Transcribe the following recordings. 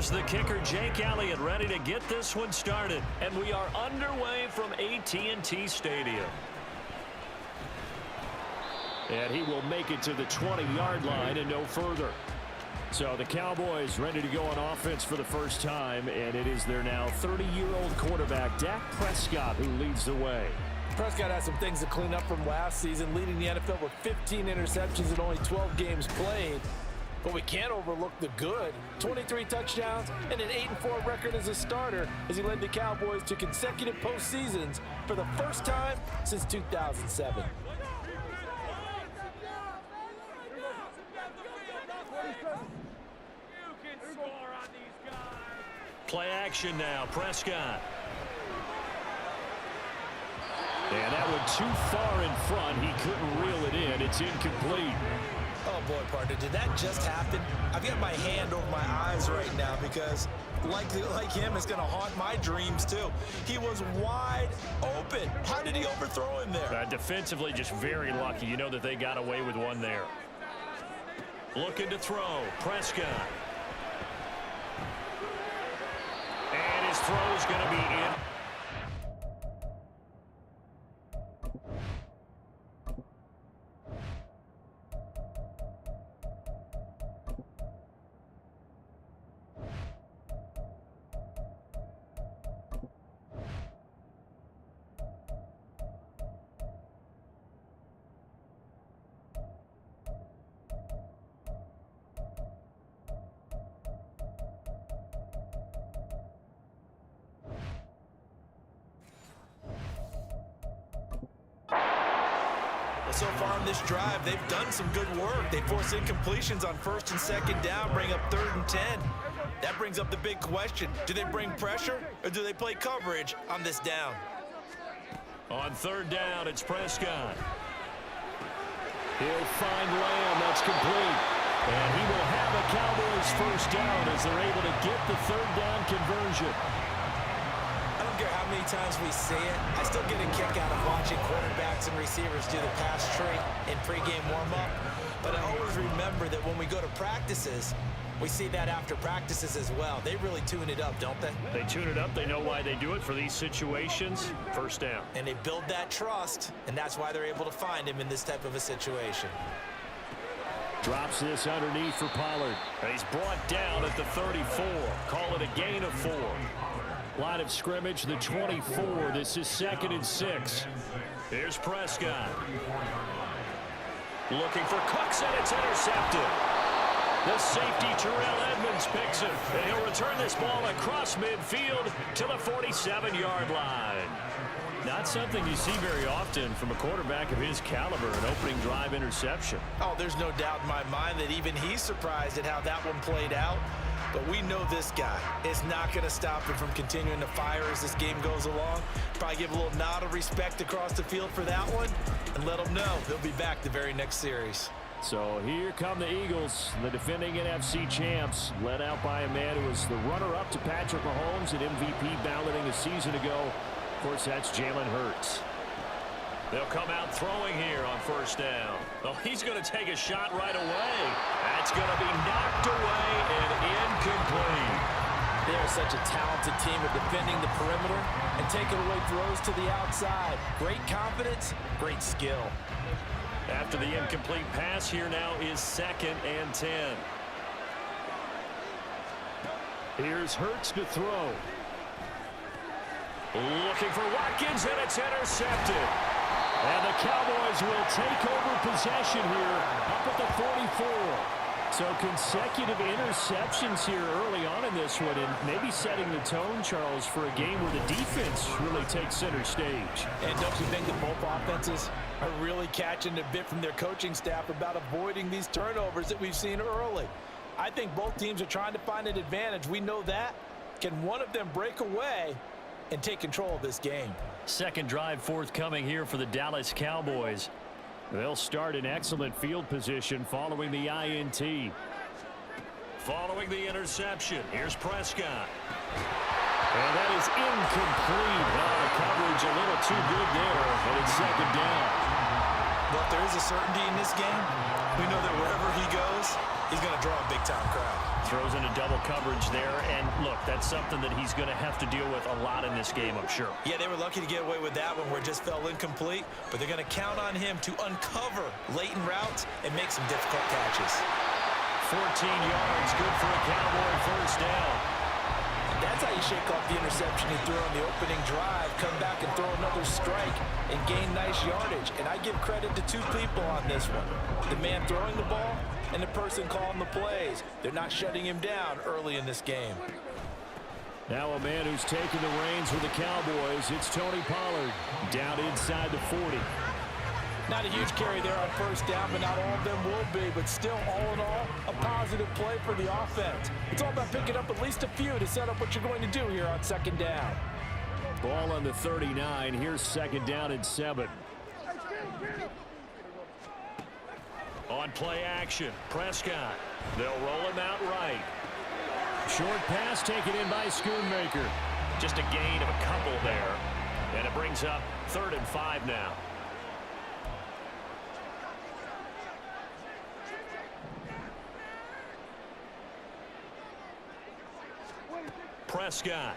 Here's the kicker, Jake Elliott, ready to get this one started. And we are underway from AT&T Stadium. And he will make it to the 20-yard line and no further. So the Cowboys ready to go on offense for the first time, and it is their now 30-year-old quarterback, Dak Prescott, who leads the way. Prescott has some things to clean up from last season, leading the NFL with 15 interceptions in only 12 games played. But we can't overlook the good. 23 touchdowns and an 8-4 record as a starter as he led the Cowboys to consecutive postseasons for the first time since 2007. Play action now, Prescott. And that one too far in front. He couldn't reel it in. It's incomplete. Oh, boy, partner, did that just happen? I've got my hand over my eyes right now because, like him, it's going to haunt my dreams, too. He was wide open. How did he overthrow him there? Defensively, just very lucky. You know that they got away with one there. Looking to throw. Prescott. And his throw's going to be in. So far on this drive, they've done some good work. They force incompletions on 1st and 2nd down, bring up 3rd and 10. That brings up the big question. Do they bring pressure or do they play coverage on this down? On third down, it's Prescott. He'll find Lamb. That's complete. And he will have a Cowboys first down as they're able to get the third down conversion. I don't care how many times we see it. I still get a kick out of watching quarterbacks and receivers do the pass tree in pregame warm-up. But I always remember that when we go to practices, we see that after practices as well. They really tune it up, don't they? They tune it up. They know why they do it for these situations. First down. And they build that trust, and that's why they're able to find him in this type of a situation. Drops this underneath for Pollard. And he's brought down at the 34. Call it a gain of 4. Line of scrimmage, the 24. This is 2nd and 6. Here's Prescott. Looking for Cooks, and it's intercepted. The safety, Terrell Edmonds, picks it. And he'll return this ball across midfield to the 47-yard line. Not something you see very often from a quarterback of his caliber, an opening drive interception. Oh, there's no doubt in my mind that even he's surprised at how that one played out. But we know this guy is not going to stop him from continuing to fire as this game goes along. Probably give a little nod of respect across the field for that one and let him know he'll be back the very next series. So here come the Eagles, the defending NFC champs, led out by a man who was the runner-up to Patrick Mahomes at MVP balloting a season ago. Of course, that's Jalen Hurts. They'll come out throwing here on first down. Oh, he's going to take a shot right away. That's going to be knocked away and incomplete. They are such a talented team at defending the perimeter and taking away throws to the outside. Great confidence, great skill. After the incomplete pass, here now is 2nd and 10. Here's Hurts to throw. Looking for Watkins, and it's intercepted. And the Cowboys will take over possession here up at the 44. So consecutive interceptions here early on in this one, and maybe setting the tone, Charles, for a game where the defense really takes center stage. And don't you think that both offenses are really catching a bit from their coaching staff about avoiding these turnovers that we've seen early? I think both teams are trying to find an advantage. We know that. Can one of them break away and take control of this game? Second drive forthcoming here for the Dallas Cowboys. They'll start in excellent field position following the INT. Following the interception, here's Prescott. And that is incomplete. Coverage a little too good there, and it's 2nd down. Well, if there is a certainty in this game, we know that wherever he goes, he's going to draw a big-time crowd. Throws into double coverage there, and look, that's something that he's going to have to deal with a lot in this game, I'm sure. Yeah, they were lucky to get away with that one where it just fell incomplete, but they're going to count on him to uncover latent routes and make some difficult catches. 14 yards, good for a Cowboy first down. That's how you shake off the interception he threw on the opening drive, come back and throw another strike and gain nice yardage. And I give credit to two people on this one. The man throwing the ball and the person calling the plays. They're not shutting him down early in this game. Now a man who's taken the reins with the Cowboys, it's Tony Pollard, down inside the 40. Not a huge carry there on first down, but not all of them will be. But still, all in all, a positive play for the offense. It's all about picking up at least a few to set up what you're going to do here on 2nd down. Ball on the 39. Here's 2nd down and 7. On play action, Prescott. They'll roll him out right. Short pass taken in by Schoonmaker. Just a gain of a couple there. And it brings up 3rd and 5 now. Prescott.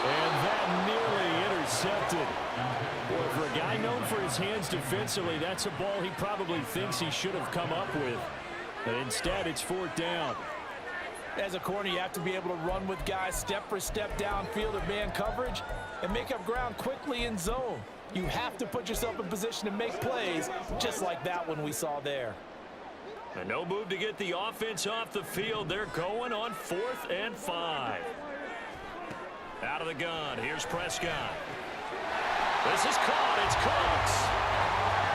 And that nearly intercepted. Boy, for a guy known for his hands defensively, that's a ball he probably thinks he should have come up with. But instead, it's 4th down. As a corner, you have to be able to run with guys step for step downfield of man coverage and make up ground quickly in zone. You have to put yourself in position to make plays, just like that one we saw there. And no move to get the offense off the field. They're going on 4th and 5. Out of the gun, here's Prescott. This is caught, it's Cooks.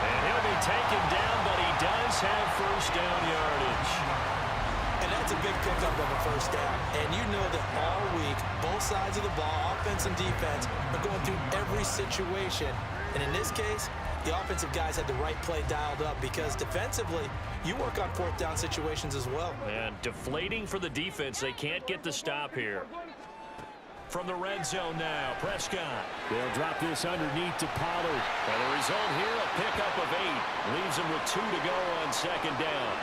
And he'll be taken down, but he does have first down yardage. And that's a big pickup of a first down. And you know that all week, both sides of the ball, offense and defense, are going through every situation. And in this case, the offensive guys had the right play dialed up because defensively, you work on fourth down situations as well. And deflating for the defense. They can't get the stop here. From the red zone now, Prescott. They'll drop this underneath to Pollard. And the result here, a pickup of 8. Leaves them with 2 to go on second down.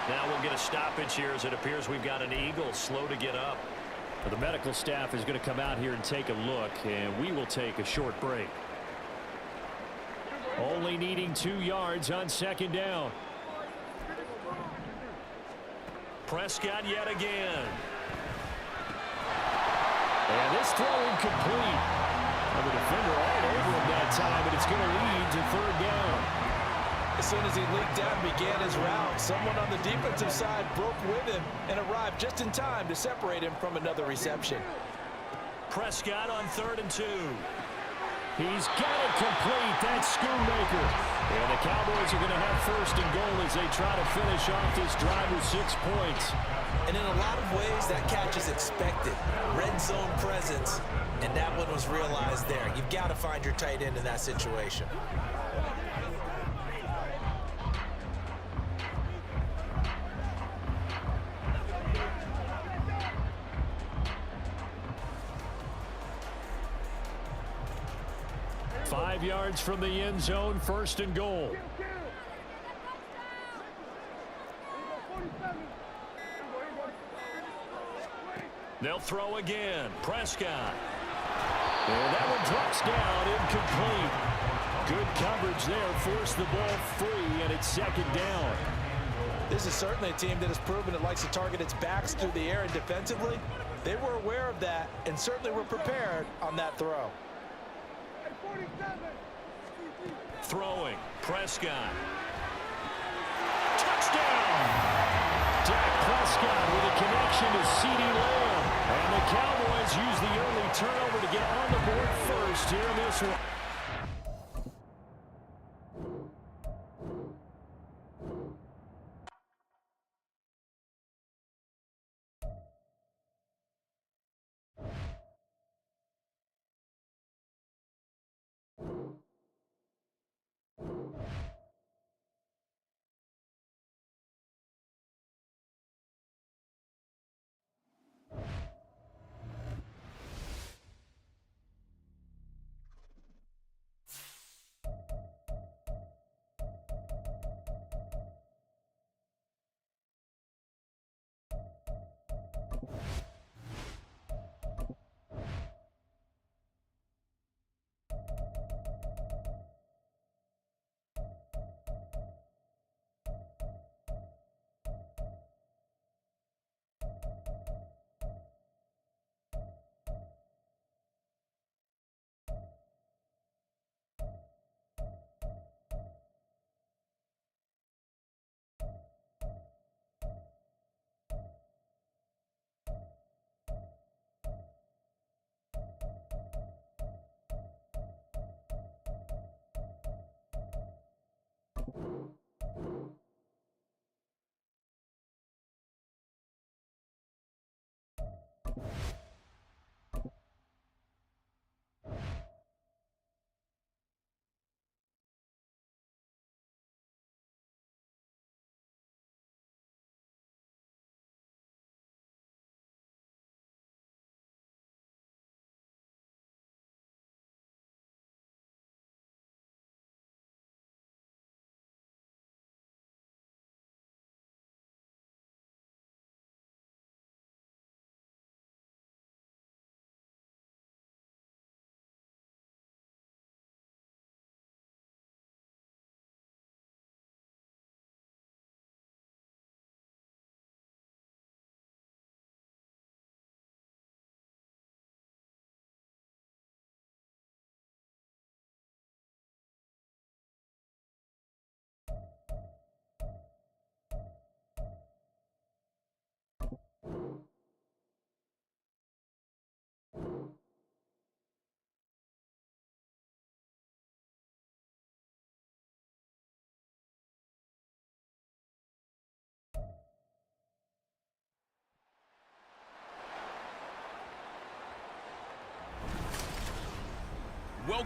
Now we'll get a stoppage here as it appears we've got an Eagle slow to get up. The medical staff is going to come out here and take a look, and we will take a short break. Only needing 2 yards on second down. Prescott yet again. And this throw incomplete. And the defender all over him that time, and it's going to lead to third down. As soon as he leaked down and began his route, someone on the defensive side broke with him and arrived just in time to separate him from another reception. Prescott on 3rd and 2. He's got it complete. That's Schoonmaker. And the Cowboys are going to have first and goal as they try to finish off this drive with 6 points. And in a lot of ways, that catch is expected. Red zone presence, and that one was realized there. You've got to find your tight end in that situation. Five yards from the end zone, 1st and goal. They'll throw again. Prescott. And that one drops down, incomplete. Good coverage there, forced the ball free, and it's 2nd down. This is certainly a team that has proven it likes to target its backs through the air, and defensively, they were aware of that and certainly were prepared on that throw. Throwing, Prescott. Touchdown! Dak Prescott with a connection to CeeDee Lamb. And the Cowboys use the early turnover to get on the board first here in this one.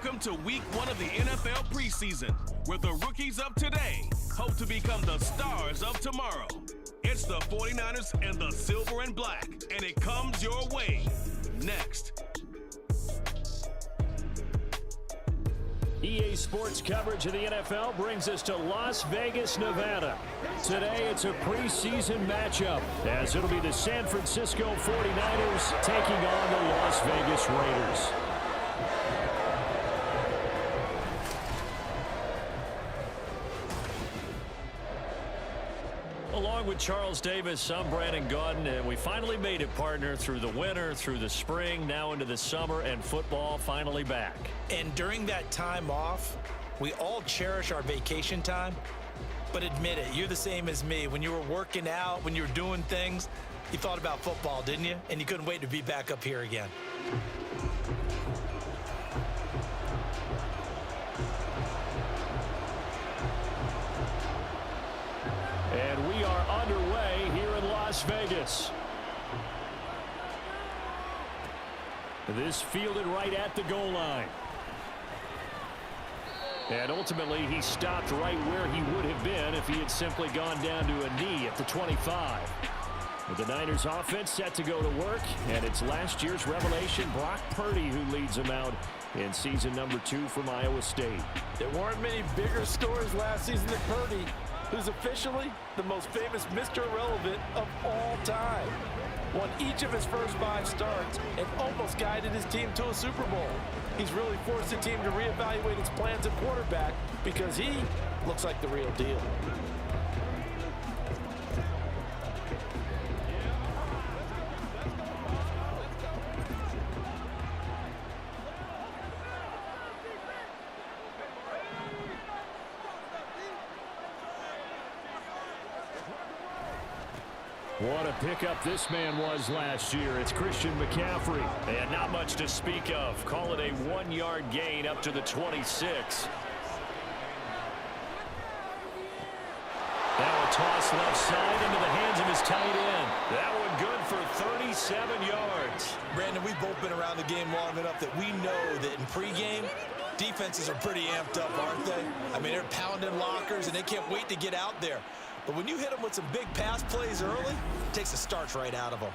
Welcome to week 1 of the NFL preseason, where the rookies of today hope to become the stars of tomorrow. It's the 49ers and the silver and black, and it comes your way next. EA Sports coverage of the NFL brings us to Las Vegas, Nevada. Today, it's a preseason matchup, as it'll be the San Francisco 49ers taking on the Las Vegas Raiders. Along with Charles Davis, I'm Brandon Gaudin, and we finally made it, partner, through the winter, through the spring, now into the summer, and football finally back. And during that time off, we all cherish our vacation time. But admit it, you're the same as me. When you were working out, when you were doing things, you thought about football, didn't you? And you couldn't wait to be back up here again. And we are underway here in Las Vegas. This fielded right at the goal line. And ultimately, he stopped right where he would have been if he had simply gone down to a knee at the 25. With the Niners offense set to go to work, and it's last year's revelation, Brock Purdy, who leads them out in season number 2 from Iowa State. There weren't many bigger stories last season than Purdy, who's officially the most famous Mr. Irrelevant of all time. Won each of his first 5 starts and almost guided his team to a Super Bowl. He's really forced the team to reevaluate its plans at quarterback because he looks like the real deal. What a pickup this man was last year. It's Christian McCaffrey. And not much to speak of. Call it a 1-yard gain up to the 26. Now a toss left side into the hands of his tight end. That one good for 37 yards. Brandon, we've both been around the game long enough that we know that in pregame, defenses are pretty amped up, aren't they? I mean, they're pounding lockers, and they can't wait to get out there. But when you hit them with some big pass plays early, it takes the starch right out of them.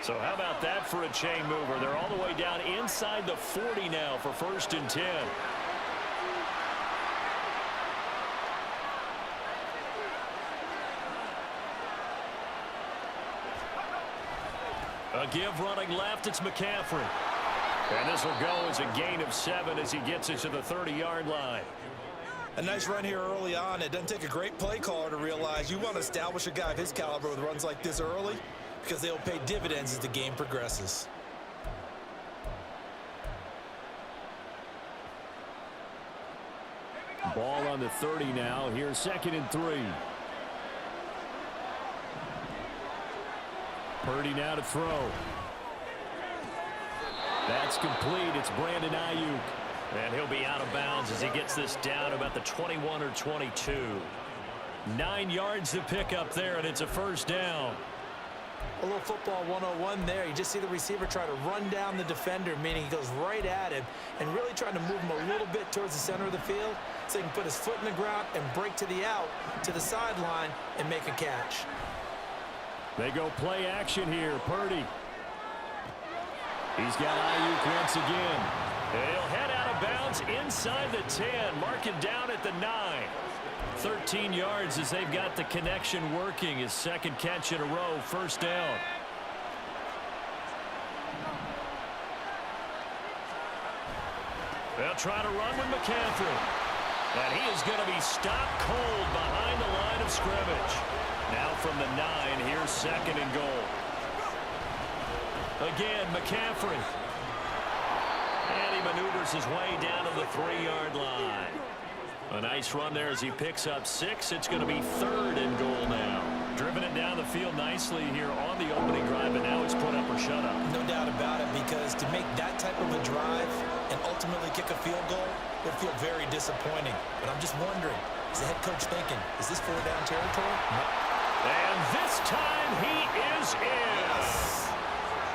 So how about that for a chain mover? They're all the way down inside the 40 now for 1st and 10. A give running left, it's McCaffrey. And this will go as a gain of 7 as he gets it to the 30-yard line. A nice run here early on. It doesn't take a great play caller to realize you want to establish a guy of his caliber with runs like this early because they'll pay dividends as the game progresses. Ball on the 30 now. Here's 2nd and 3. Purdy now to throw. That's complete. It's Brandon Ayuk. And he'll be out of bounds as he gets this down about the 21 or 22. 9 yards to pick up there, and it's a 1st down. A little football 101 there. You just see the receiver try to run down the defender, meaning he goes right at him and really trying to move him a little bit towards the center of the field so he can put his foot in the ground and break to the out, to the sideline, and make a catch. They go play action here. Purdy. He's got Ayuk once again. And he'll head out of bounds inside the 10. Mark it down at the 9. 13 yards as they've got the connection working. His 2nd catch in a row. 1st down. They'll try to run with McCaffrey. And he is going to be stopped cold behind the line of scrimmage. Now from the 9, here's 2nd and goal. Again, McCaffrey. And he maneuvers his way down to the 3-yard line. A nice run there as he picks up 6. It's going to be 3rd and goal now. Driven it down the field nicely. nicely here on the opening drive, and now it's put up or shut up. No doubt about it, because to make that type of a drive and ultimately kick a field goal would feel very disappointing. But I'm just wondering, is the head coach thinking, is this 4-down territory? No. And this time he is in. Yes.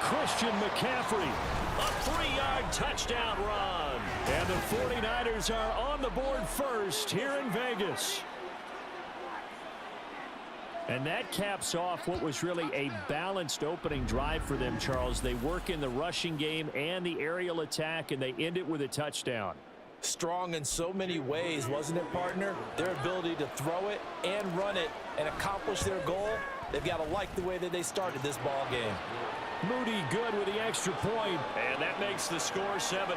Christian McCaffrey, a 3-yard touchdown run. And the 49ers are on the board first here in Vegas. And that caps off what was really a balanced opening drive for them, Charles. They work in the rushing game and the aerial attack, and they end it with a touchdown. Strong in so many ways, wasn't it, partner? Their ability to throw it and run it and accomplish their goal, they've got to like the way that they started this ball game. Moody good with the extra point, and that makes the score 7-0.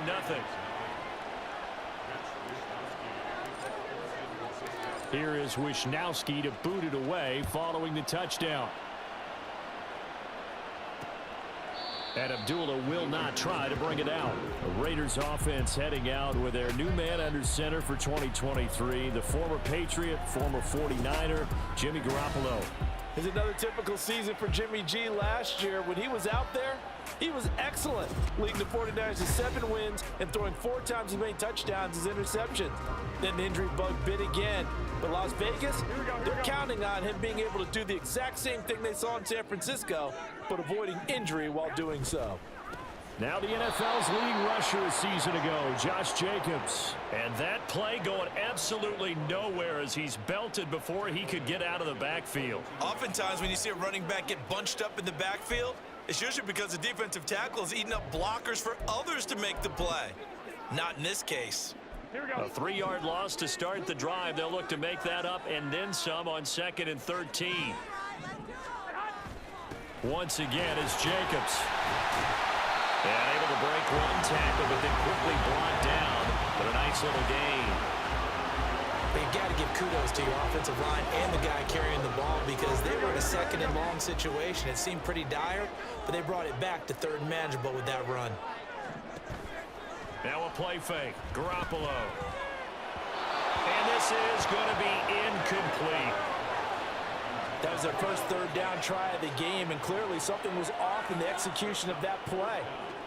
Here is Wisnowski to boot it away following the touchdown. And Abdullah will not try to bring it out. The Raiders offense heading out with their new man under center for 2023, the former Patriot, former 49er, Jimmy Garoppolo. It's another typical season for Jimmy G. Last year, when he was out there, he was excellent, leading the 49ers to 7 wins and throwing 4 times as many touchdowns as interceptions. Then the injury bug bit again. But Las Vegas, they're counting on him being able to do the exact same thing they saw in San Francisco, but avoiding injury while doing so. Now the NFL's leading rusher a season ago, Josh Jacobs. And that play going absolutely nowhere as he's belted before he could get out of the backfield. Oftentimes when you see a running back get bunched up in the backfield, it's usually because the defensive tackle is eating up blockers for others to make the play. Not in this case. A 3-yard loss to start the drive. They'll look to make that up and then some on 2nd and 13. Once again, it's Jacobs. And able to break one tackle, but then quickly brought down. But a nice little gain. But you got to give kudos to your offensive line and the guy carrying the ball, because they were in a 2nd and long situation. It seemed pretty dire, but they brought it back to 3rd and manageable with that run. Now a play fake. Garoppolo. And this is going to be incomplete. That was their first 3rd down try of the game, and clearly something was off in the execution of that play.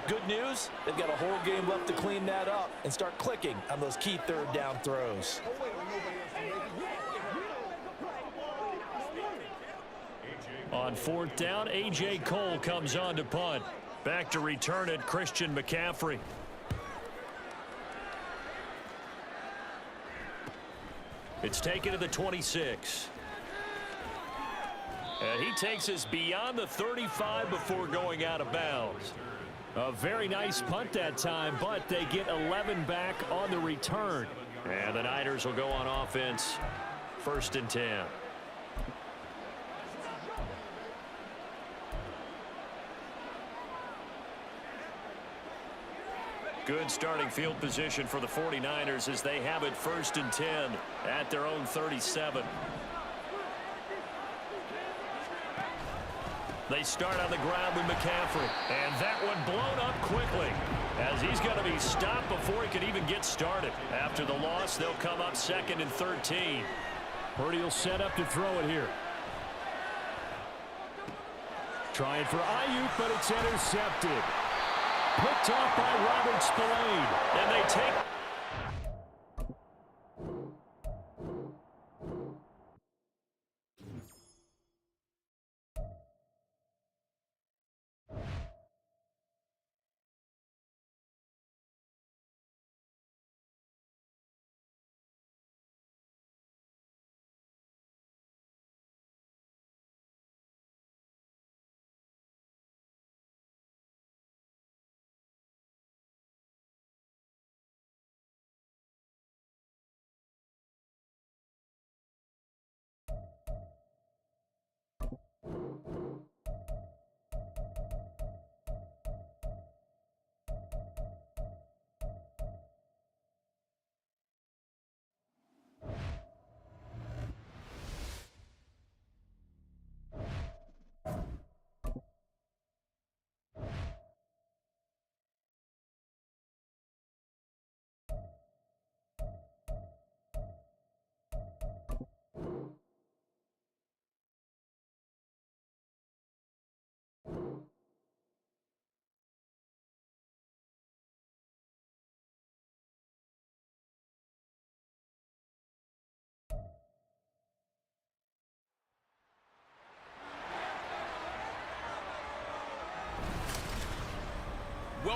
Good news, they've got a whole game left to clean that up and start clicking on those key 3rd down throws. On 4th down, A.J. Cole comes on to punt. Back to return it, Christian McCaffrey. It's taken to the 26. And he takes us beyond the 35 before going out of bounds. A very nice punt that time, but they get 11 back on the return. And the Niners will go on offense, 1st and 10. Good starting field position for the 49ers as they have it 1st and 10 at their own 37. They start on the ground with McCaffrey. And that one blown up quickly as he's going to be stopped before he can even get started. After the loss, they'll come up 2nd and 13. Purdy will set up to throw it here. Trying for Ayuk, but it's intercepted. Picked off by Robert Spillane. And they take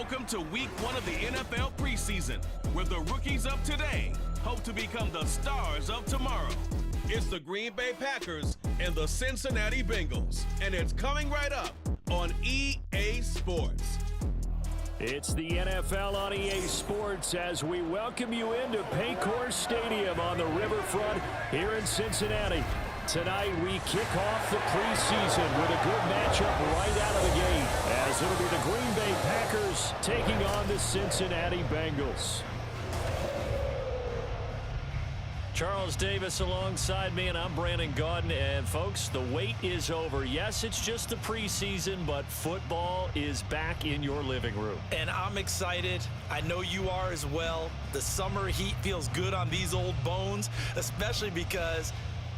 Welcome to week 1 of the NFL preseason, where the rookies of today hope to become the stars of tomorrow. It's the Green Bay Packers and the Cincinnati Bengals, and it's coming right up on EA Sports. It's the NFL on EA Sports as we welcome you into Paycor Stadium on the riverfront here in Cincinnati. Tonight we kick off the preseason with a good matchup right out of the gate, as it'll be the Green Bay Packers taking on the Cincinnati Bengals. Charles Davis alongside me, and I'm Brandon Gaudin. And folks, the wait is over. Yes, it's just the preseason, but football is back in your living room. And I'm excited. I know you are as well. The summer heat feels good on these old bones, especially because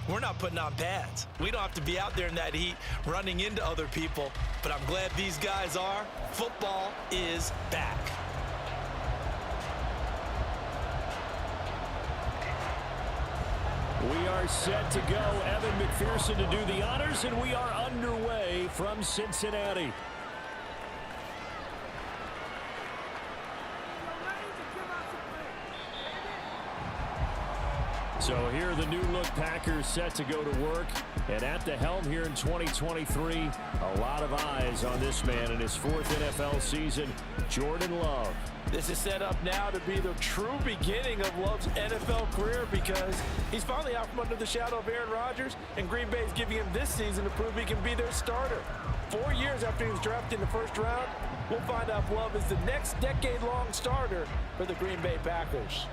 we're not putting on pads. We don't have to be out there in that heat running into other people, but I'm glad these guys are. Football is back. We are set to go. Evan McPherson to do the honors, and we are underway from Cincinnati. So here are the new-look Packers set to go to work. And at the helm here in 2023, a lot of eyes on this man in his 4th NFL season, Jordan Love. This is set up now to be the true beginning of Love's NFL career because he's finally out from under the shadow of Aaron Rodgers, and Green Bay is giving him this season to prove he can be their starter. 4 years after he was drafted in the first round, we'll find out if Love is the next decade-long starter for the Green Bay Packers.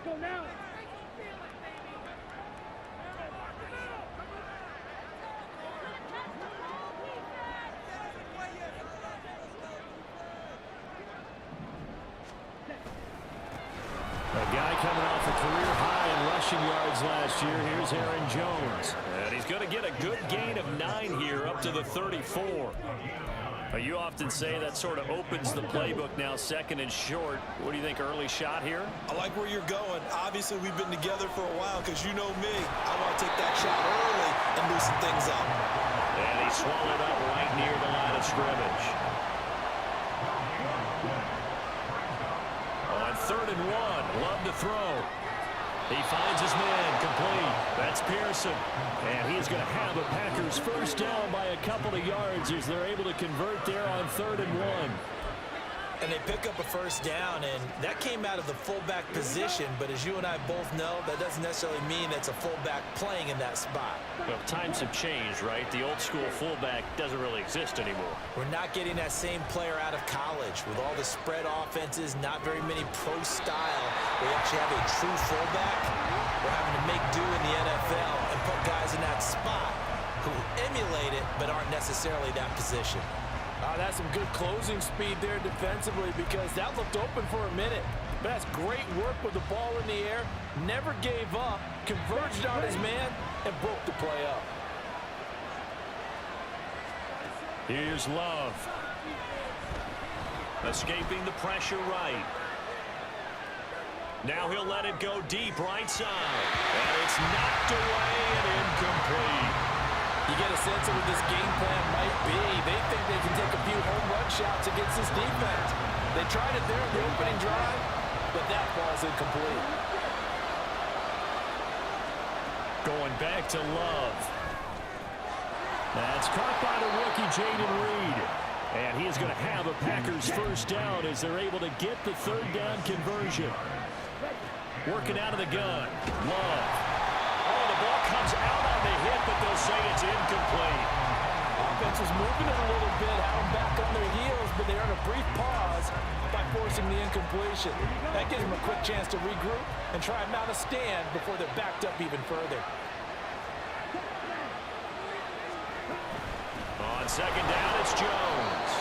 Go now. A guy coming off a career high in rushing yards last year. Here's Aaron Jones. And he's going to get a good gain of 9 here up to the 34. You often say that sort of opens the playbook now, 2nd and short. What do you think, early shot here? I like where you're going. Obviously, we've been together for a while because you know me. I want to take that shot early and loosen things up. And he swallowed up right near the line of scrimmage. On 3rd and 1, Love to throw. He finds his man, complete. That's Pearson. And he's going to have a Packers first down by a couple of yards as they're able to convert there on 3rd and 1. And they pick up a first down, and that came out of the fullback position. But as you and I both know, that doesn't necessarily mean it's a fullback playing in that spot. Well, times have changed, right? The old school fullback doesn't really exist anymore. We're not getting that same player out of college. With all the spread offenses, not very many pro style. We actually have a true fullback. We're having to make do in the NFL and put guys in that spot who emulate it but aren't necessarily that position. That's some good closing speed there defensively because that looked open for a minute. But that's great work with the ball in the air. Never gave up, converged on his man, and broke the play up. Here's Love. Escaping the pressure right. Now he'll let it go deep right side. And it's knocked away and incomplete. You get a sense of what this game plan might be. They think they can take a few home run shots against this defense. They tried it there in the opening drive, but that ball's incomplete. Going back to Love. That's caught by the rookie, Jaden Reed. And he is going to have a Packers first down as they're able to get the third down conversion. Working out of the gun. Love. Oh, the ball comes out on the hit, but they'll say it's incomplete. Offense was moving it a little bit, had them back on their heels, but they earned a brief pause by forcing the incompletion. That gives them a quick chance to regroup and try and mount a stand before they're backed up even further. On second down, it's Jones.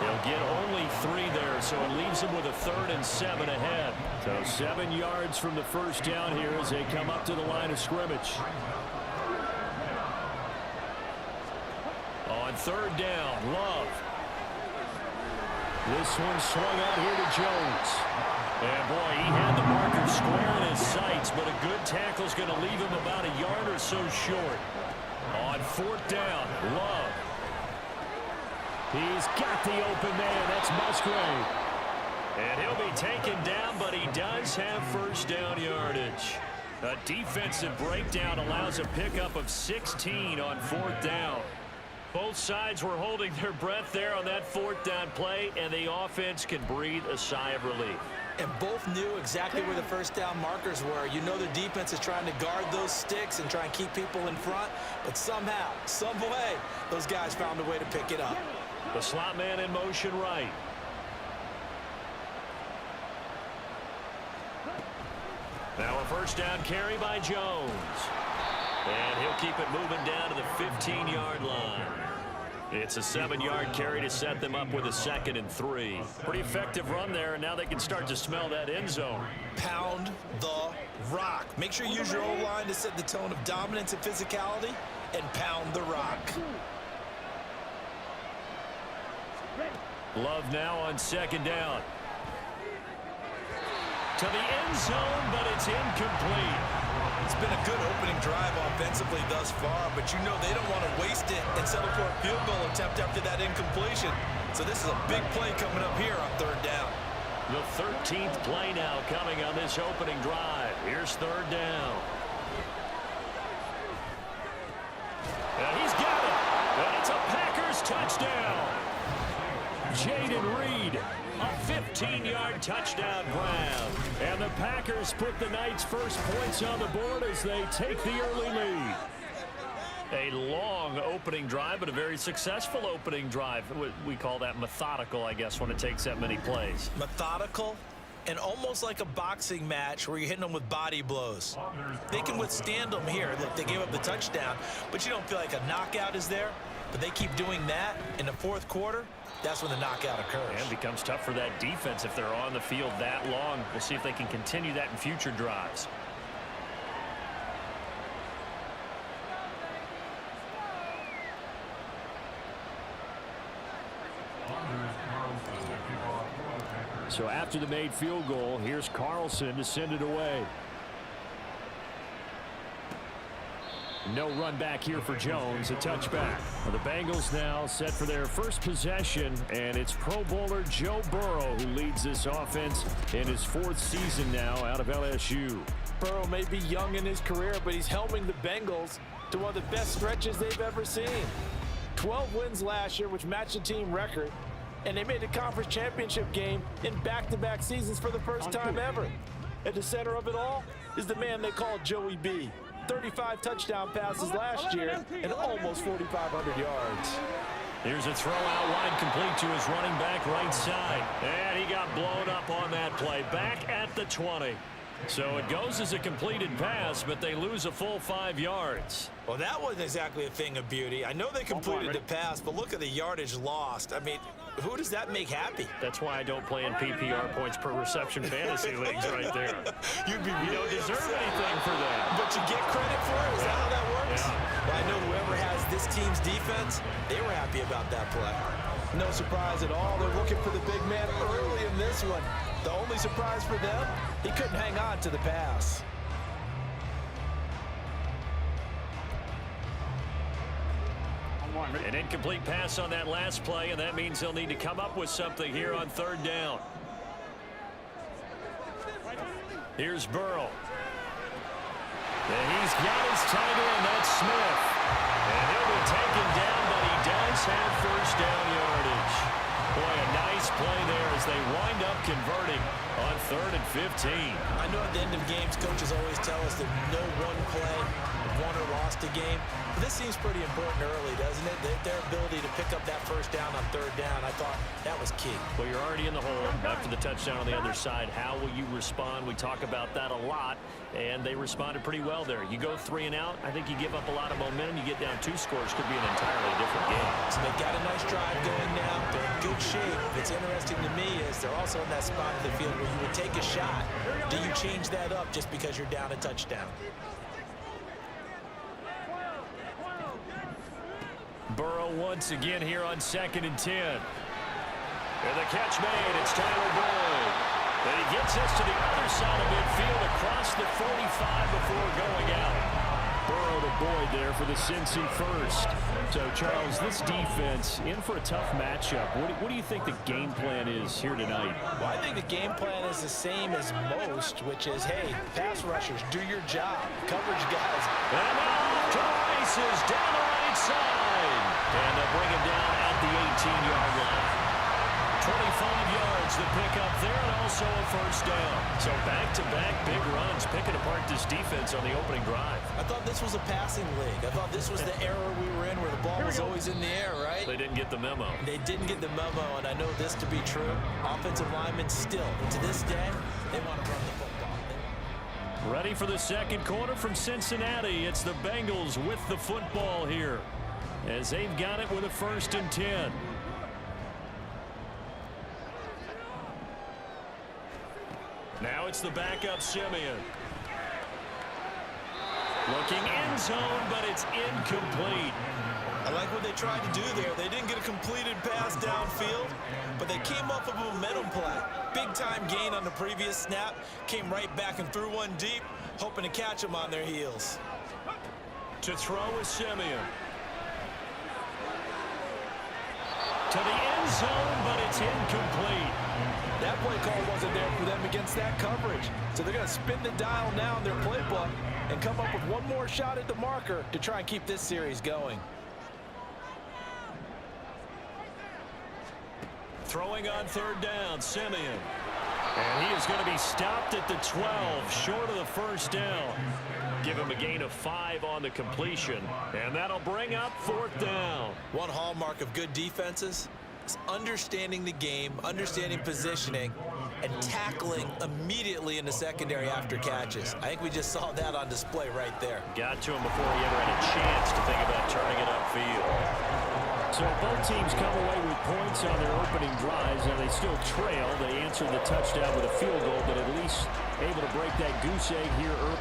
He'll get only 3 there, so it leaves him with a 3rd and 7 ahead. So 7 yards from the first down here as they come up to the line of scrimmage. On third down, Love. This one swung out here to Jones. And boy, he had the marker square in his sights, but a good tackle is going to leave him about a yard or so short. On fourth down, Love. He's got the open man. That's Musgrave. And he'll be taken down, but he does have first down yardage. A defensive breakdown allows a pickup of 16 on fourth down. Both sides were holding their breath there on that fourth down play, and the offense can breathe a sigh of relief. And both knew exactly where the first down markers were. You know their defense is trying to guard those sticks and try and keep people in front, but somehow, some way, those guys found a way to pick it up. The slot man in motion right. Now a first down carry by Jones. And he'll keep it moving down to the 15-yard line. It's a 7-yard carry to set them up with a 2nd and 3. Pretty effective run there, and now they can start to smell that end zone. Pound the rock. Make sure you use your O-line to set the tone of dominance and physicality, and pound the rock. Love now on second down. To the end zone, but it's incomplete. It's been a good opening drive offensively thus far, but you know they don't want to waste it and settle for a field goal attempt after that incompletion. So this is a big play coming up here on third down. The 13th play now coming on this opening drive. Here's third down. And he's got it. And it's a Packers touchdown. Jaden Reed, a 15-yard touchdown grab. And the Packers put the Knights' first points on the board as they take the early lead. A long opening drive, but a very successful opening drive. We call that methodical, I guess, when it takes that many plays. Methodical and almost like a boxing match where you're hitting them with body blows. They can withstand them here. Look, they gave up the touchdown, but you don't feel like a knockout is there. But they keep doing that in the fourth quarter. That's when the knockout occurs. And it becomes tough for that defense if they're on the field that long. We'll see if they can continue that in future drives. So after the made field goal, here's Carlson to send it away. No run back here for Jones, a touchback. Well, the Bengals now set for their first possession, and it's Pro Bowler Joe Burrow who leads this offense in his 4th season now out of LSU. Burrow may be young in his career, but he's helming the Bengals to one of the best stretches they've ever seen. 12 wins last year, which matched the team record, and they made the conference championship game in back-to-back seasons for the first time ever. At the center of it all is the man they call Joey B. 35 touchdown passes last year and almost 4,500 yards. Here's a throw out wide, complete to his running back right side. And he got blown up on that play. Back at the 20. So it goes as a completed pass, but they lose a full 5 yards. Well, that wasn't exactly a thing of beauty. I know they completed the pass, but look at the yardage lost. I mean, who does that make happy? That's why I don't play in PPR points per reception fantasy leagues right there. You don't deserve anything for that. But you get credit for it? Is that how that works? Yeah. Well, I know whoever has this team's defense, they were happy about that play. No surprise at all. They're looking for the big man early in this one. The only surprise for them, he couldn't hang on to the pass. An incomplete pass on that last play, and that means they'll need to come up with something here on third down. Here's Burrow. And he's got his tight end, that's Smith. And he'll be taken down, but he does have first down yardage. Boy, a nice play there as they wind up converting on 3rd and 15. I know at the end of games, coaches always tell us that no one play won or lost a game. But this seems pretty important early, doesn't it? Their ability to pick up that first down on 3rd down, I thought that was key. Well, you're already in the hole after the touchdown on the other side. How will you respond? We talk about that a lot, and they responded pretty well there. You go 3 and out, I think you give up a lot of momentum. You get down 2 scores, could be an entirely different game. So they've got a nice drive going now. They're in good shape. What's interesting to me is they're also in that spot of the field where you would take a shot. Do you change that up just because you're down a touchdown? Burrow once again here on 2nd and 10. And the catch made. It's Tyler Boyd. And he gets us to the other side of midfield across the 45 before going out. Burrow to Boyd there for the Cincy first. So, Charles, this defense in for a tough matchup. What do you think the game plan is here tonight? Well, I think the game plan is the same as most, which is, hey, pass rushers, do your job. Coverage guys. And now to the races down the right side. And they'll bring him down at the 18-yard line. 25 yards to pick up there, and also a first down. So back-to-back big runs, picking apart this defense on the opening drive. I thought this was a passing league. I thought this was the era we were in where the ball was always in the air, right? They didn't get the memo. They didn't get the memo, and I know this to be true. Offensive linemen still, to this day, they want to run the football. Ready for the second quarter from Cincinnati. It's the Bengals with the football here, as they've got it with a 1st and 10. Now it's the backup Simeon. Looking end zone, but it's incomplete. I like what they tried to do there. They didn't get a completed pass downfield, but they came off of a momentum play. Big-time gain on the previous snap. Came right back and threw one deep, hoping to catch them on their heels. To throw is Simeon. To the end zone, but it's incomplete. That play call wasn't there for them against that coverage. So they're going to spin the dial now in their playbook and come up with one more shot at the marker to try and keep this series going. Throwing on 3rd down, Simeon. And he is going to be stopped at the 12, short of the first down. Give him a gain of 5 on the completion, and that'll bring up 4th down. One hallmark of good defenses is understanding the game, understanding positioning, and tackling immediately in the secondary after catches. I think we just saw that on display right there. Got to him before he ever had a chance to think about turning it upfield. So both teams come away with points on their opening drives, and they still trail. They answered the touchdown with a field goal, but at least able to break that goose egg here early.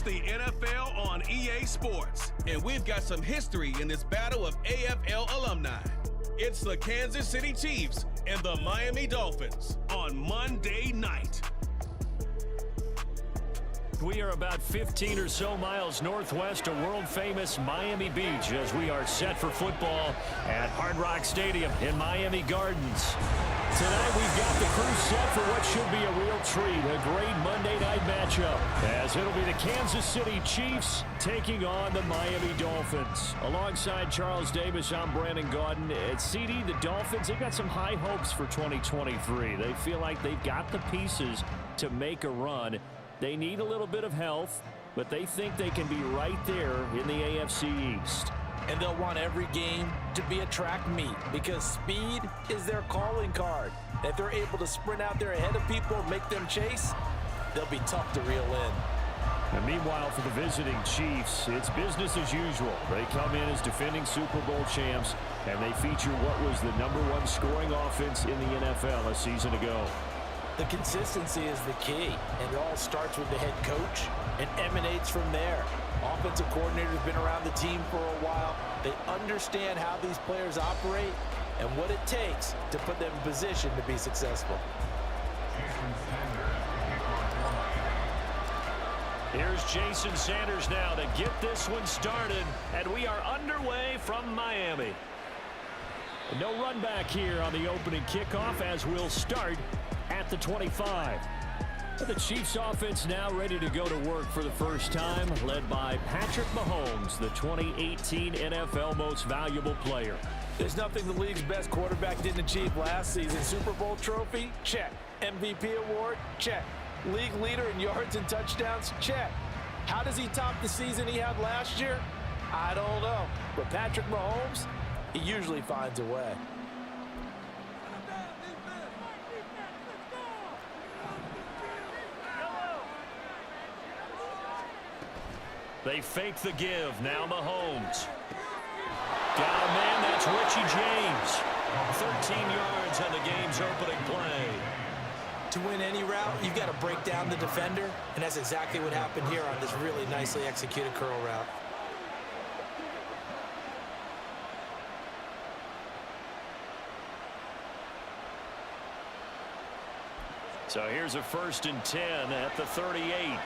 the NFL on EA Sports, and we've got some history in this battle of AFL alumni. It's the Kansas City Chiefs and the Miami Dolphins on Monday night. We are about 15 or so miles northwest of world-famous Miami Beach as we are set for football at Hard Rock Stadium in Miami Gardens. Tonight we've got the crew set for what should be a real treat, a great Monday night matchup, as it'll be the Kansas City Chiefs taking on the Miami Dolphins. Alongside Charles Davis, I'm Brandon Gaudin. At CD, the Dolphins, they've got some high hopes for 2023. They feel like they've got the pieces to make a run. They need a little bit of health, but they think they can be right there in the AFC East. And they'll want every game to be a track meet because speed is their calling card. If they're able to sprint out there ahead of people and make them chase, they'll be tough to reel in. And meanwhile, for the visiting Chiefs, it's business as usual. They come in as defending Super Bowl champs, and they feature what was the #1 scoring offense in the NFL a season ago. The consistency is the key, and it all starts with the head coach and emanates from there. Offensive coordinator's been around the team for a while. They understand how these players operate and what it takes to put them in position to be successful. Here's Jason Sanders now to get this one started, and we are underway from Miami. No run back here on the opening kickoff as we'll start at the 25. The Chiefs offense now ready to go to work for the first time, led by Patrick Mahomes, the 2018 NFL Most Valuable Player. There's nothing the league's best quarterback didn't achieve last season. Super Bowl trophy? Check. MVP award? Check. League leader in yards and touchdowns? Check. How does he top the season he had last year? I don't know. But Patrick Mahomes, he usually finds a way. They fake the give. Now Mahomes. Got a man. That's Richie James. 13 yards on the game's opening play. To win any route, you've got to break down the defender, and that's exactly what happened here on this really nicely executed curl route. So here's a 1st and 10 at the 38.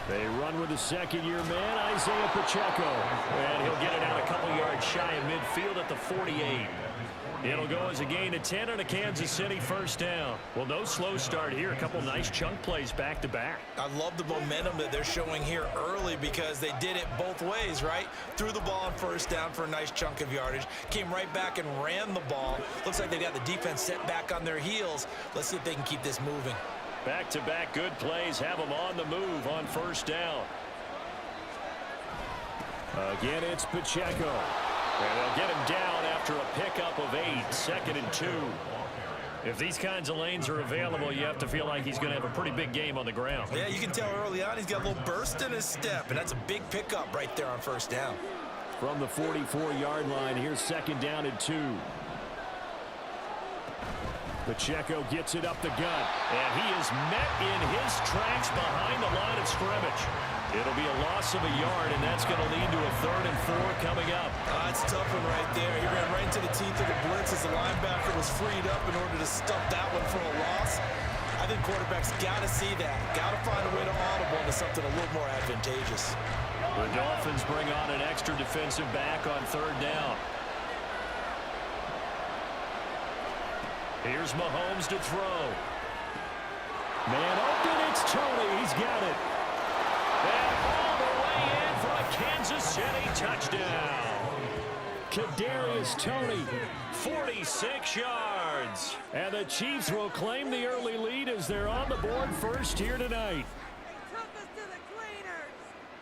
They run with the second-year man, Isaiah Pacheco. And he'll get it out a couple yards shy of midfield at the 48. It'll go as a gain of 10 and a Kansas City first down. Well, no slow start here. A couple nice chunk plays back-to-back. I love the momentum that they're showing here early because they did it both ways, right? Threw the ball on first down for a nice chunk of yardage. Came right back and ran the ball. Looks like they got the defense set back on their heels. Let's see if they can keep this moving. Back-to-back good plays have them on the move on first down. Again, it's Pacheco. And they'll get him down after a pickup of 8, 2nd and 2. If these kinds of lanes are available, you have to feel like he's going to have a pretty big game on the ground. Yeah, you can tell early on he's got a little burst in his step, and that's a big pickup right there on first down. From the 44-yard line, here's 2nd down and 2. Pacheco gets it up the gut. And he is met in his tracks behind the line of scrimmage. It'll be a loss of a yard, and that's going to lead to a 3rd and 4 coming up. That's a tough one right there. He ran right into the teeth of the blitz as the linebacker was freed up in order to stuff that one for a loss. I think quarterbacks got to see that. Got to find a way to audible into something a little more advantageous. The Dolphins bring on an extra defensive back on 3rd down. Here's Mahomes to throw. Man open, it's Tony. He's got it. And all the way in for a Kansas City touchdown. Kadarius Toney, 46 yards. and the Chiefs will claim the early lead as they're on the board first here tonight.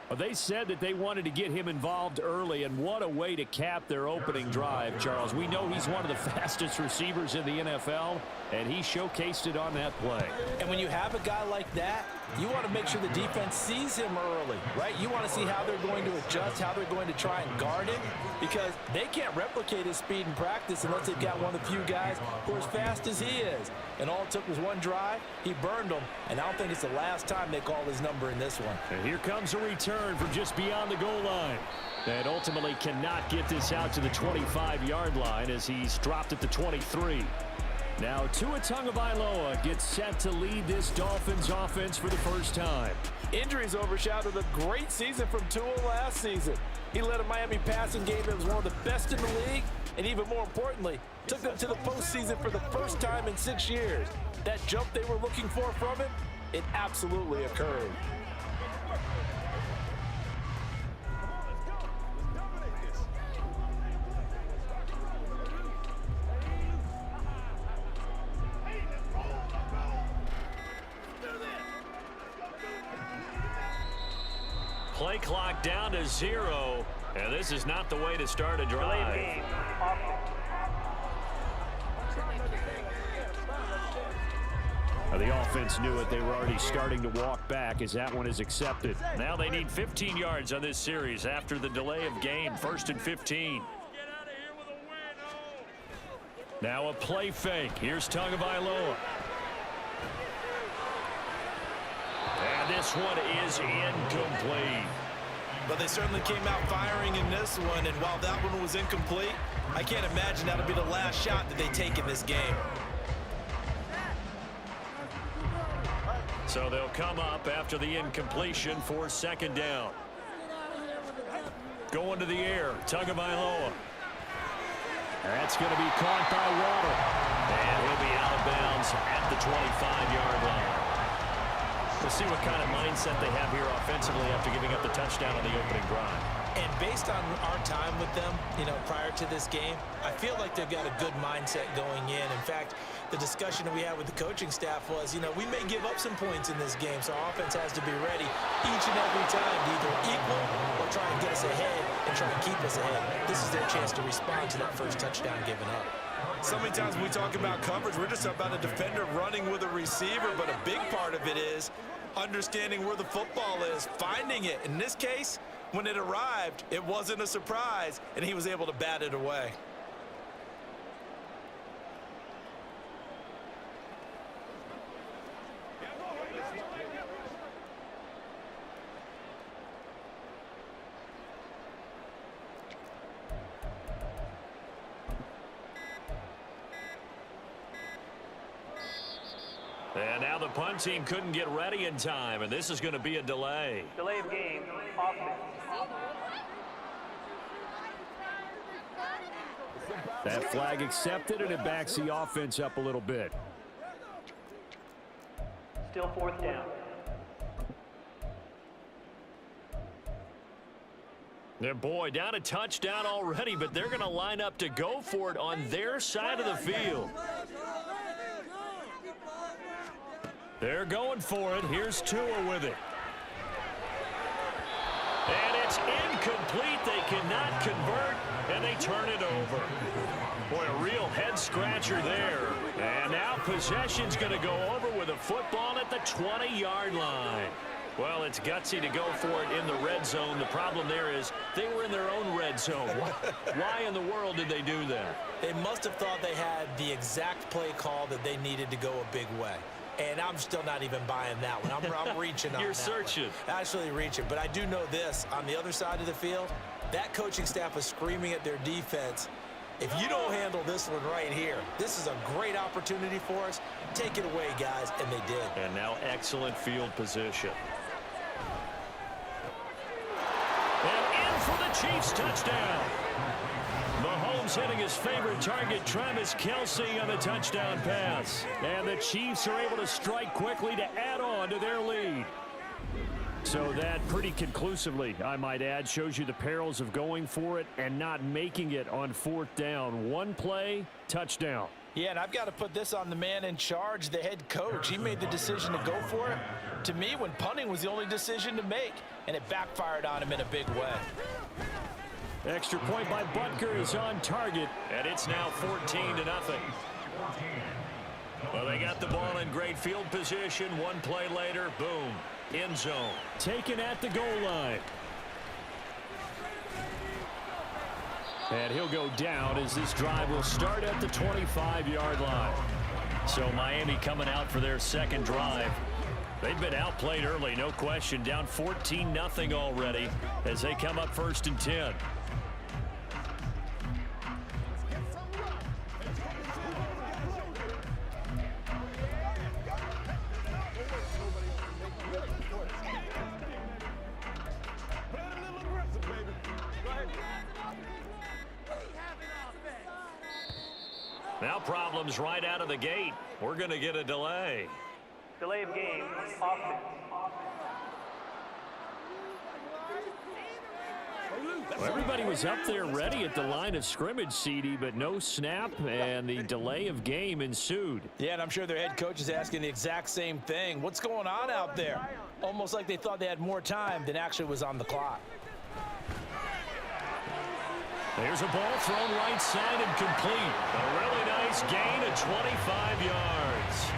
Well, they said that they wanted to get him involved early, and what a way to cap their opening drive, Charles. We know he's one of the fastest receivers in the NFL, and he showcased it on that play. And when you have a guy like that, you want to make sure the defense sees him early, right? You want to see how they're going to adjust, how they're going to try and guard him, because they can't replicate his speed in practice unless they've got one of the few guys who are as fast as he is. And all it took was one drive. He burned them, and I don't think it's the last time they call his number in this one. And here comes a return from just beyond the goal line. And ultimately cannot get this out to the 25-yard line as he's dropped at the 23. Now Tua Tagovailoa gets set to lead this Dolphins offense for the first time. Injuries overshadowed a great season from Tua last season. He led a Miami passing game that was one of the best in the league, and even more importantly, took them to the postseason for the first time in 6 years. That jump they were looking for from him, it absolutely occurred. Play clock down to 0, and this is not the way to start a drive. The offense knew it. They were already starting to walk back as that one is accepted. Now they need 15 yards on this series after the delay of game. 1st and 15. Now a play fake. Here's Tagovailoa. And this one is incomplete. But they certainly came out firing in this one, and while that one was incomplete, I can't imagine that'll be the last shot that they take in this game. So they'll come up after the incompletion for 2nd down. Going to the air, Tagovailoa. That's going to be caught by Waddle. And he'll be out of bounds at the 25-yard line. We'll see what kind of mindset they have here offensively after giving up the touchdown on the opening drive. And based on our time with them, prior to this game, I feel like they've got a good mindset going in. In fact, the discussion that we had with the coaching staff was, we may give up some points in this game, so our offense has to be ready each and every time to either equal or try and get us ahead and try and keep us ahead. This is their chance to respond to that first touchdown given up. So many times when we talk about coverage, we're just about a defender running with a receiver, but a big part of it is understanding where the football is, finding it. In this case, when it arrived, it wasn't a surprise, and he was able to bat it away. And now the punt team couldn't get ready in time, and this is going to be a delay. Delay of game, offense. That flag accepted, and it backs the offense up a little bit. Still 4th down. And boy, down a touchdown already, but they're going to line up to go for it on their side of the field. They're going for it. Here's Tua with it. And it's incomplete. They cannot convert, and they turn it over. Boy, a real head-scratcher there. And now possession's going to go over with a football at the 20-yard line. Well, it's gutsy to go for it in the red zone. The problem there is they were in their own red zone. Why in the world did they do that? They must have thought they had the exact play call that they needed to go a big way. And I'm still not even buying that one. I'm reaching on You're that searching. one. Actually reaching. But I do know this. On the other side of the field, that coaching staff is screaming at their defense, if you don't handle this one right here, this is a great opportunity for us. Take it away, guys. And they did. And now excellent field position. And in for the Chiefs touchdown. Mahomes hitting his favorite target, Travis Kelce, on the touchdown pass. And the Chiefs are able to strike quickly to add on to their lead. So that pretty conclusively, I might add, shows you the perils of going for it and not making it on 4th down. One play, touchdown. Yeah, and I've got to put this on the man in charge, the head coach. He made the decision to go for it. to me when punting was the only decision to make, and it backfired on him in a big way. Extra point by Butker is on target, and it's now 14-0. Well, they got the ball in great field position. One play later, boom, end zone. Taken at the goal line. And he'll go down as this drive will start at the 25-yard line. So Miami coming out for their second drive. They've been outplayed early, no question. Down 14-0 already as they come up 1st and 10. Now problems right out of the gate. We're going to get a delay. Delay of game, offense. Well, everybody was up there ready at the line of scrimmage, CD, but no snap, and the delay of game ensued. Yeah, and I'm sure their head coach is asking the exact same thing. What's going on out there? Almost like they thought they had more time than actually was on the clock. There's a ball thrown right side and complete. A really nice gain of 25 yards.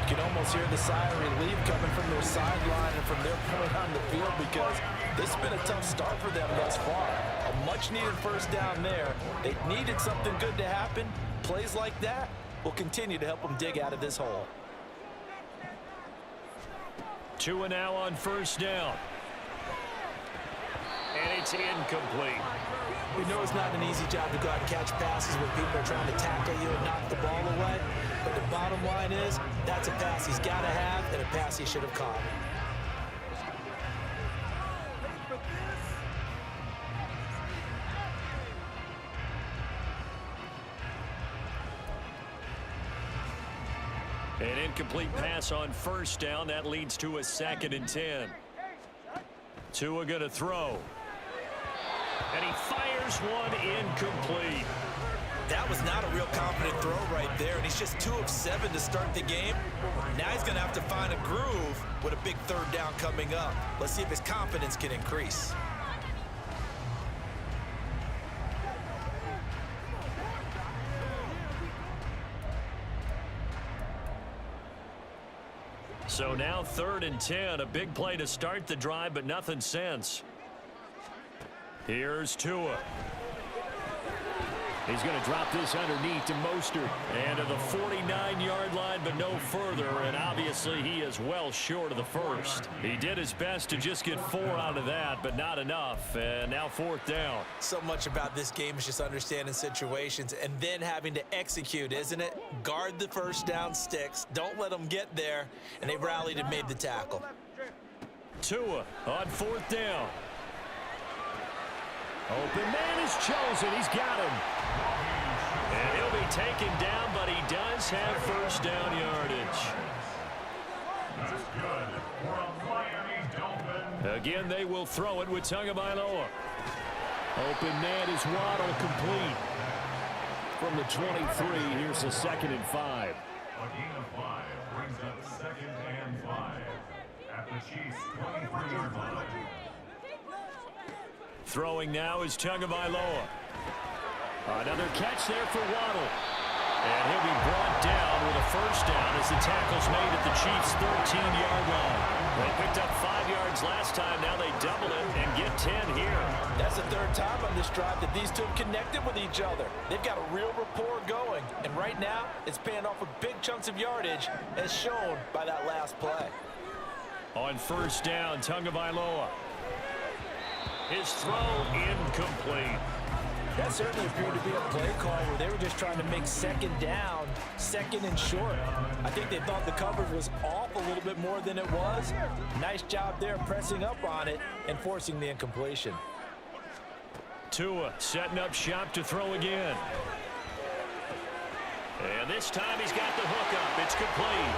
You can almost hear the sigh of relief coming from their sideline and from their point on the field because this has been a tough start for them thus far. A much-needed first down there. They needed something good to happen. Plays like that will continue to help them dig out of this hole. Tua now on 1st down. And it's incomplete. We know it's not an easy job to go out and catch passes when people are trying to tackle you and knock the ball away. But the bottom line is, that's a pass he's got to have and a pass he should have caught. An incomplete pass on 1st down. That leads to a 2nd and 10. Tua going to throw. And he fires one incomplete. That was not a real confident throw right there, and he's just 2 of 7 to start the game. Now he's going to have to find a groove with a big 3rd down coming up. Let's see if his confidence can increase. So now 3rd and 10. A big play to start the drive, but nothing since. Here's Tua. He's going to drop this underneath to Mostert. And to the 49-yard line, but no further. And obviously, he is well short of the first. He did his best to just get 4 out of that, but not enough. And now 4th down. So much about this game is just understanding situations and then having to execute, isn't it? Guard the 1st down sticks. Don't let them get there. And they rallied and made the tackle. Tua on 4th down. Open man is chosen. He's got him. And he'll be taken down, but he does have 1st down yardage. Again, they will throw it with Tagovailoa. Open man is Waddle, complete. From the 23, here's the 2nd and 5. A gain of 5 brings up 2nd and 5 at the Chiefs' 23-yard line. Throwing now is Tagovailoa. Another catch there for Waddle. And he'll be brought down with a 1st down as the tackle's made at the Chiefs' 13-yard line. They picked up 5 yards last time. Now they double it and get 10 here. That's the 3rd time on this drive that these two have connected with each other. They've got a real rapport going. And right now, it's paying off with big chunks of yardage as shown by that last play. On 1st down, Tagovailoa. His throw incomplete. That certainly appeared to be a play call where they were just trying to make 2nd down, 2nd and short. I think they thought the coverage was off a little bit more than it was. Nice job there pressing up on it and forcing the incompletion. Tua setting up shop to throw again. And this time he's got the hook up. It's complete.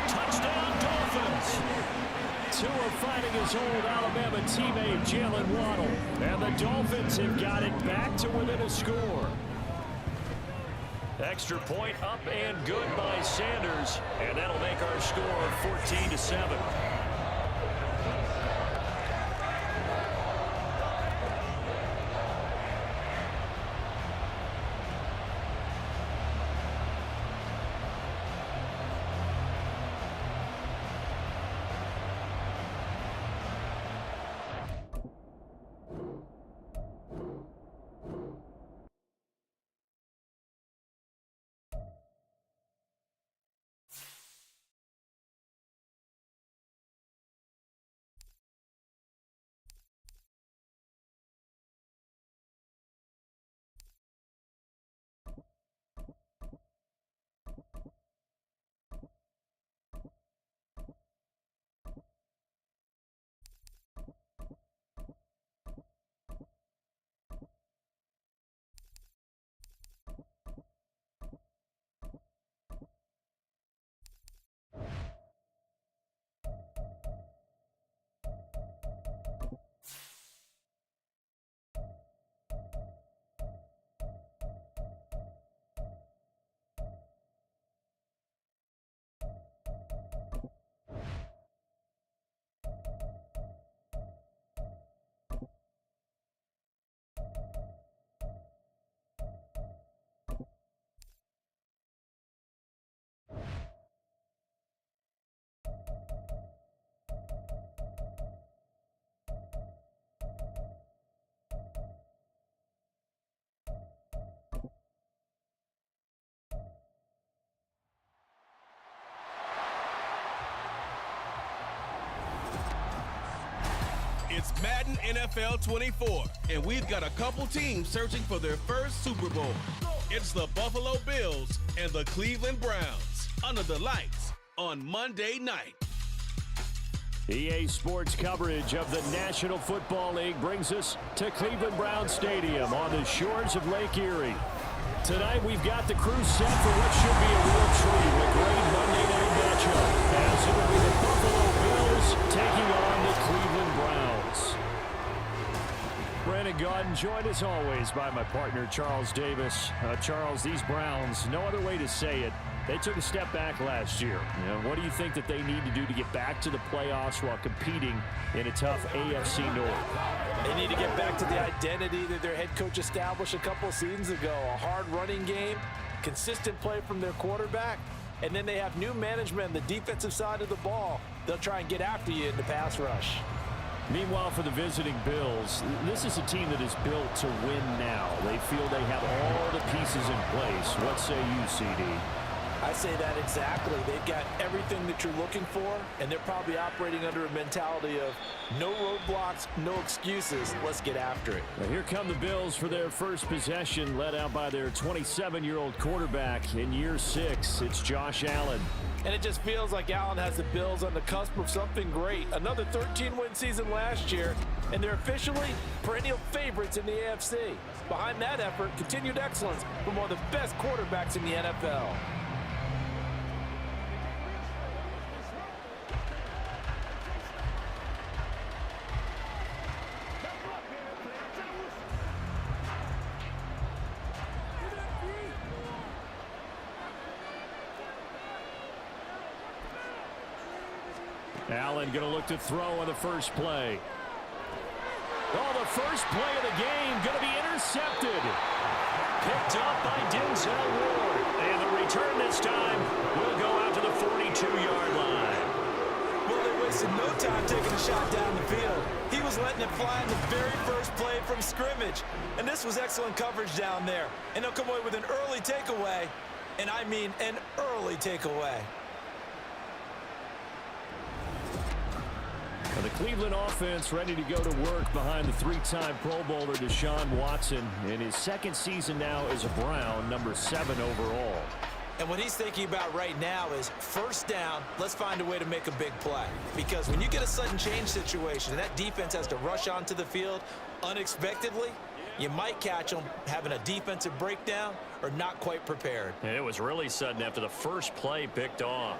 Touchdown, Dolphins. Tua finding his old Alabama teammate Jalen Waddle. And the Dolphins have got it back to within a score. Extra point up and good by Sanders. And that'll make our score 14-7. It's Madden NFL 24, and we've got a couple teams searching for their first Super Bowl. It's the Buffalo Bills and the Cleveland Browns under the lights on Monday night. EA Sports coverage of the National Football League brings us to Cleveland Browns Stadium on the shores of Lake Erie. Tonight we've got the crew set for what should be a real treat, a great Monday night matchup, as it will be the Buffalo Bills taking on the Cleveland Browns. Brandon Gaudin joined as always by my partner Charles Davis. Charles, these Browns, no other way to say it, they took a step back last year. What do you think that they need to do to get back to the playoffs while competing in a tough AFC North? They need to get back to the identity that their head coach established a couple of seasons ago. A hard running game, consistent play from their quarterback, and then they have new management on the defensive side of the ball. They'll try and get after you in the pass rush. Meanwhile, for the visiting Bills, this is a team that is built to win now. They feel they have all the pieces in place. What say you, CD? I say that exactly. They've got everything that you're looking for, and they're probably operating under a mentality of no roadblocks, no excuses. Let's get after it. Now here come the Bills for their first possession, led out by their 27-year-old quarterback in year 6. It's Josh Allen. And it just feels like Allen has the Bills on the cusp of something great. Another 13-win season last year, and they're officially perennial favorites in the AFC. Behind that effort, continued excellence from one of the best quarterbacks in the NFL. Allen going to look to throw on the first play. Oh, the first play of the game going to be intercepted. Picked up by Denzel Ward. And the return this time will go out to the 42-yard line. Well, they wasted no time taking a shot down the field. He was letting it fly in the very first play from scrimmage. And this was excellent coverage down there. And they'll come away with an early takeaway. And I mean an early takeaway. The Cleveland offense ready to go to work behind the 3-time Pro Bowler Deshaun Watson in his second season now as a Brown, number 7 overall. And what he's thinking about right now is first down, let's find a way to make a big play. Because when you get a sudden change situation and that defense has to rush onto the field unexpectedly, you might catch them having a defensive breakdown or not quite prepared. And it was really sudden after the first play picked off.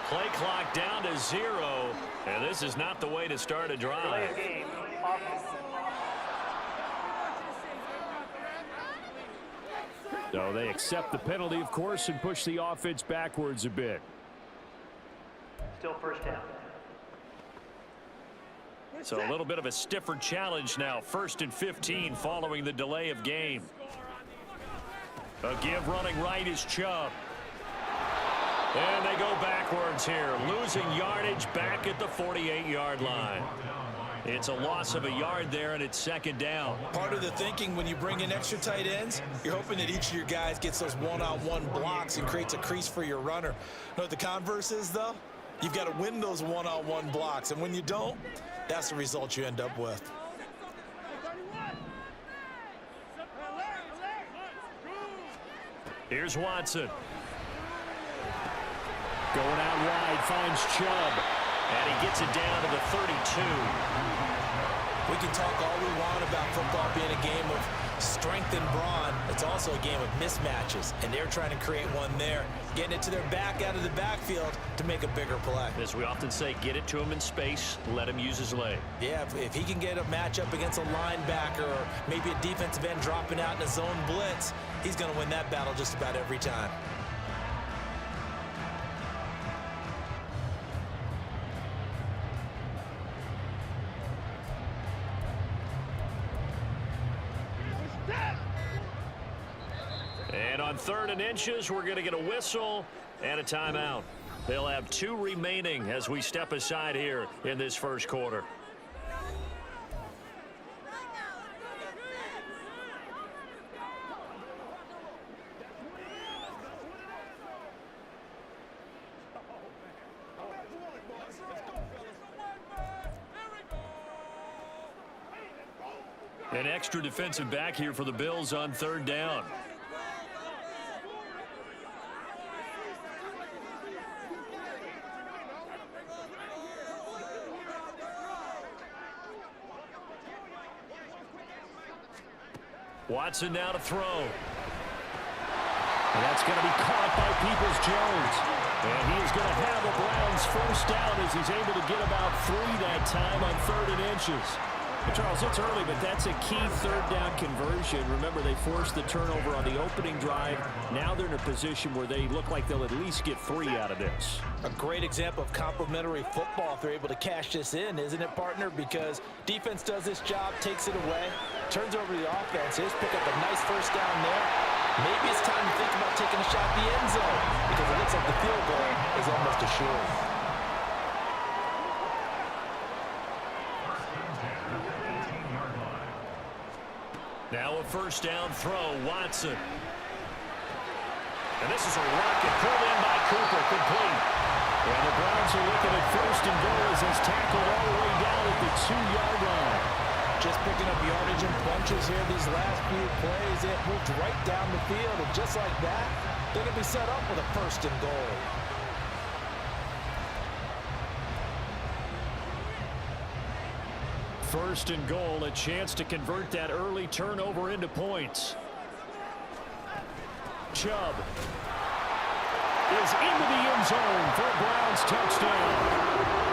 Play clock down to 0, and this is not the way to start a drive. Delay of game, offense. So they accept the penalty, of course, and push the offense backwards a bit. Still first down. So a little bit of a stiffer challenge now. 1st and 15 following the delay of game. A give running right is Chubb. And they go backwards here, losing yardage back at the 48-yard line. It's a loss of a yard there, and it's 2nd down. Part of the thinking when you bring in extra tight ends, you're hoping that each of your guys gets those one-on-one blocks and creates a crease for your runner. You know what the converse is, though? You've got to win those one-on-one blocks, and when you don't, that's the result you end up with. Here's Watson. Going out wide, finds Chubb. And he gets it down to the 32. We can talk all we want about football being a game of strength and brawn. It's also a game of mismatches, and they're trying to create one there, getting it to their back out of the backfield to make a bigger play. As we often say, get it to him in space, let him use his leg. Yeah, if he can get a matchup against a linebacker or maybe a defensive end dropping out in a zone blitz, he's going to win that battle just about every time. And on 3rd and inches, we're going to get a whistle and a timeout. They'll have 2 remaining as we step aside here in this first quarter. An extra defensive back here for the Bills on third down. Watson now to throw. And that's going to be caught by Peoples-Jones. And he is going to have the Browns first down as he's able to get about 3 that time on 3rd and inches. But Charles, it's early, but that's a key third down conversion. Remember, they forced the turnover on the opening drive. Now they're in a position where they look like they'll at least get 3 out of this. A great example of complementary football if they're able to cash this in, isn't it, partner? Because defense does this job, takes it away, turns over to the offense. Here's pick up a nice first down there. Maybe it's time to think about taking a shot at the end zone because it looks like the field goal is almost assured. Now a first down throw, Watson. And this is a rocket pulled in by Cooper, complete. And the Browns are looking at first and goal as he's tackled all the way down at the 2-yard line. Just picking up yardage in bunches here these last few plays. It moved right down the field, and just like that, they're going to be set up with a first and goal. First and goal, a chance to convert that early turnover into points. Chubb is into the end zone for a Browns touchdown.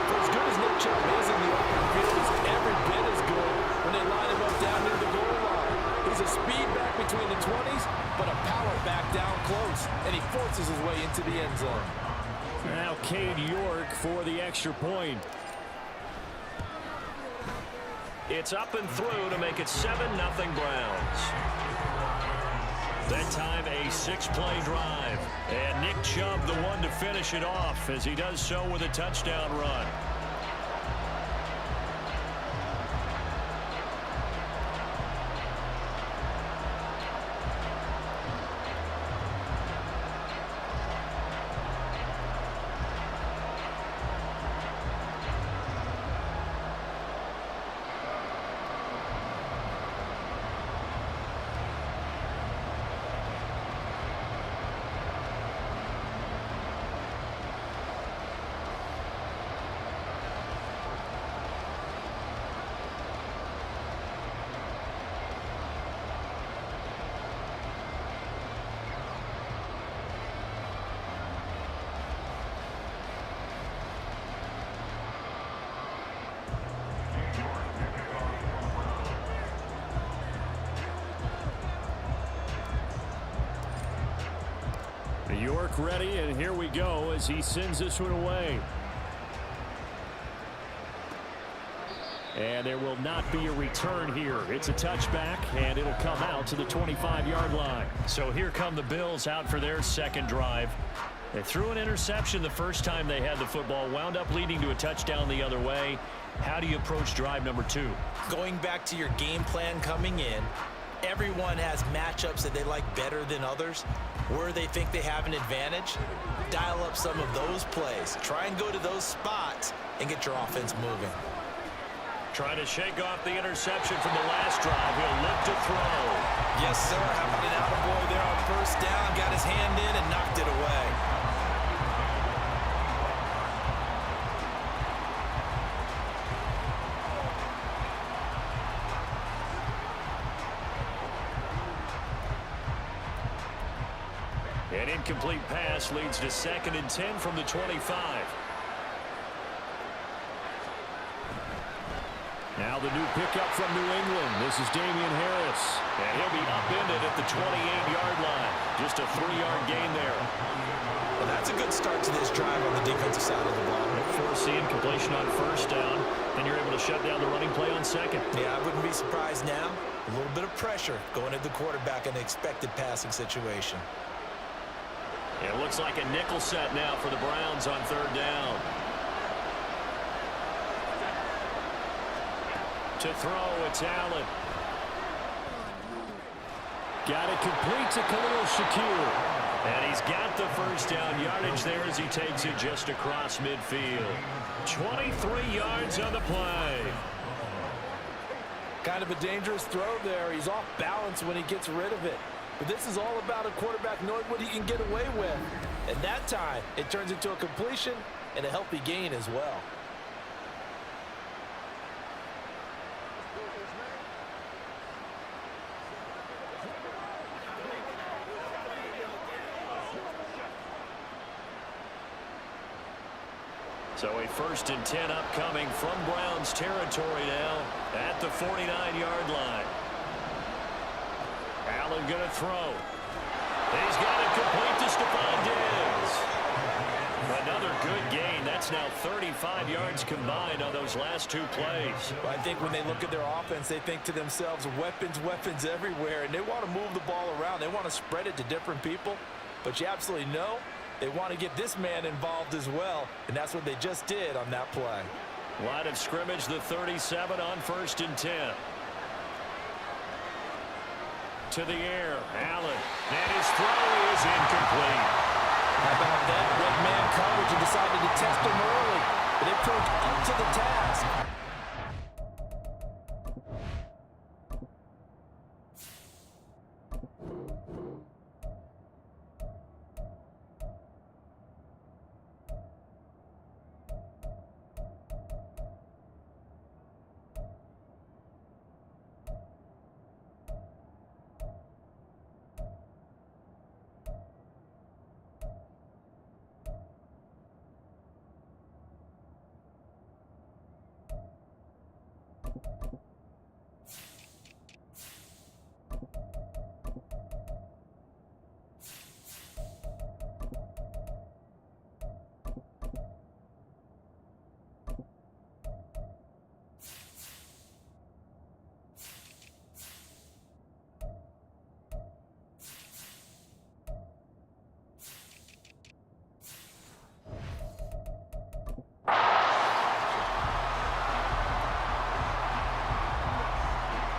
For as good as Nick Chubb is in the open field, he's every bit as good when they line him up down near the goal line. He's a speed back between the 20s, but a power back down close, and he forces his way into the end zone. Now Cade York for the extra point. It's up and through to make it 7-0 Browns. That time a 6-play drive. And Nick Chubb the one to finish it off as he does so with a touchdown run. York ready, and here we go as he sends this one away. And there will not be a return here. It's a touchback, and it'll come out to the 25-yard line. So here come the Bills out for their second drive. They threw an interception the first time they had the football, wound up leading to a touchdown the other way. How do you approach drive number 2? Going back to your game plan coming in, everyone has matchups that they like better than others. Where they think they have an advantage, dial up some of those plays. Try and go to those spots and get your offense moving. Trying to shake off the interception from the last drive. He'll look to throw. Yes, sir. How about an attaboy there on first down? Got his hand in and knocked it away. An incomplete pass leads to 2nd and 10 from the 25. Now the new pickup from New England. This is Damian Harris. And he'll be upended at the 28-yard line. Just a 3-yard gain there. Well, that's a good start to this drive on the defensive side of the ball. Force the incompletion on first down. Then you're able to shut down the running play on second. Yeah, I wouldn't be surprised now. A little bit of pressure going at the quarterback in an expected passing situation. It looks like a nickel set now for the Browns on third down. To throw, it's Allen. Got it complete to Khalil Shakir. And he's got the first down yardage there as he takes it just across midfield. 23 yards on the play. Kind of a dangerous throw there. He's off balance when he gets rid of it. But this is all about a quarterback knowing what he can get away with. And that time, it turns into a completion and a healthy gain as well. So a 1st and 10 upcoming from Browns territory now at the 49-yard line. Allen going to throw. He's got it complete to Stephon Diggs. Another good gain. That's now 35 yards combined on those last 2 plays. I think when they look at their offense, they think to themselves, weapons, weapons everywhere, and they want to move the ball around. They want to spread it to different people, but you absolutely know they want to get this man involved as well, and that's what they just did on that play. Line of scrimmage, the 37 on 1st and 10. To the air, Allen, and his throw is incomplete. How about that? Red man coverage and decided to test him early, but they proved up to the task.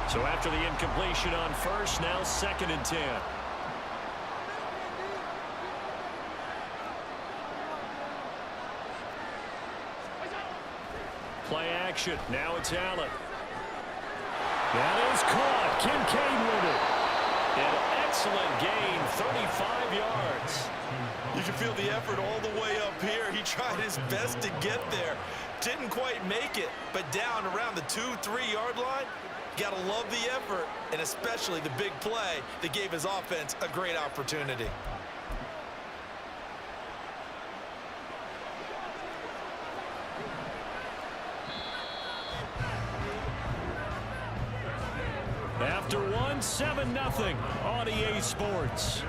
So after the incompletion on 1st, now 2nd and 10. Play action. Now it's Allen. That is caught. Kincaid with it. An excellent gain, 35 yards. You can feel the effort all the way up here. He tried his best to get there. Didn't quite make it, but down around the 2-3 yard line, got to love the effort, and especially the big play that gave his offense a great opportunity. After one, 7-0 on EA Sports.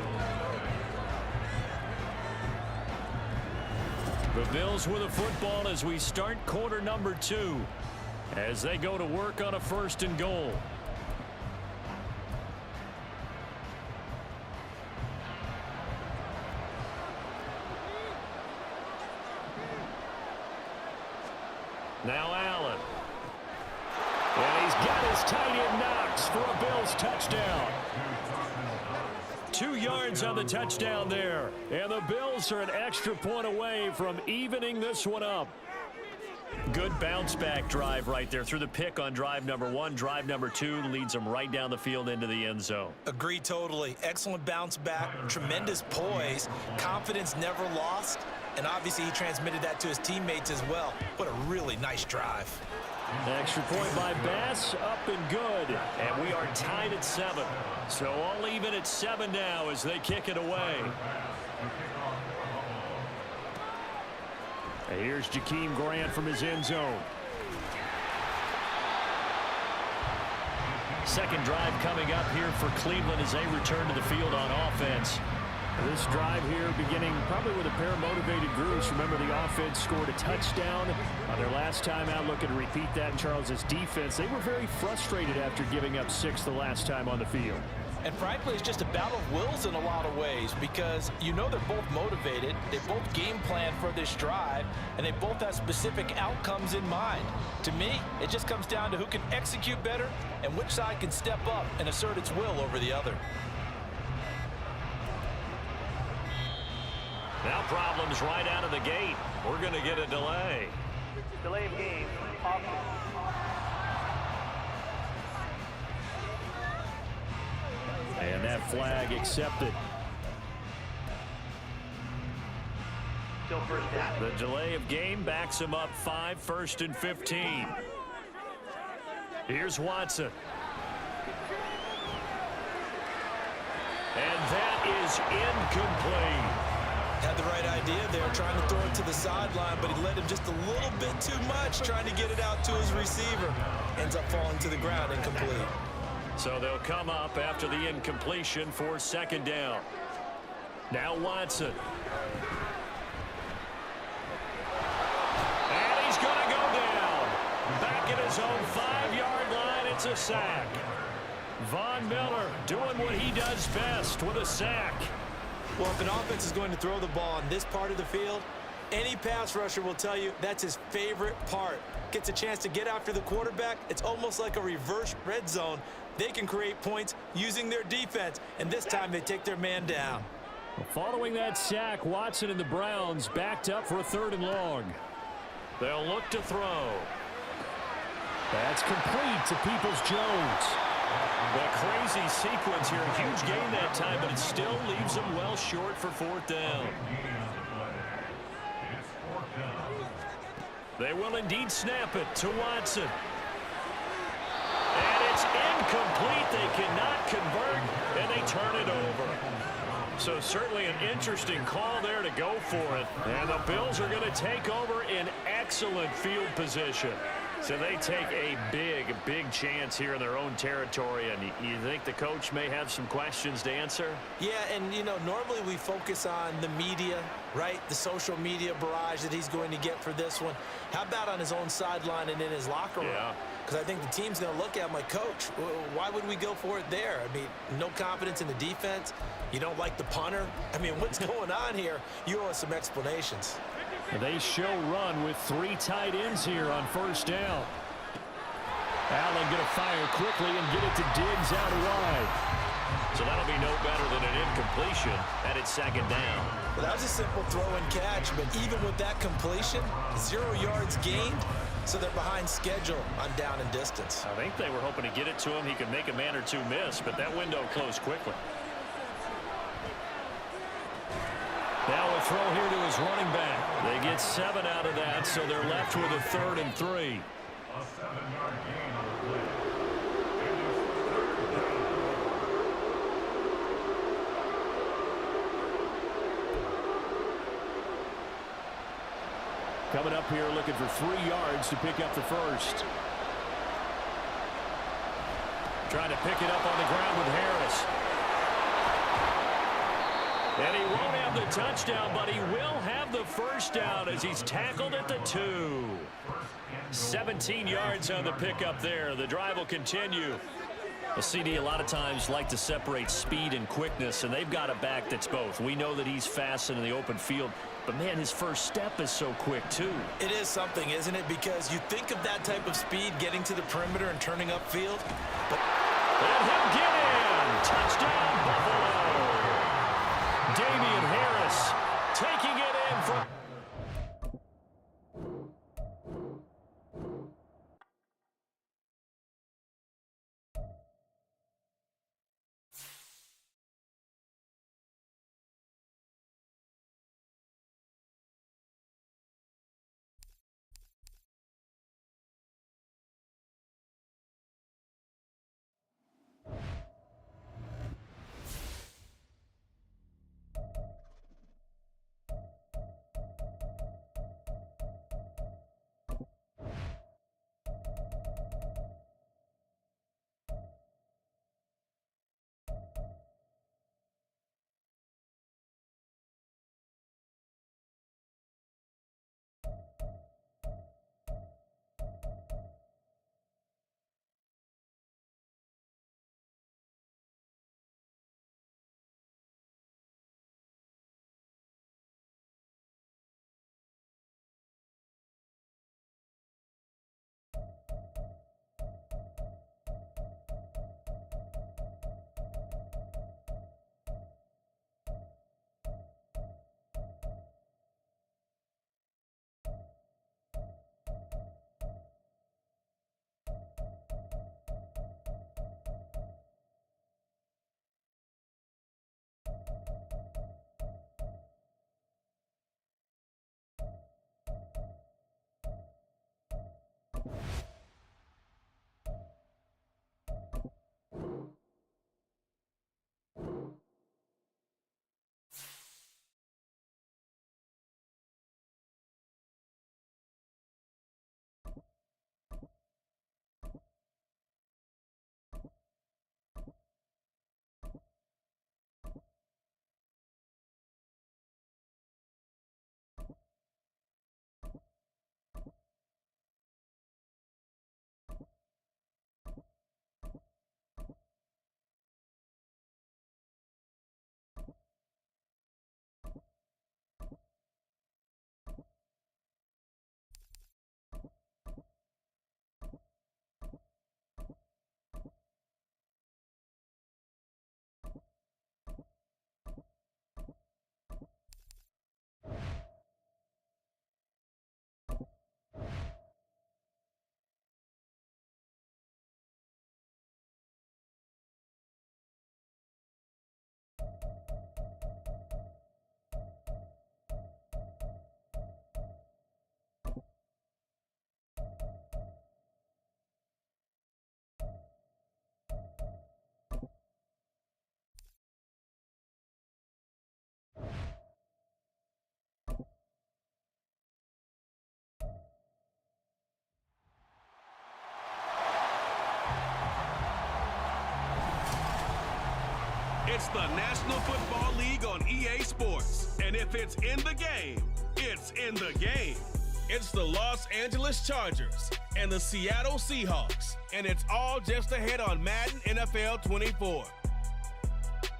The Bills with the football as we start quarter number 2 as they go to work on a 1st and goal. Now Allen. And he's got his tight end Knox for a Bills touchdown. 2 yards on the touchdown there. And the Bills are an extra point away from evening this one up. Good bounce back drive right there through the pick on drive number 1. Drive number 2 leads them right down the field into the end zone. Agree totally. Excellent bounce back, tremendous poise, confidence never lost, and obviously he transmitted that to his teammates as well. What a really nice drive. Extra point by Bass, up and good. And we are tied at 7. So all even at 7 now as they kick it away. And here's Jakeem Grant from his end zone. Second drive coming up here for Cleveland as they return to the field on offense. This drive here beginning probably with a pair of motivated groups. Remember, the offense scored a touchdown on their last time out, looking to repeat that in Charles's defense. They were very frustrated after giving up 6 the last time on the field. And frankly, it's just a battle of wills in a lot of ways because you know they're both motivated, they both game plan for this drive, and they both have specific outcomes in mind. To me, it just comes down to who can execute better and which side can step up and assert its will over the other. Now problems right out of the gate. We're going to get a delay. Delay of game, offense. And that flag accepted. Still first down. The delay of game backs him up 5, 1st and 15. Here's Watson. And that is incomplete. Had the right idea there, trying to throw it to the sideline, but he led him just a little bit too much, trying to get it out to his receiver. Ends up falling to the ground, incomplete. So they'll come up after the incompletion for 2nd down. Now Watson. And he's going to go down. Back at his own 5-yard line, it's a sack. Von Miller doing what he does best with a sack. Well, if an offense is going to throw the ball on this part of the field, any pass rusher will tell you that's his favorite part. Gets a chance to get after the quarterback. It's almost like a reverse red zone. They can create points using their defense, and this time they take their man down. Following that sack, Watson and the Browns backed up for a 3rd and long. They'll look to throw. That's complete to Peoples-Jones. The crazy sequence here. A huge gain that time, but it still leaves them well short for 4th down. They will indeed snap it to Watson. And it's incomplete. They cannot convert, and they turn it over. So certainly an interesting call there to go for it. And the Bills are going to take over in excellent field position. So they take a big, big chance here in their own territory. And you think the coach may have some questions to answer? Yeah, and, you know, normally we focus on the media, right? The social media barrage that he's going to get for this one. How about on his own sideline and in his locker room? Yeah. Because I think the team's going to look at him like, Coach, why would we go for it there? I mean, no confidence in the defense. You don't like the punter. I mean, what's going on here? You owe us some explanations. They show run with 3 tight ends here on 1st down. Allen going to fire quickly and get it to Diggs out wide. So that'll be no better than an incompletion at its 2nd down. Well, that was a simple throw and catch, but even with that completion, 0 yards gained, so they're behind schedule on down and distance. I think they were hoping to get it to him. He could make a man or two miss, but that window closed quickly. Now a throw here to his running back. They get 7 out of that, so they're left with a 3rd and 3. A 7-yard gain on the play. Coming up here looking for 3 yards to pick up the 1st. Trying to pick it up on the ground with Harris. And he won't have the touchdown, but he will have the 1st down as he's tackled at the 2. 17 yards on the pickup there. The drive will continue. Well, CD a lot of times like to separate speed and quickness, and they've got a back that's both. We know that he's fast in the open field, but, man, his first step is so quick, too. It is something, isn't it? Because you think of that type of speed getting to the perimeter and turning upfield. But and he'll get in. Touchdown, Buffalo. Damian Harris taking it in for... It's the National Football League on EA Sports. And if it's in the game, it's in the game. It's the Los Angeles Chargers and the Seattle Seahawks. And it's all just ahead on Madden NFL 24.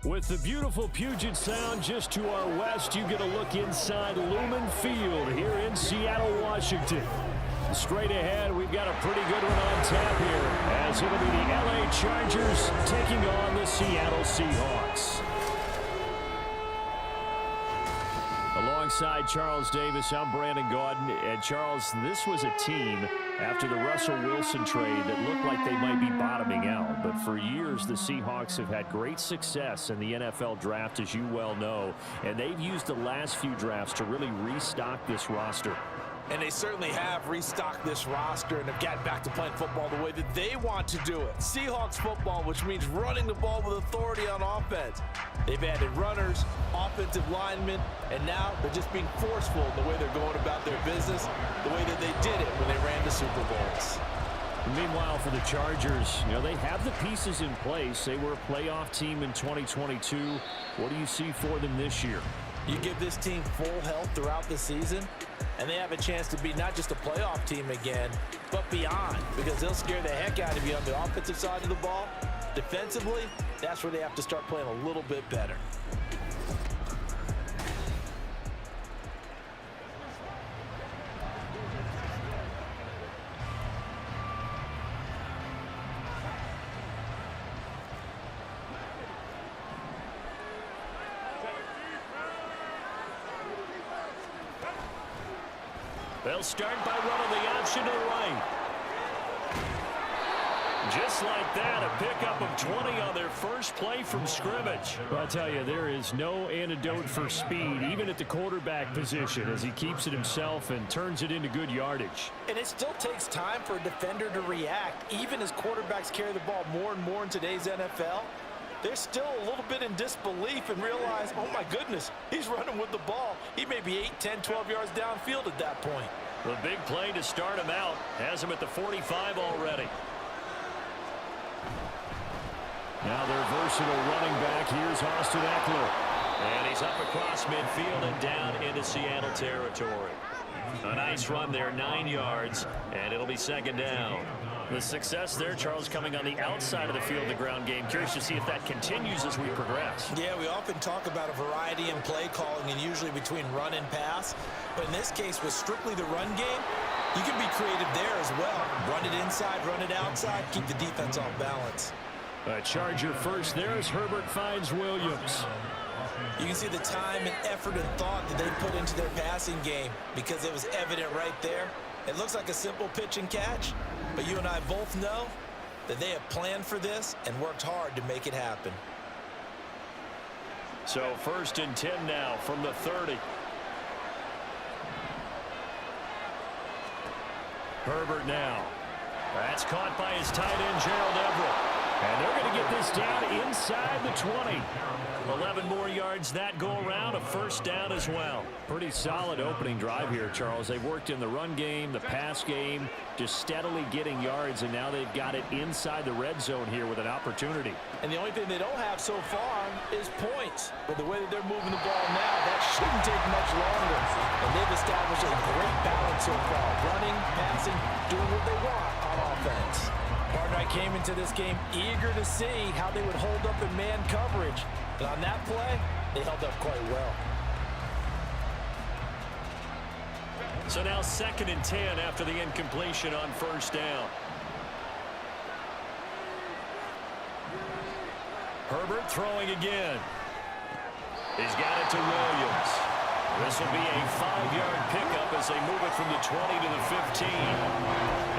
With the beautiful Puget Sound just to our west, you get a look inside Lumen Field here in Seattle, Washington. Straight ahead, we've got a pretty good one on tap here, as it'll be the LA Chargers taking on the Seattle Seahawks. Alongside Charles Davis, I'm Brandon Gaudin. And Charles, this was a team after the Russell Wilson trade that looked like they might be bottoming out. But for years, the Seahawks have had great success in the NFL draft, as you well know. And they've used the last few drafts to really restock this roster. And they certainly have restocked this roster and have gotten back to playing football the way that they want to do it. Seahawks football, which means running the ball with authority on offense. They've added runners, offensive linemen, and now they're just being forceful in the way they're going about their business, the way that they did it when they ran the Super Bowls. Meanwhile, for the Chargers, they have the pieces in place. They were a playoff team in 2022. What do you see for them this year? You give this team full health throughout the season, and they have a chance to be not just a playoff team again, but beyond, because they'll scare the heck out of you on the offensive side of the ball. Defensively, that's where they have to start playing a little bit better. They'll start by running the option to the right. Just like that, a pickup of 20 on their first play from scrimmage. Well, I tell you, there is no antidote for speed, even at the quarterback position, as he keeps it himself and turns it into good yardage. And it still takes time for a defender to react, even as quarterbacks carry the ball more and more in today's NFL. They're still a little bit in disbelief and realize, oh my goodness, he's running with the ball. He may be 8, 10, 12 yards downfield at that point. The big play to start him out has him at the 45 already. Now their versatile running back, here's Austin Eckler. And he's up across midfield and down into Seattle territory. A nice run there, 9 yards, and it'll be second down. The success there, Charles, coming on the outside of the field, the ground game. Curious to see if that continues as we progress. Yeah, we often talk about a variety in play calling and usually between run and pass. But in this case, with strictly the run game, you can be creative there as well. Run it inside, run it outside, keep the defense off balance. A Charger first there as Herbert finds Williams. You can see the time and effort and thought that they put into their passing game because it was evident right there. It looks like a simple pitch and catch, but you and I both know that they have planned for this and worked hard to make it happen. So 1st and 10 now from the 30. Herbert now. That's caught by his tight end, Gerald Everett. And they're going to get this down inside the 20. 11 more yards that go around, a first down as well. Pretty solid opening drive here, Charles. They've worked in the run game, the pass game, just steadily getting yards, and now they've got it inside the red zone here with an opportunity. And the only thing they don't have so far is points. But the way that they're moving the ball now, that shouldn't take much longer. And they've established a great balance so far. Running, passing, doing what they want on offense. Partner, I came into this game eager to see how they would hold up in man coverage. And on that play, they held up quite well. So now 2nd and 10 after the incompletion on first down. Herbert throwing again. He's got it to Williams. This will be a 5-yard pickup as they move it from the 20 to the 15.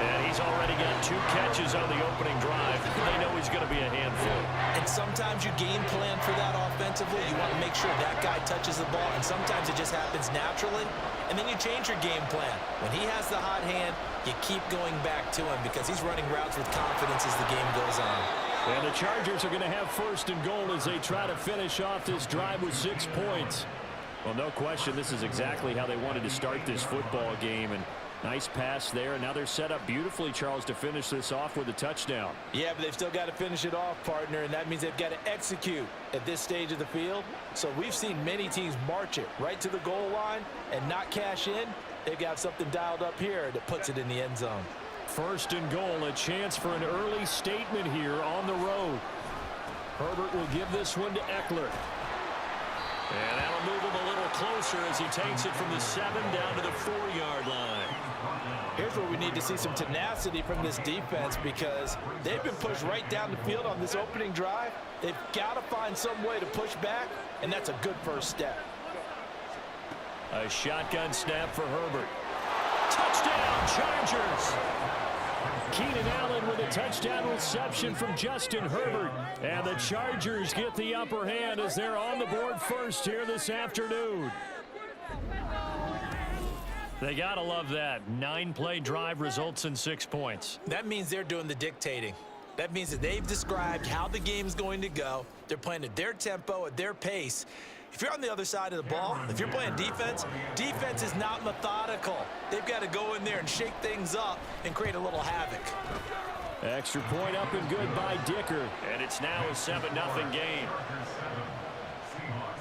And he's already got 2 catches on the opening drive. They know he's going to be a handful. And sometimes you game plan for that offensively. You want to make sure that guy touches the ball, and sometimes it just happens naturally. And then you change your game plan. When he has the hot hand, you keep going back to him because he's running routes with confidence as the game goes on. And the Chargers are going to have 1st and goal as they try to finish off this drive with 6 points. Well, no question, this is exactly how they wanted to start this football game. And Nice pass there, and now they're set up beautifully, Charles, to finish this off with a touchdown. Yeah, but they've still got to finish it off, partner, and that means they've got to execute at this stage of the field. So we've seen many teams march it right to the goal line and not cash in. They've got something dialed up here that puts it in the end zone. First and goal, a chance for an early statement here on the road. Herbert will give this one to Eckler. And that'll move him a little closer as he takes it from the 7 down to the 4-yard line. Here's where we need to see some tenacity from this defense because they've been pushed right down the field on this opening drive. They've got to find some way to push back, and that's a good first step. A shotgun snap for Herbert. Touchdown, Chargers! Keenan Allen with a touchdown reception from Justin Herbert. And the Chargers get the upper hand as they're on the board first here this afternoon. They got to love that. 9-play drive results in 6 points. That means they're doing the dictating. That means that they've described how the game's going to go. They're playing at their tempo, at their pace. If you're on the other side of the ball, if you're playing defense, defense is not methodical. They've got to go in there and shake things up and create a little havoc. Extra point up and good by Dicker. And it's now a 7-0 game.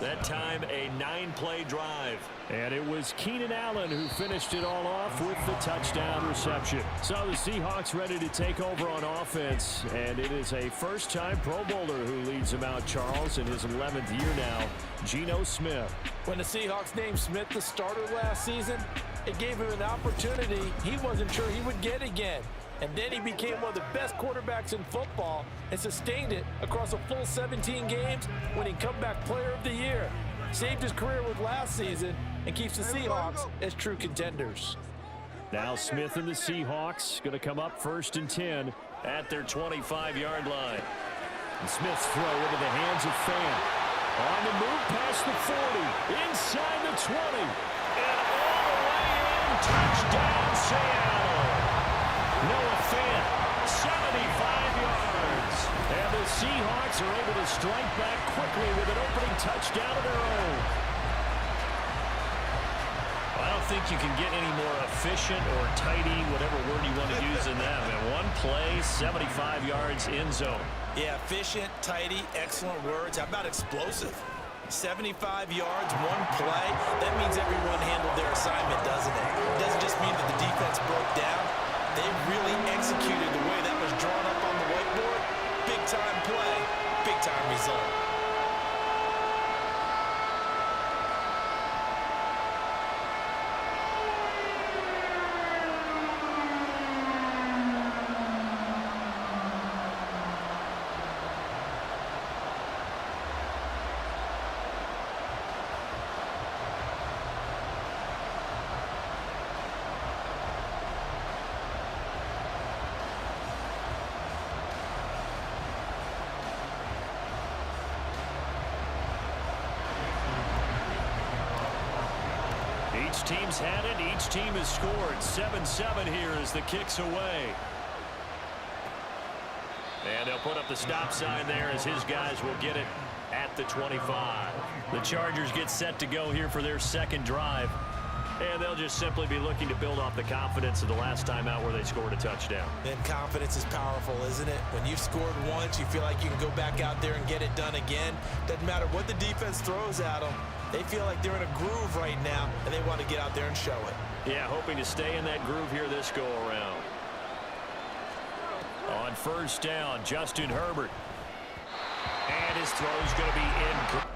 That time, a 9-play drive. And it was Keenan Allen who finished it all off with the touchdown reception. So the Seahawks ready to take over on offense. And it is a first-time Pro Bowler who leads them out, Charles, in his 11th year now, Geno Smith. When the Seahawks named Smith the starter last season, it gave him an opportunity he wasn't sure he would get again. And then he became one of the best quarterbacks in football and sustained it across a full 17 games, winning Comeback Player of the Year. Saved his career with last season and keeps the Seahawks as true contenders. Now Smith and the Seahawks going to come up 1st and 10 at their 25-yard line. And Smith's throw into the hands of Fan. On the move past the 40, inside the 20, and all the way in, touchdown Seattle. Noah Fant, 75 yards. And the Seahawks are able to strike back quickly with an opening touchdown of their own. I don't think you can get any more efficient or tidy, whatever word you want to use in that. Man, one play, 75 yards in zone. Yeah, efficient, tidy, excellent words. How about explosive? 75 yards, one play. That means everyone handled their assignment, doesn't it? It doesn't just mean that the defense broke down. They really executed the way that was drawn up on the whiteboard. Big-time play, big-time result. Each team's had it. Each team has scored. 7-7 here as the kick's away. And they'll put up the stop sign there as his guys will get it at the 25. The Chargers get set to go here for their second drive. And they'll just simply be looking to build off the confidence of the last time out where they scored a touchdown. Then confidence is powerful, isn't it? When you've scored once, you feel like you can go back out there and get it done again. Doesn't matter what the defense throws at them. They feel like they're in a groove right now, and they want to get out there and show it. Yeah, hoping to stay in that groove here this go-around. On first down, Justin Herbert. And his throw's going to be in.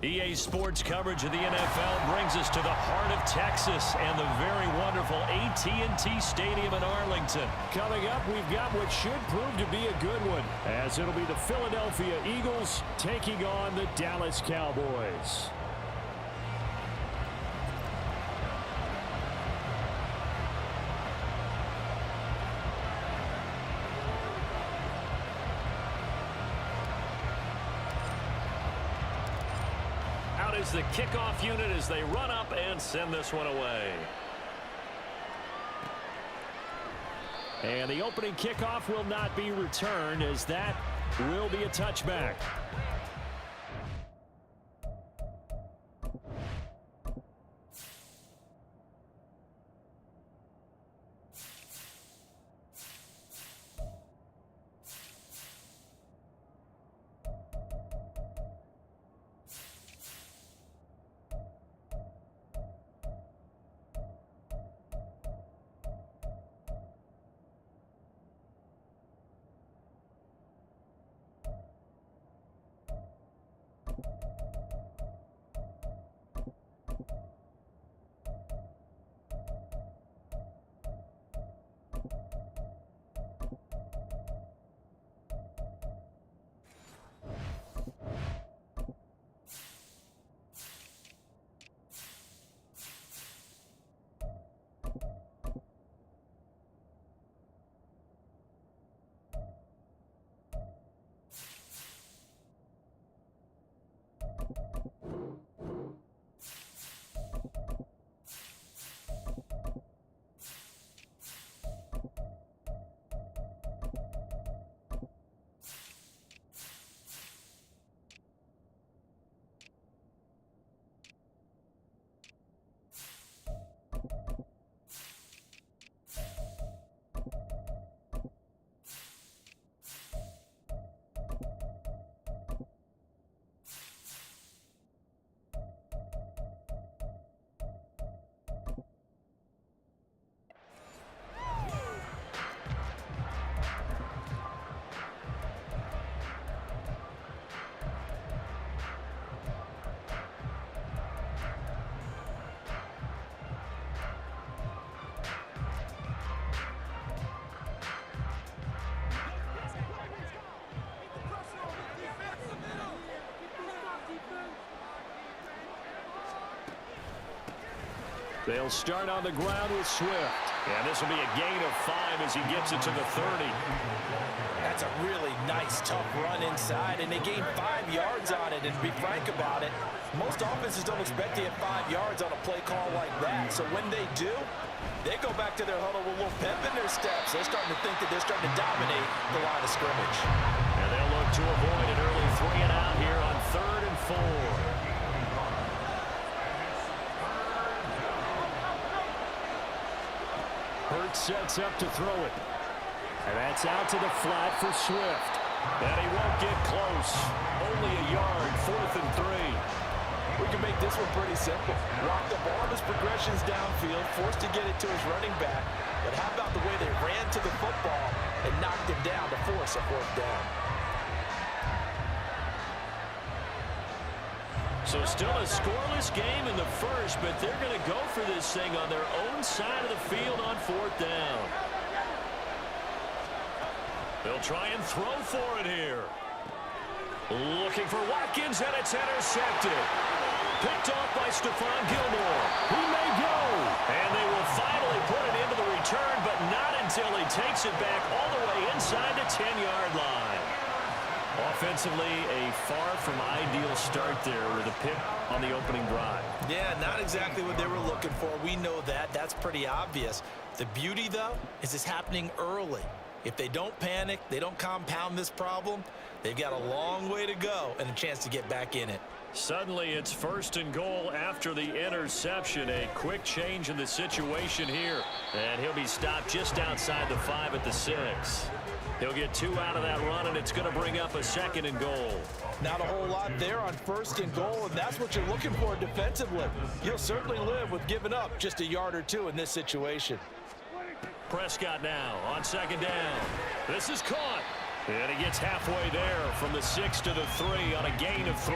EA Sports coverage of the NFL brings us to the heart of Texas and the very wonderful AT&T Stadium in Arlington. Coming up, we've got what should prove to be a good one, as it'll be the Philadelphia Eagles taking on the Dallas Cowboys. Is the kickoff unit as they run up and send this one away. And the opening kickoff will not be returned, as that will be a touchback. They'll start on the ground with Swift. And this will be a gain of 5 as he gets it to the 30. That's a really nice, tough run inside, and they gained 5 yards on it. And to be frank about it, most offenses don't expect to get 5 yards on a play call like that. So when they do, they go back to their huddle with a little pep in their steps. They're starting to think that they're starting to dominate the line of scrimmage. And they'll look to avoid an early 3 and out here on 3rd and 4. Hurts sets up to throw it. And that's out to the flat for Swift. And he won't get close. Only a yard, 4th and 3. We can make this one pretty simple. Walk the ball of his progressions downfield, forced to get it to his running back. But how about the way they ran to the football and knocked him down to force a 4th down? So still a scoreless game in the first, but they're going to go for this thing on their own side of the field on 4th down. They'll try and throw for it here. Looking for Watkins, and it's intercepted. Picked off by Stephon Gilmore. He may go. And they will finally put it into the return, but not until he takes it back all the way inside the 10-yard line. Offensively, a far from ideal start there with a pick on the opening drive. Yeah, not exactly what they were looking for. We know that. That's pretty obvious. The beauty, though, is it's happening early. If they don't panic, they don't compound this problem, they've got a long way to go and a chance to get back in it. Suddenly, it's 1st and goal after the interception. A quick change in the situation here. And he'll be stopped just outside the 5 at the 6. He'll get 2 out of that run, and it's going to bring up a 2nd and goal. Not a whole lot there on 1st and goal, and that's what you're looking for defensively. You'll certainly live with giving up just a yard or 2 in this situation. Prescott now on 2nd down. This is caught. And he gets halfway there from the 6 to the 3 on a gain of 3.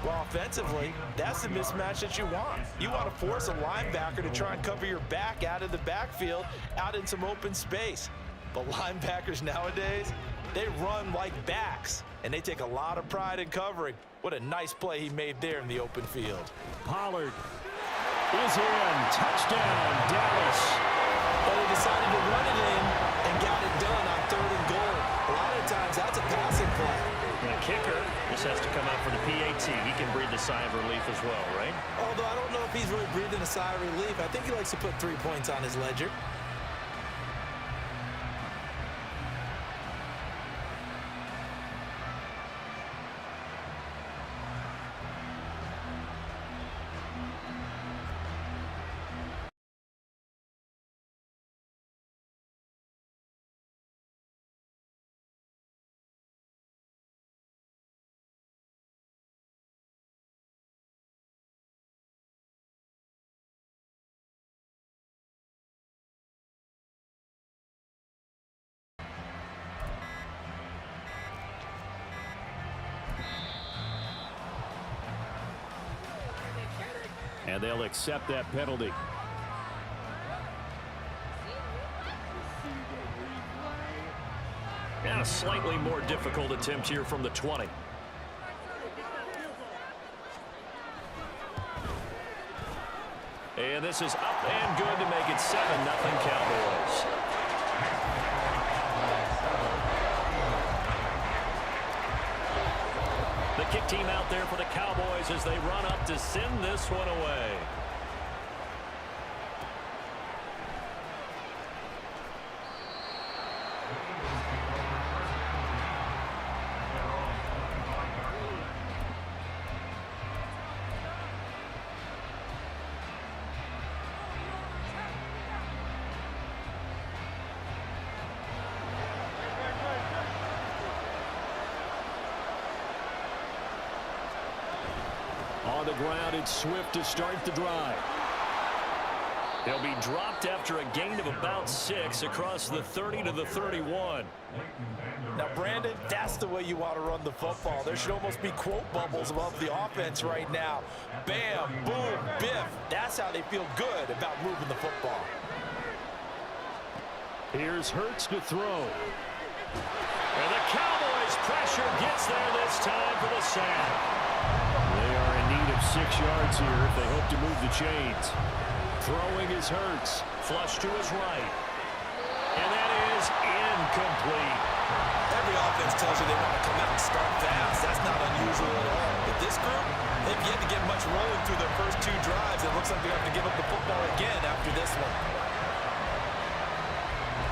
Well, offensively, that's the mismatch that you want. You want to force a linebacker to try and cover your back out of the backfield, out in some open space. But linebackers nowadays, they run like backs, and they take a lot of pride in covering. What a nice play he made there in the open field. Pollard is in. Touchdown, Dallas. But he decided to run it in and got it done on 3rd and goal. A lot of times, that's a passing play. And the kicker just has to come out for the PAT. He can breathe a sigh of relief as well, right? Although I don't know if he's really breathing a sigh of relief. I think he likes to put 3 points on his ledger. And they'll accept that penalty. And a slightly more difficult attempt here from the 20. And this is up and good to make it 7-0 Cowboys. The kick team out there for the Cowboys as they run up to send this one away. On the ground, it's Swift to start the drive. He'll be dropped after a gain of about 6 across the 30 to the 31. Now, Brandon, that's the way you want to run the football. There should almost be quote bubbles above the offense right now. Bam, boom, biff. That's how they feel good about moving the football. Here's Hurts to throw. And the Cowboys' pressure gets there this time for the sack. They are in need of 6 yards here if they hope to move the chains. Throwing is Hurts. Flush to his right. And that is incomplete. Every offense tells you they want to come out and start fast. That's not unusual at all. But this group, they've yet to get much rolling through their first 2 drives. It looks like they're going to have to give up the football again after this one.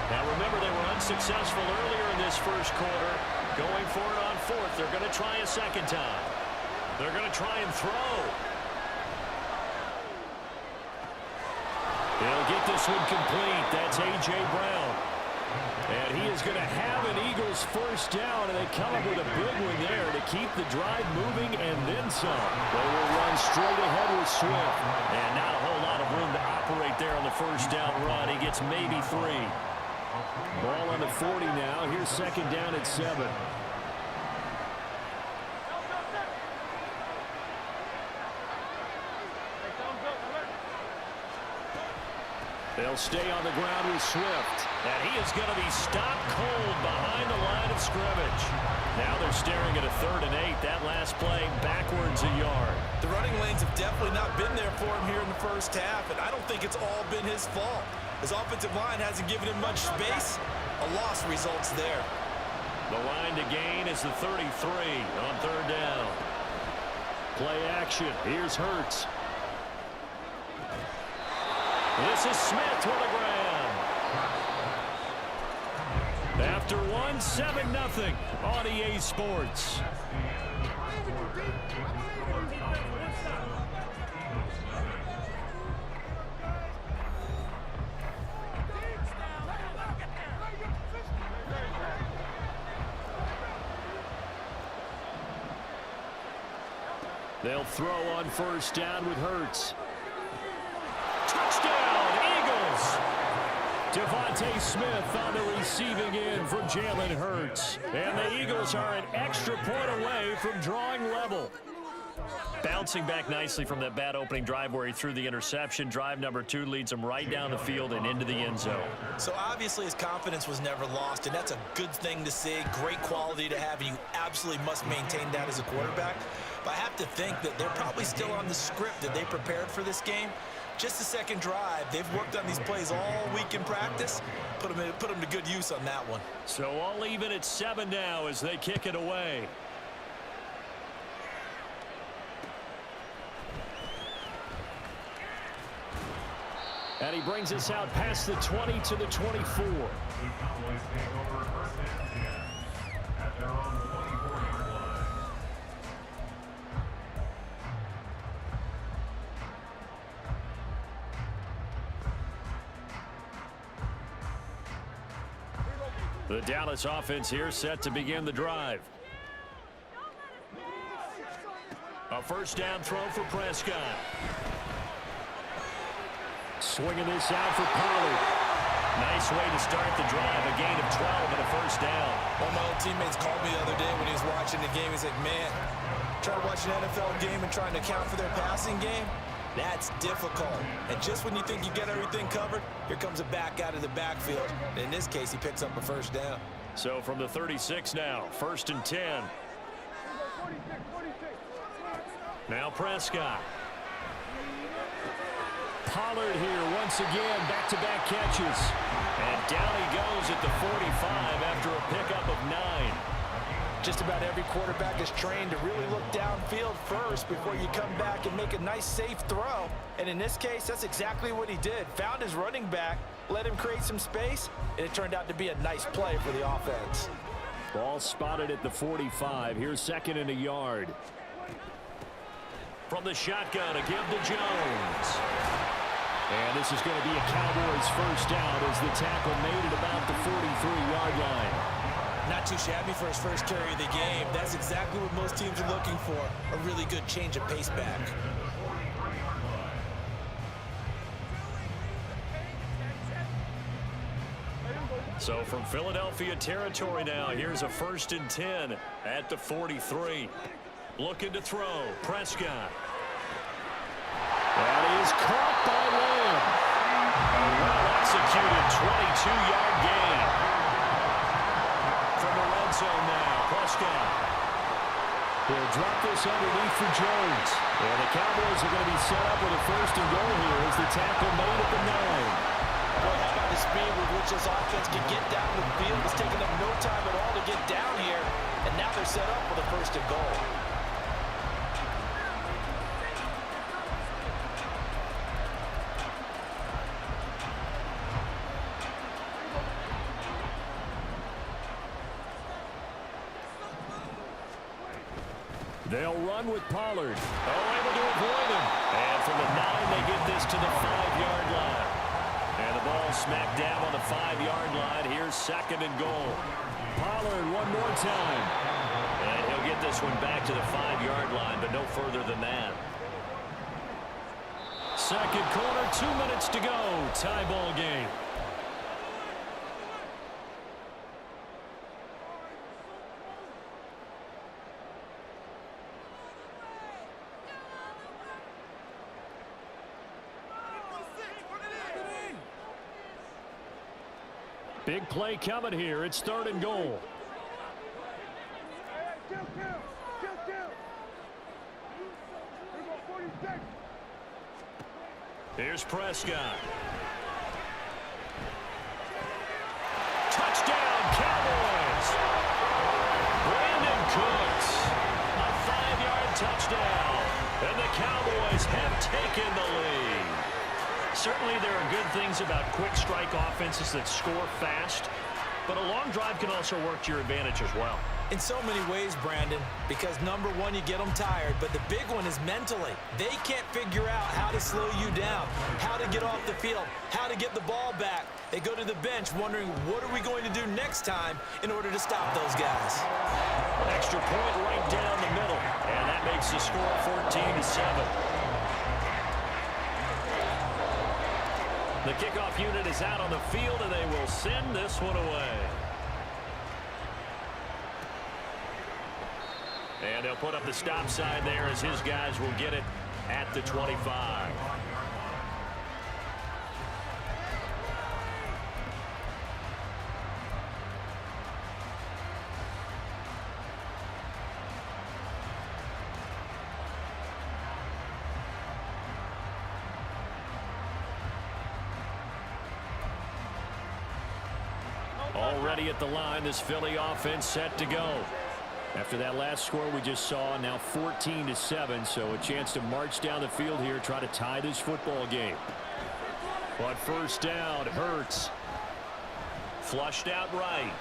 Now remember, they were unsuccessful earlier in this first quarter. Going for it on 4th. They're going to try a second time. They're going to try and throw. They'll get this one complete. That's A.J. Brown. And he is going to have an Eagles first down, and they come up with a big one there to keep the drive moving and then some. They will run straight ahead with Swift. And not a whole lot of room to operate there on the first down run. He gets maybe 3. Ball on the 40 now. Here's second down at 7. They'll stay on the ground with Swift. And he is going to be stopped cold behind the line of scrimmage. Now they're staring at a 3rd and 8. That last play backwards a yard. The running lanes have definitely not been there for him here in the first half, and I don't think it's all been his fault. His offensive line hasn't given him much space. A loss results there. The line to gain is the 33 on 3rd down. Play action. Here's Hurts. This is Smith with the ground. After 1, 7-0 on EA Sports. They'll throw on first down with Hurts. Touchdown, Eagles! Devontae Smith on the receiving end from Jalen Hurts. And the Eagles are an extra point away from drawing level. Bouncing back nicely from that bad opening drive where he threw the interception. Drive number 2 leads him right down the field and into the end zone. So obviously his confidence was never lost, and that's a good thing to see. Great quality to have, and you absolutely must maintain that as a quarterback. But I have to think that they're probably still on the script that they prepared for this game. Just the second drive, they've worked on these plays all week in practice. Put them to good use on that one. So all even at 7 now as they kick it away. And he brings us out past the 20 to the 24. The Cowboys take over first and 10 at their own 24-yard line. The Dallas offense here set to begin the drive. A first down throw for Prescott. Swinging this out for Pollard. Nice way to start the drive. A gain of 12 and a first down. One of my old teammates called me the other day when he was watching the game. He's like, man, trying to watch an NFL game and trying to account for their passing game, that's difficult. And just when you think you get everything covered, here comes a back out of the backfield. In this case, he picks up a first down. So from the 36 now, first and 10. Now Prescott. Pollard here once again, back-to-back catches. And down he goes at the 45 after a pickup of 9. Just about every quarterback is trained to really look downfield first before you come back and make a nice, safe throw. And in this case, that's exactly what he did. Found his running back, let him create some space, and it turned out to be a nice play for the offense. Ball spotted at the 45. Here's second and a yard. From the shotgun, a give to Jones. And this is going to be a Cowboys first down as the tackle made it about the 43-yard line. Not too shabby for his first carry of the game. That's exactly what most teams are looking for, a really good change of pace back. So from Philadelphia territory now, here's a first and 10 at the 43. Looking to throw, Prescott. That is caught by Lamb. A well-executed 22-yard gain. From the red zone now, Prescott. He'll drop this underneath for Jones. And the Cowboys are going to be set up with a first and goal here as the tackle made at the 9. Boy, how about the speed with which this offense can get down the field? It's taken them no time at all to get down here. And now they're set up with a first and goal. They'll run with Pollard. Oh, able to avoid him. And from the 9, they get this to the 5-yard line. And the ball smacked down on the 5-yard line. Here's second and goal. Pollard one more time. And he'll get this one back to the 5-yard line, but no further than that. Second quarter, 2 minutes to go. Tie ball game. Big play coming here. It's third and goal. Here's Prescott. Touchdown, Cowboys. Brandon Cooks. A 5-yard touchdown. And the Cowboys have taken the lead. Certainly there are good things about quick strike offenses that score fast, but a long drive can also work to your advantage as well. In so many ways, Brandon, because number one, you get them tired, but the big one is mentally. They can't figure out how to slow you down, how to get off the field, how to get the ball back. They go to the bench wondering, what are we going to do next time in order to stop those guys? Extra point right down the middle, and that makes the score 14-7. The kickoff unit is out on the field, and they will send this one away. And they'll put up the stop sign there as his guys will get it at the 25. Already at the line, this Philly offense set to go. After that last score we just saw, now 14-7, so a chance to march down the field here, try to tie this football game. But first down, Hurts. Flushed out right.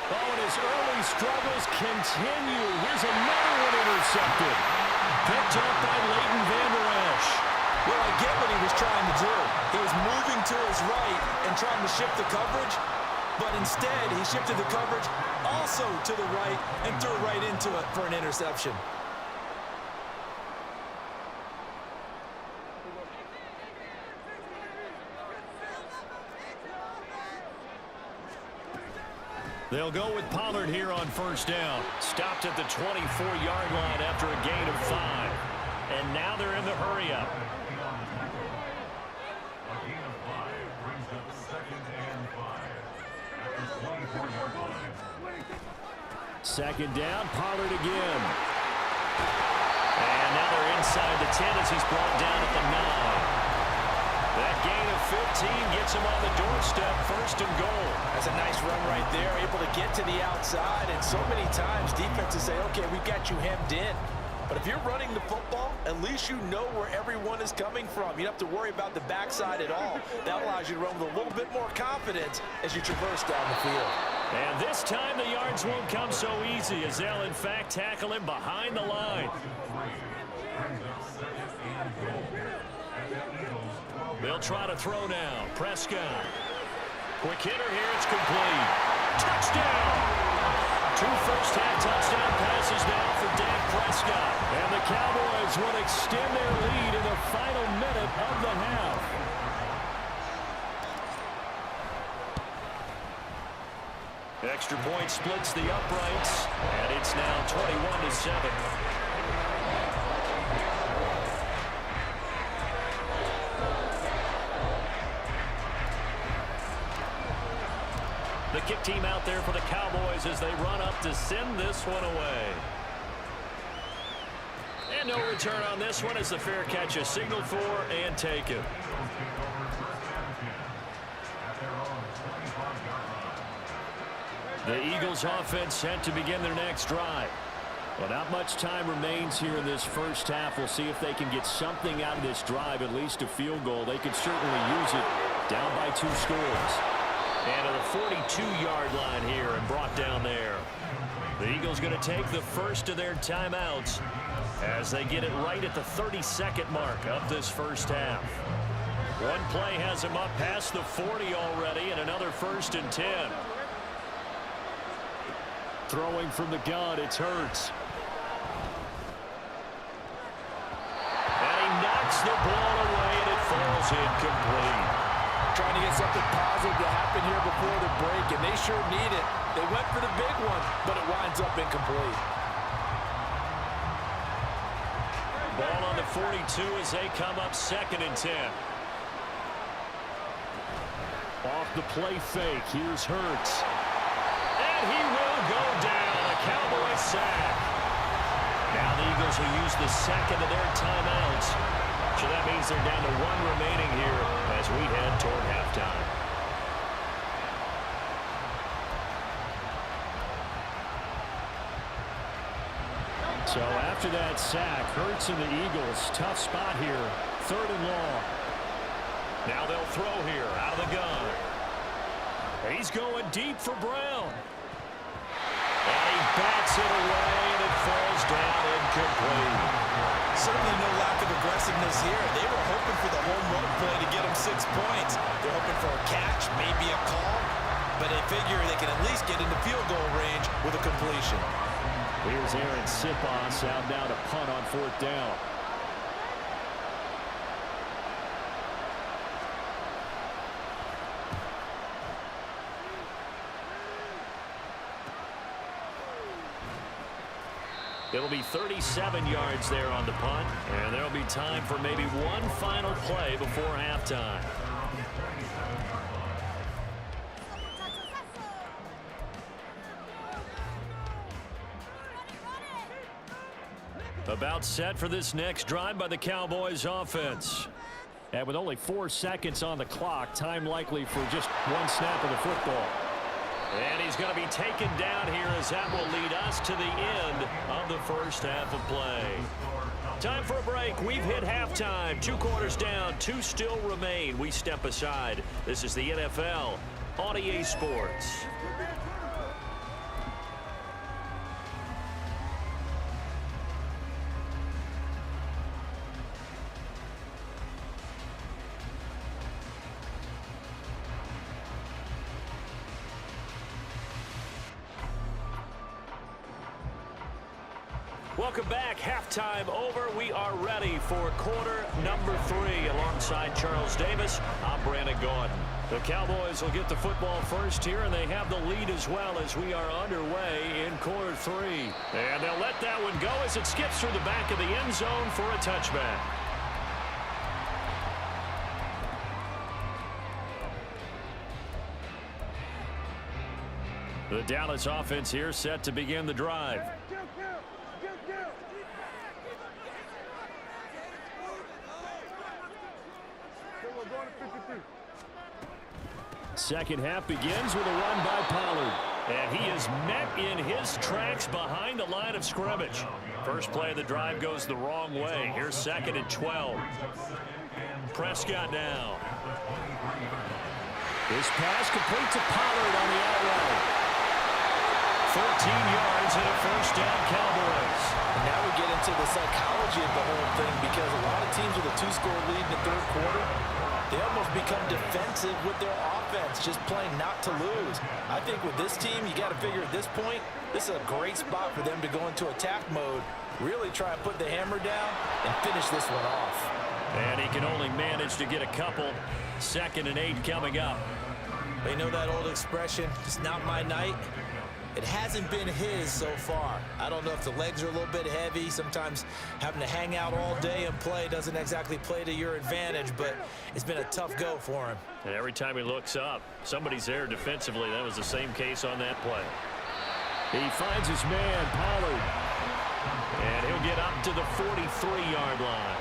Oh, and his early struggles continue. Here's another one intercepted. Picked up by Leighton Vander Esch. Well, I get what he was trying to do. He was moving to his right and trying to shift the coverage, but instead he shifted the coverage also to the right and threw right into it for an interception. They'll go with Pollard here on first down. Stopped at the 24-yard line after a gain of 5. And now they're in the hurry-up. A gain of 5 brings up 2nd and 5 at the 24-yard line. Second down, Pollard again. And now they're inside the 10 as he's brought down at the 9. That gain of 15 gets him on the doorstep, 1st and goal. That's a nice run right there, able to get to the outside, and so many times defenses say, okay, we've got you hemmed in. But if you're running the football, at least you know where everyone is coming from. You don't have to worry about the backside at all. That allows you to run with a little bit more confidence as you traverse down the field. And this time the yards won't come so easy as they'll, in fact, tackle him behind the line. They'll try to throw now. Prescott. Quick hitter here. It's complete. Touchdown! 2 first-half touchdown passes now for Dak Prescott. And the Cowboys will extend their lead in the final minute of the half. Extra point splits the uprights, and it's now 21-7. The kick team out there for the Cowboys as they run up to send this one away. And no return on this one as the fair catch is signaled for and taken. The Eagles offense set to begin their next drive. Well, not much time remains here in this first half. We'll see if they can get something out of this drive, at least a field goal. They could certainly use it, down by 2 scores. And to the 42-yard line here and brought down there. The Eagles going to take the first of their timeouts as they get it right at the 32nd mark of this first half. One play has them up past the 40 already, and another 1st and 10. Throwing from the gun, it's Hurts. And he knocks the ball away, and it falls incomplete. Trying to get something positive to happen here before the break, and they sure need it. They went for the big one, but it winds up incomplete. Ball on the 42 as they come up 2nd and 10. Off the play fake, here's Hurts. And he will go down, a Cowboy sack. Now the Eagles will use the second of their timeouts. So that means they're down to 1 remaining here as we head toward halftime. So after that sack, Hurts and the Eagles, tough spot here, 3rd and long. Now they'll throw here, out of the gun. He's going deep for Brown. And he bats it away, and it falls down incomplete. Certainly no lack of aggressiveness here. They were hoping for the home run play to get them 6 points. They're hoping for a catch, maybe a call, but they figure they can at least get into field goal range with a completion. Here's Aaron Sipos out now to punt on 4th down. It'll be 37 yards there on the punt, and there'll be time for maybe one final play before halftime. About set for this next drive by the Cowboys offense. And with only 4 seconds on the clock, time likely for just one snap of the football. And he's going to be taken down here as that will lead us to the end of the first half of play. Time for a break. We've hit halftime. 2 quarters down, 2 still remain. We step aside. This is the NFL on EA Sports. Welcome back. Halftime over. We are ready for quarter number 3. Alongside Charles Davis, I'm Brandon Gordon. The Cowboys will get the football first here, and they have the lead as well as we are underway in quarter 3. And they'll let that one go as it skips through the back of the end zone for a touchback. The Dallas offense here set to begin the drive. Second half begins with a run by Pollard. And he is met in his tracks behind the line of scrimmage. First play of the drive goes the wrong way. Here's 2nd and 12. Prescott now. This pass complete to Pollard on the outright. 13 yards and a first down, Cowboys. Now we get into the psychology of the whole thing, because a lot of teams with a 2-score lead in the third quarter, they almost become defensive with their offense, just playing not to lose. I think with this team, you got to figure at this point, this is a great spot for them to go into attack mode, really try and put the hammer down and finish this one off. And he can only manage to get a couple. 2nd and 8 coming up. They know that old expression, it's not my night. It hasn't been his so far. I don't know if the legs are a little bit heavy. Sometimes having to hang out all day and play doesn't exactly play to your advantage, but it's been a tough go for him. And every time he looks up, somebody's there defensively. That was the same case on that play. He finds his man, Pollard. And he'll get up to the 43-yard line.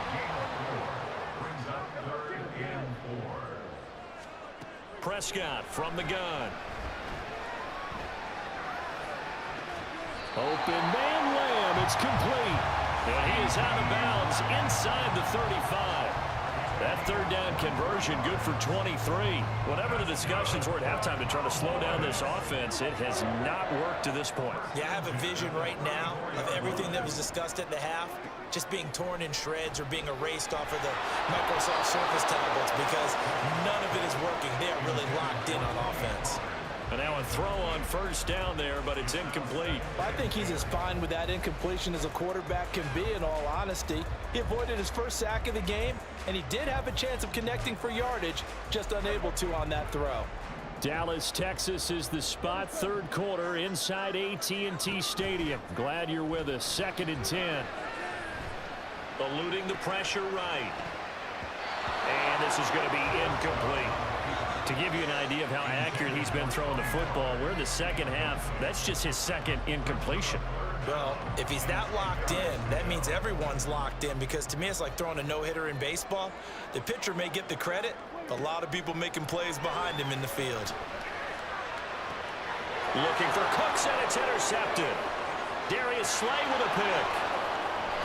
Prescott from the gun. Open man, Lamb. It's complete. And he is out of bounds inside the 35. That third down conversion good for 23. Whatever the discussions were at halftime to try to slow down this offense, it has not worked to this point. Yeah, I have a vision right now of everything that was discussed at the half just being torn in shreds or being erased off of the Microsoft Surface tablets, because none of it is working. They are really locked in on offense. And now a throw on first down there, but it's incomplete. I think he's as fine with that incompletion as a quarterback can be, in all honesty. He avoided his first sack of the game, and he did have a chance of connecting for yardage, just unable to on that throw. Dallas, Texas is the spot. Third quarter inside AT&T Stadium. Glad you're with us. 2nd and 10. Eluding the pressure right. And this is going to be incomplete. To give you an idea of how accurate he's been throwing the football, we're in the second half. That's just his 2nd incompletion. Well, if he's that locked in, that means everyone's locked in, because to me it's like throwing a no-hitter in baseball. The pitcher may get the credit, but a lot of people making plays behind him in the field. Looking for Cooks, and it's intercepted. Darius Slay with a pick.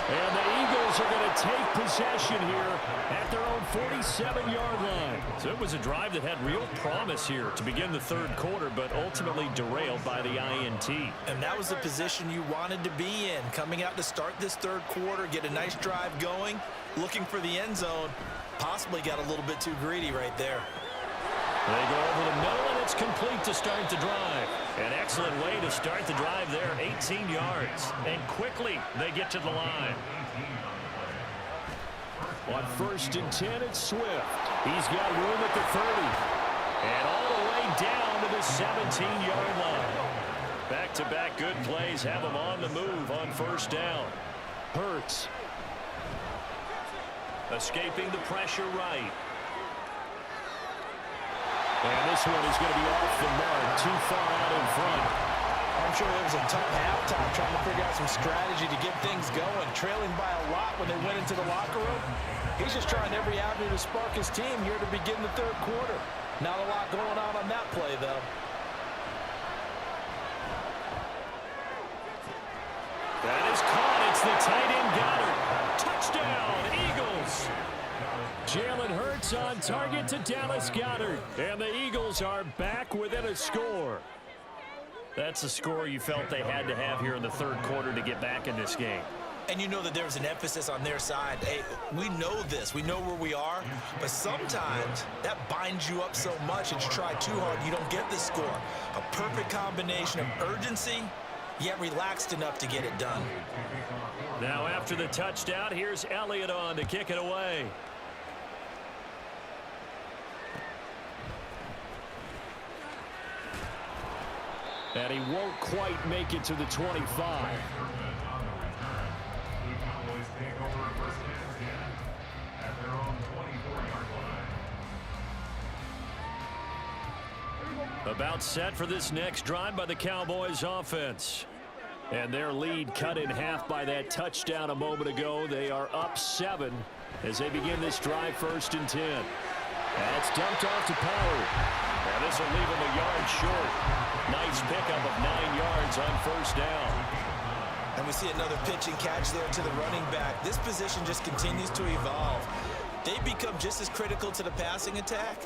And the Eagles are going to take possession here at their own 47-yard line. So it was a drive that had real promise here to begin the third quarter, but ultimately derailed by the INT. And that was the position you wanted to be in, coming out to start this third quarter, get a nice drive going, looking for the end zone. Possibly got a little bit too greedy right there. They go over the middle, and it's complete to start the drive. An excellent way to start the drive there, 18 yards. And quickly, they get to the line. On 1st and 10, it's Swift. He's got room at the 30. And all the way down to the 17-yard line. Back-to-back good plays have him on the move on first down. Hurts. Escaping the pressure right. And this one is going to be off the mark, too far out in front. I'm sure it was a tough halftime trying to figure out some strategy to get things going. Trailing by a lot when they went into the locker room. He's just trying every avenue to spark his team here to begin the third quarter. Not a lot going on that play, though. That is caught. It's the tight end Goddard. Touchdown, Eagles. Jalen Hurts on target to Dallas Goedert. And the Eagles are back within a score. That's a score you felt they had to have here in the third quarter to get back in this game. And you know that there's an emphasis on their side. Hey, we know this. We know where we are. But sometimes that binds you up so much that you try too hard, you don't get the score. A perfect combination of urgency, yet relaxed enough to get it done. Now after the touchdown, here's Elliott on to kick it away. And he won't quite make it to the 25. About set for this next drive by the Cowboys offense. And their lead cut in half by that touchdown a moment ago. They are up 7 as they begin this drive, 1st and 10. That's dumped off to Pollard. And this will leave him a yard short. Nice pickup of 9 yards on first down. And we see another pitch and catch there to the running back. This position just continues to evolve. They become just as critical to the passing attack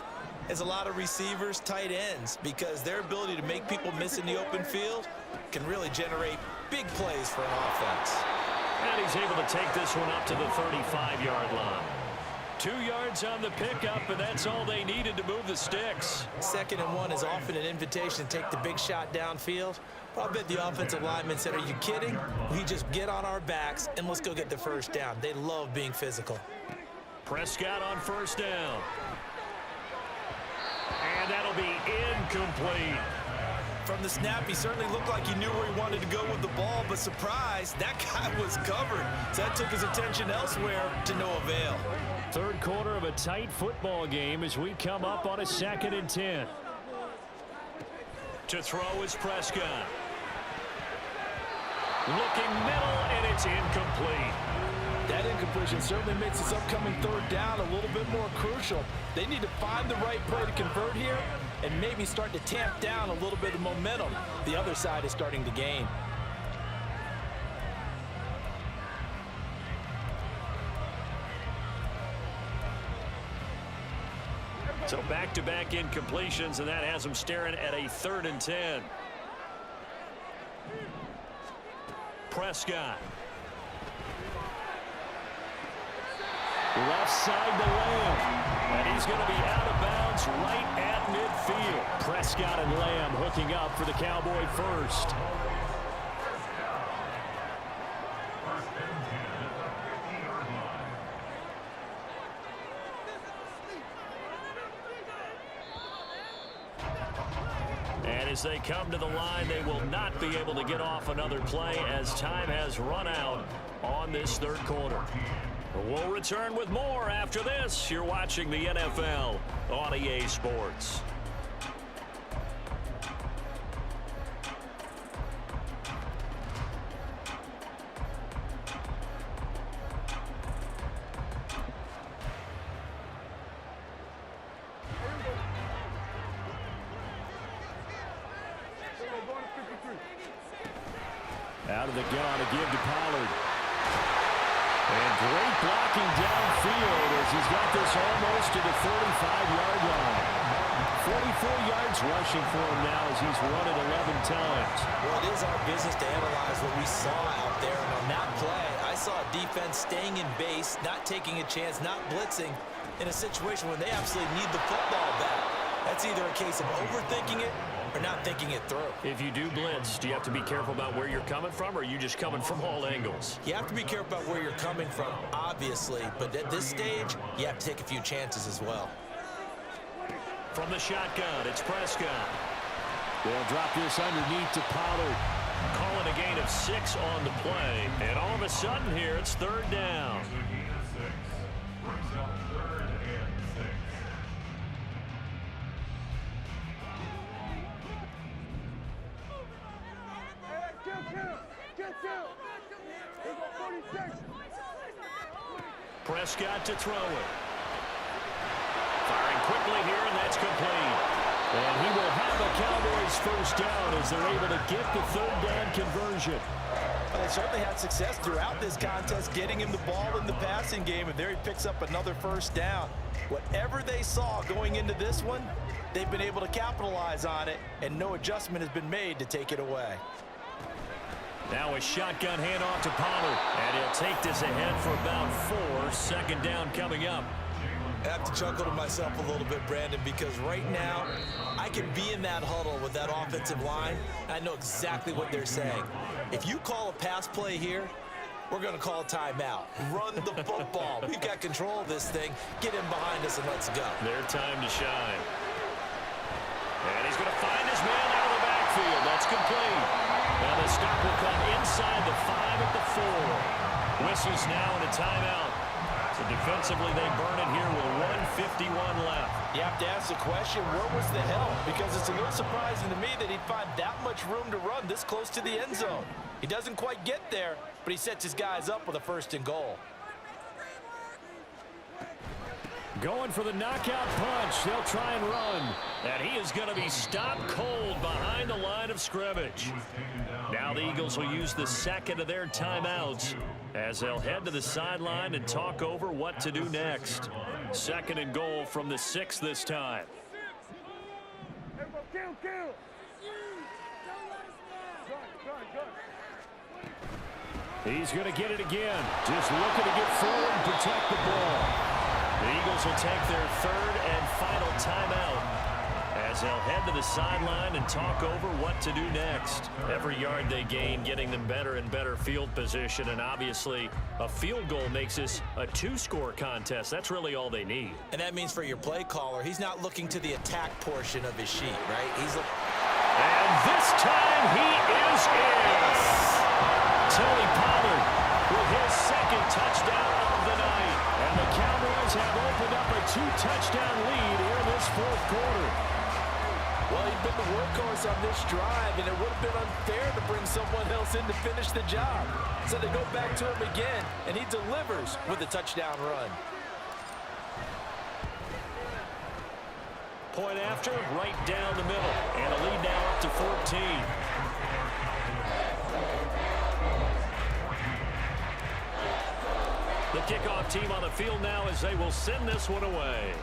as a lot of receivers, tight ends, because their ability to make people miss in the open field can really generate big plays for an offense. And he's able to take this one up to the 35-yard line. 2 yards on the pickup, and that's all they needed to move the sticks. 2nd and 1 is often an invitation to take the big shot downfield. But I bet the offensive lineman said, are you kidding? We just get on our backs and let's go get the first down. They love being physical. Prescott on first down. And that'll be incomplete. From the snap, he certainly looked like he knew where he wanted to go with the ball, but surprise, that guy was covered. So that took his attention elsewhere to no avail. Third quarter of a tight football game as we come up on a 2nd and 10. To throw is Prescott. Looking middle, and it's incomplete. That incompletion certainly makes this upcoming third down a little bit more crucial. They need to find the right play to convert here and maybe start to tamp down a little bit of momentum. The other side is starting to gain. So back-to-back incompletions, and that has them staring at a 3rd and 10. Prescott. Left side to Lamb. And he's going to be out of bounds right at midfield. Prescott and Lamb hooking up for the Cowboy first. And as they come to the line, they will not be able to get off another play as time has run out on this third quarter. We'll return with more after this. You're watching the NFL on EA Sports. Out of the gun to give to Pollard. And great blocking downfield as he's got this almost to the 45-yard line. 44 yards rushing for him now as he's run it 11 times. Well, it is our business to analyze what we saw out there. And on that play, I saw a defense staying in base, not taking a chance, not blitzing in a situation where they absolutely need the football back. That's either a case of overthinking it or not thinking it through. If you do blitz, do you have to be careful about where you're coming from, or are you just coming from all angles? You have to be careful about where you're coming from, obviously, but at this stage, you have to take a few chances as well. From the shotgun, it's Prescott. They'll drop this underneath to Pollard. Calling a gain of 6 on the play. And all of a sudden here, it's third down. There's a gain of 6. Brings up 3rd and 6. Prescott to throw it. Firing quickly here, and that's complete. And he will have a Cowboys first down as they're able to get the third down conversion. Well, they certainly had success throughout this contest, getting him the ball in the passing game, and there he picks up another first down. Whatever they saw going into this one, they've been able to capitalize on it, and no adjustment has been made to take it away. Now a shotgun handoff to Pollard, and he'll take this ahead for about 4. Second down coming up. I have to chuckle to myself a little bit, Brandon, because right now I can be in that huddle with that offensive line. I know exactly what they're saying. If you call a pass play here, we're going to call a timeout. Run the football. We've got control of this thing. Get him behind us and let's go. Their time to shine. And he's going to find his man out of the backfield. That's complete. Now the stop will come inside the 5 at the 4. Whistles now and a timeout. So defensively, they burn it here with 1:51 left. You have to ask the question, where was the help? Because it's a little surprising to me that he'd find that much room to run this close to the end zone. He doesn't quite get there, but he sets his guys up with a 1st and goal. Going for the knockout punch. They'll try and run. And he is going to be stopped cold behind the line of scrimmage. Now the Eagles will use the second of their timeouts as they'll head to the sideline and talk over what to do next. 2nd and goal from the 6 this time. He's going to get it again. Just looking to get forward and protect the ball. The Eagles will take their 3rd and final timeout as they'll head to the sideline and talk over what to do next. Every yard they gain getting them better and better field position, and obviously a field goal makes this a 2-score contest. That's really all they need. And that means for your play caller, he's not looking to the attack portion of his sheet, right? And this time he is in. Tony Pollard with his 2nd touchdown of the night. And the Cowboys have opened up a 2-touchdown lead here in this 4th quarter. Well, he'd been the workhorse on this drive, and it would have been unfair to bring someone else in to finish the job. So they go back to him again, and he delivers with a touchdown run. Point after, right down the middle. And a lead now up to 14. The kickoff team on the field now as they will send this one away.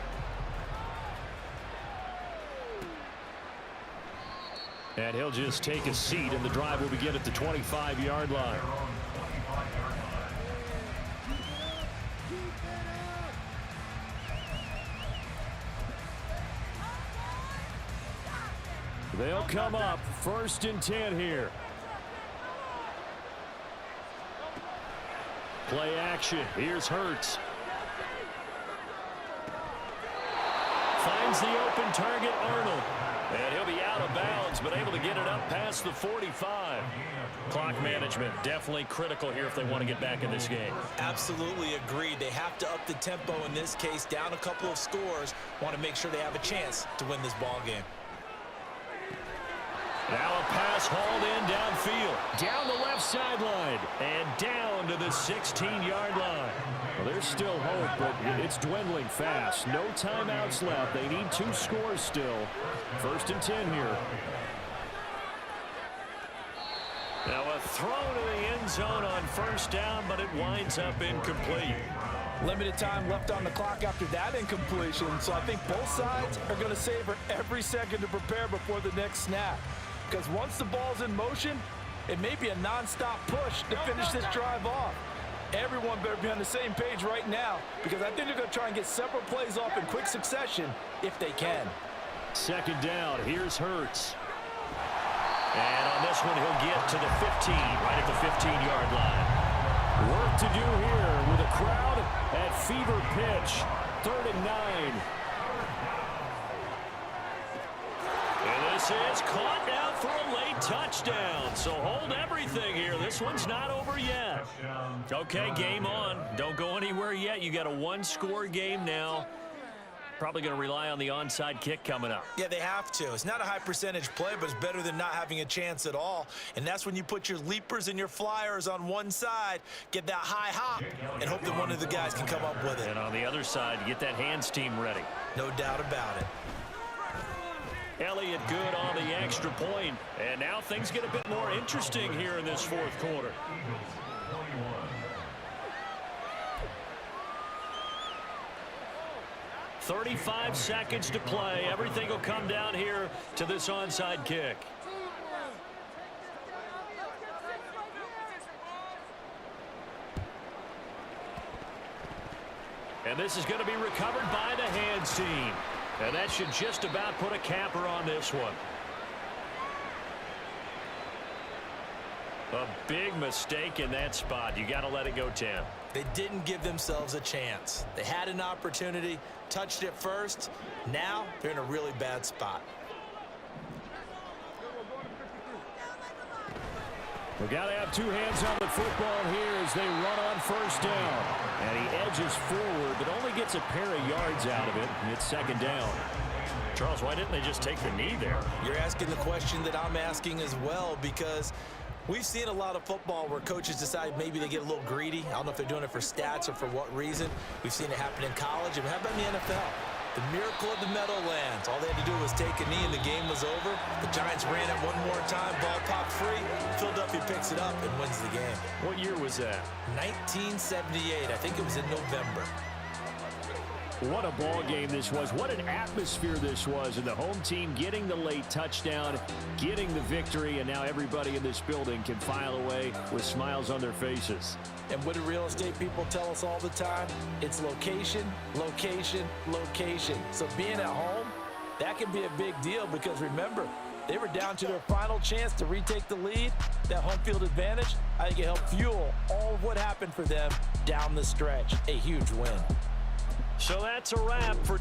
And he'll just take a seat, and the drive will begin at the 25-yard line. They'll come up 1st and 10 here. Play action. Here's Hurts. Finds the open target, Arnold. And he'll be out of bounds, but able to get it up past the 45. Clock management definitely critical here if they want to get back in this game. Absolutely agreed. They have to up the tempo in this case, down a couple of scores. Want to make sure they have a chance to win this ball game. Now a pass hauled in downfield. Down the left sideline. And down to the 16-yard line. Well, there's still hope, but it's dwindling fast. No timeouts left. They need 2 scores still. 1st and 10 here. Now a throw to the end zone on 1st down, but it winds up incomplete. Limited time left on the clock after that incompletion, so I think both sides are going to savor every second to prepare before the next snap. Because once the ball's in motion, it may be a non-stop push to finish this drive off. Everyone better be on the same page right now, because I think they're going to try and get several plays off in quick succession if they can. 2nd down. Here's Hurts. And on this one, he'll get to the 15, right at the 15-yard line. Work to do here with a crowd at fever pitch. 3rd and 9. And this is caught down for a late touchdown. So hold everything here. This one's not over yet. Okay, game on. Don't go anywhere yet. You got a one-score game now. Probably going to rely on the onside kick coming up. Yeah, they have to. It's not a high percentage play, but it's better than not having a chance at all. And that's when you put your leapers and your flyers on one side, get that high hop, and hope that one of the guys can come up with it. And on the other side, get that hands team ready. No doubt about it. Elliott good on the extra point. And now things get a bit more interesting here in this fourth quarter. 35 seconds to play. Everything will come down here to this onside kick. And this is going to be recovered by the hands team. And that should just about put a capper on this one. A big mistake in that spot. You got to let it go 10. They didn't give themselves a chance. They had an opportunity, touched it first. Now they're in a really bad spot. We got to have two hands on the football here as they run on first down. And he edges forward, but only gets a pair of yards out of it. And it's second down. Charles, why didn't they just take the knee there? You're asking the question that I'm asking as well, because we've seen a lot of football where coaches decide maybe they get a little greedy. I don't know if they're doing it for stats or for what reason. We've seen it happen in college. And how about in the NFL? The miracle of the Meadowlands. All they had to do was take a knee and the game was over. The Giants ran it one more time. Ball popped free. Philadelphia picks it up and wins the game. What year was that? 1978. I think it was in November. What a ball game this was. What an atmosphere this was. And the home team getting the late touchdown, getting the victory, and now everybody in this building can file away with smiles on their faces. And what do real estate people tell us all the time? It's location, location, location. So being at home, that can be a big deal because remember, they were down to their final chance to retake the lead. That home field advantage, I think it helped fuel all of what happened for them down the stretch. A huge win. So that's a wrap for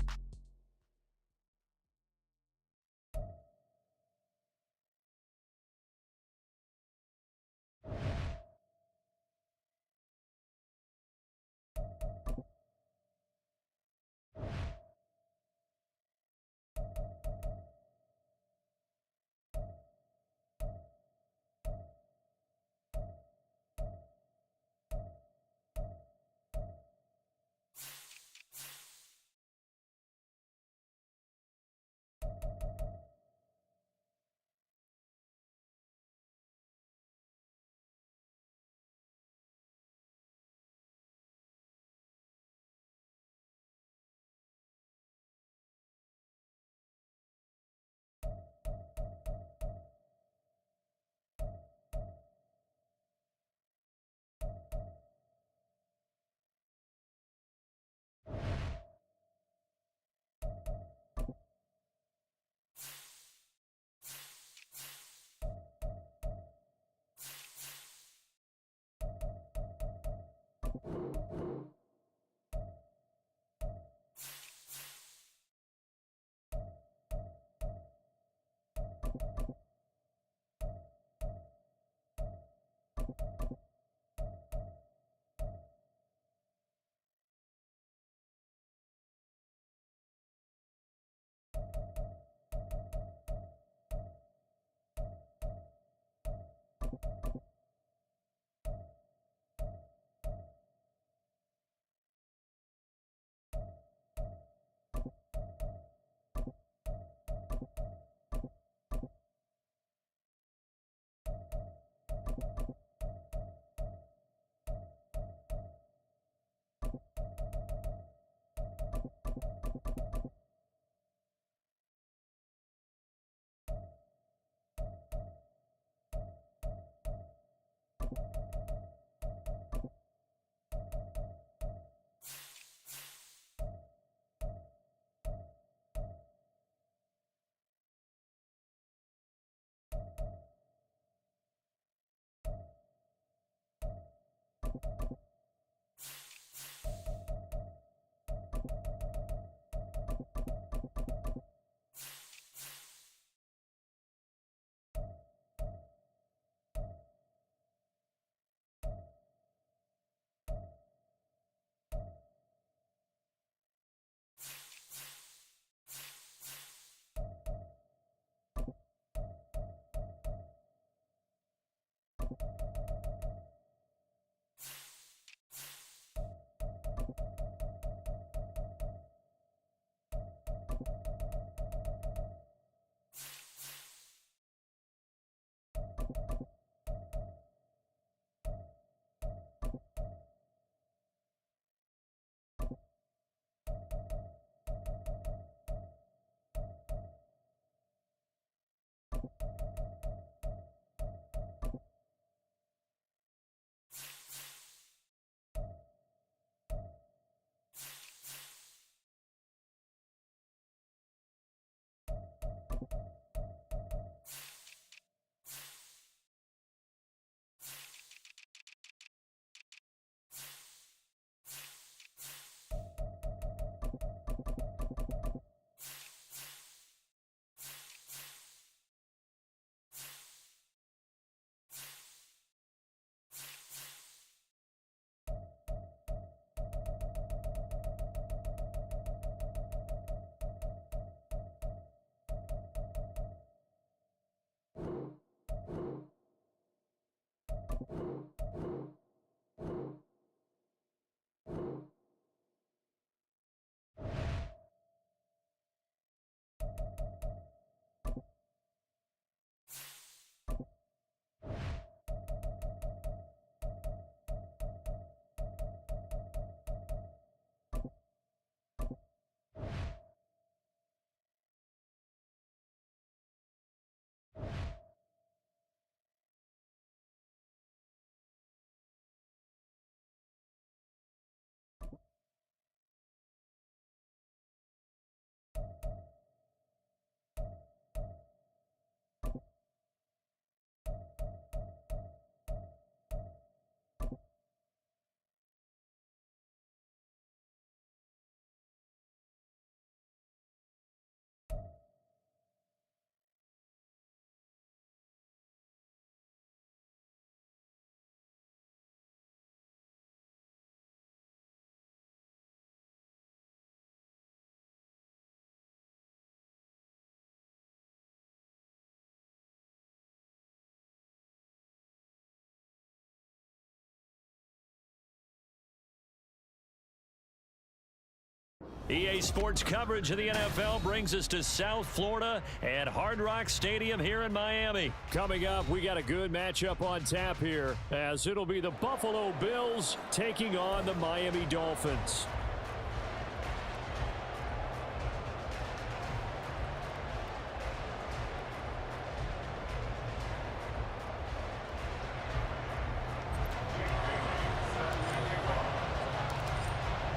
EA Sports coverage of the NFL brings us to South Florida at Hard Rock Stadium here in Miami. Coming up, we got a good matchup on tap here, as it'll be the Buffalo Bills taking on the Miami Dolphins.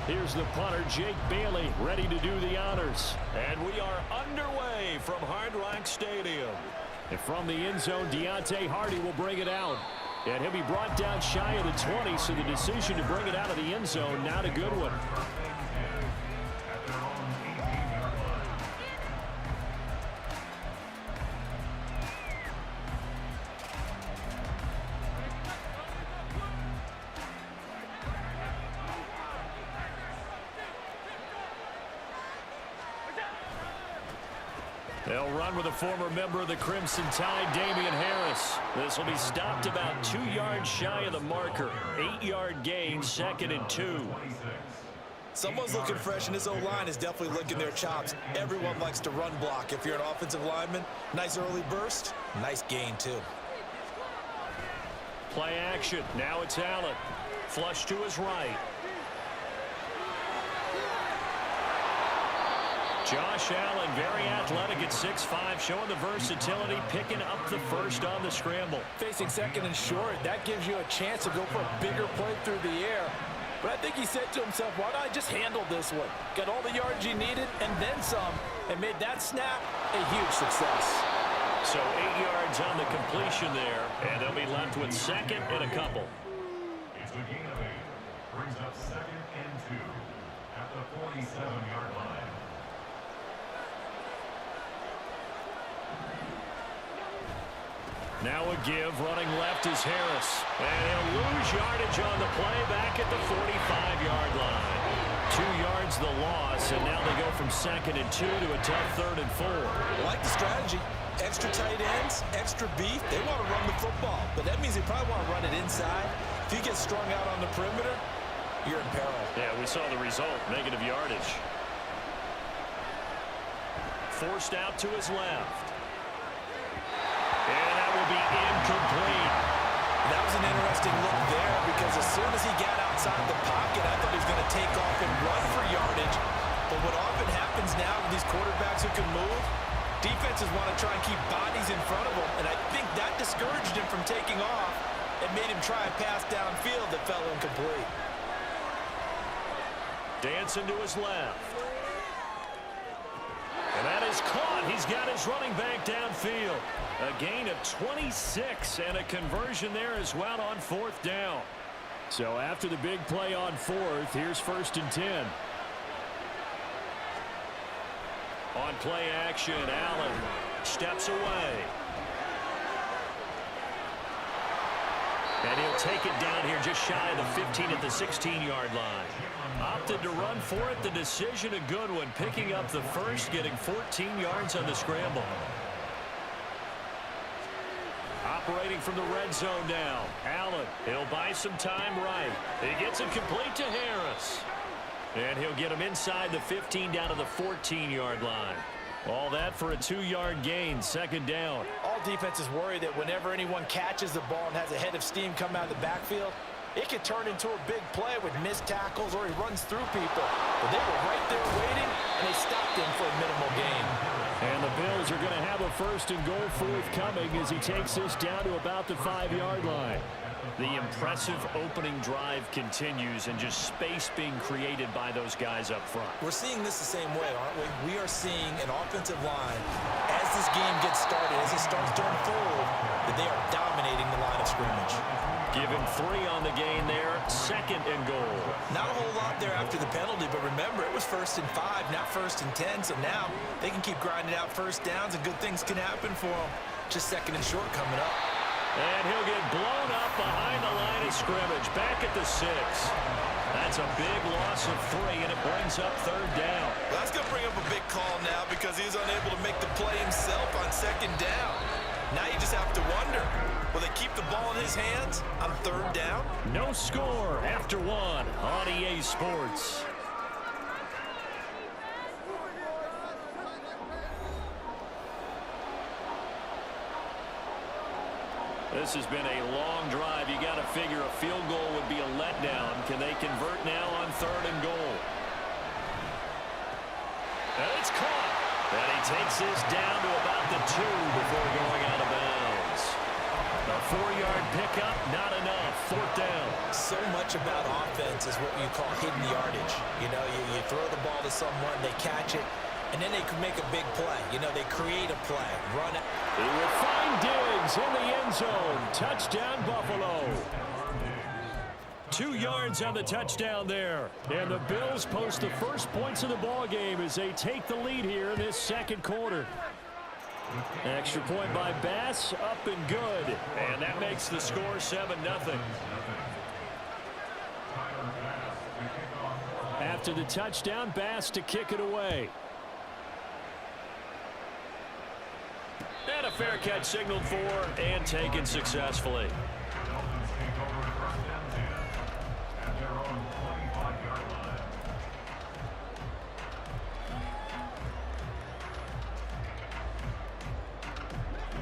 Here's the punter, Jake Bailey, ready to do the honors. And we are underway from Hard Rock Stadium. And from the end zone, Deontay Hardy will bring it out. And he'll be brought down shy of the 20, so the decision to bring it out of the end zone, not a good one. They'll run with a former member of the Crimson Tide, Damian Harris. This will be stopped about 2 yards shy of the marker. 8-yard gain, 2nd and 2. Someone's looking fresh, and this O-line is definitely licking their chops. Everyone likes to run block. If you're an offensive lineman, nice early burst, nice gain, too. Play action. Now it's Allen. Flush to his right. Josh Allen, very athletic at 6'5", showing the versatility, picking up the first on the scramble. Facing 2nd and short, that gives you a chance to go for a bigger play through the air. But I think he said to himself, why not I just handle this one? Got all the yards you needed and then some, and made that snap a huge success. So 8 yards on the completion there, and they'll be left with 2nd and a couple. It's a gain of 8. Brings up 2nd and 2 at the 47-yard line. Now a give, running left is Harris. And he'll lose yardage on the play back at the 45-yard line. 2 yards the loss, and now they go from 2nd and 2 to a tough 3rd and 4. I like the strategy. Extra tight ends, extra beef. They want to run the football, but that means they probably want to run it inside. If you get strung out on the perimeter, you're in peril. Yeah, we saw the result, negative yardage. Forced out to his left. And that will be incomplete. That was an interesting look there, because as soon as he got outside the pocket, I thought he was going to take off and run for yardage. But what often happens now with these quarterbacks who can move, defenses want to try and keep bodies in front of them, and I think that discouraged him from taking off and made him try a pass downfield that fell incomplete. Dancing to his left. And that is caught. He's got his running back downfield. A gain of 26 and a conversion there as well on 4th down. So after the big play on 4th, here's 1st and 10. On play action, Allen steps away. And he'll take it down here just shy of the 15 at the 16-yard line. Opted to run for it. The decision a good one. Picking up the first, getting 14 yards on the scramble. Operating from the red zone now. Allen, he'll buy some time right. He gets it complete to Harris. And he'll get him inside the 15 down to the 14-yard line. All that for a 2-yard gain, 2nd down. All defenses worry that whenever anyone catches the ball and has a head of steam come out of the backfield, it could turn into a big play with missed tackles or he runs through people. But they were right there waiting, and they stopped him for a minimal gain. And the Bills are going to have a 1st and goal forthcoming as he takes this down to about the 5-yard line. The impressive opening drive continues, and just space being created by those guys up front. We're seeing this the same way, aren't we? We are seeing an offensive line, as this game gets started, as it starts to unfold, that they are dominating the line of scrimmage. Given 3 on the gain there, 2nd and goal. Not a whole lot there after the penalty, but remember, it was 1st and 5, not 1st and 10, so now they can keep grinding out 1st downs, and good things can happen for them. Just 2nd and short coming up. And he'll get blown up behind the line of scrimmage, back at the 6. That's a big loss of 3, and it brings up 3rd down. Well, that's going to bring up a big call now because he's unable to make the play himself on 2nd down. Now you just have to wonder, will they keep the ball in his hands on 3rd down? No score after 1 on EA Sports. This has been a long drive. You got to figure a field goal would be a letdown. Can they convert now on 3rd and goal? And it's caught. And he takes this down to about the 2 before going out of bounds. A 4-yard pickup, not enough. 4th down. So much about offense is what you call hidden yardage. You know, you throw the ball to someone, they catch it, and then they can make a big play. You know, they create a play, run it. He will find Diggs in the end zone. Touchdown, Buffalo. 2 yards on the touchdown there. And the Bills post the first points of the ball game as they take the lead here in this second quarter. Extra point by Bass, up and good. And that makes the score 7-0. After the touchdown, Bass to kick it away. And a fair catch signaled for and taken successfully.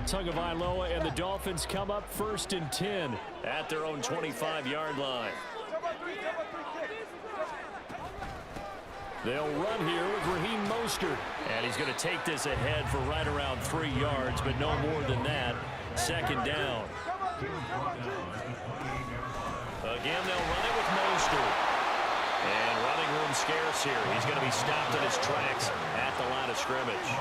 Tagovailoa and the Dolphins come up 1st and 10 at their own 25-yard line. They'll run here with Raheem Mostert. And he's going to take this ahead for right around 3 yards, but no more than that. 2nd down. Again, they'll run it with Mostert. And running room scarce here. He's going to be stopped in his tracks at the line of scrimmage.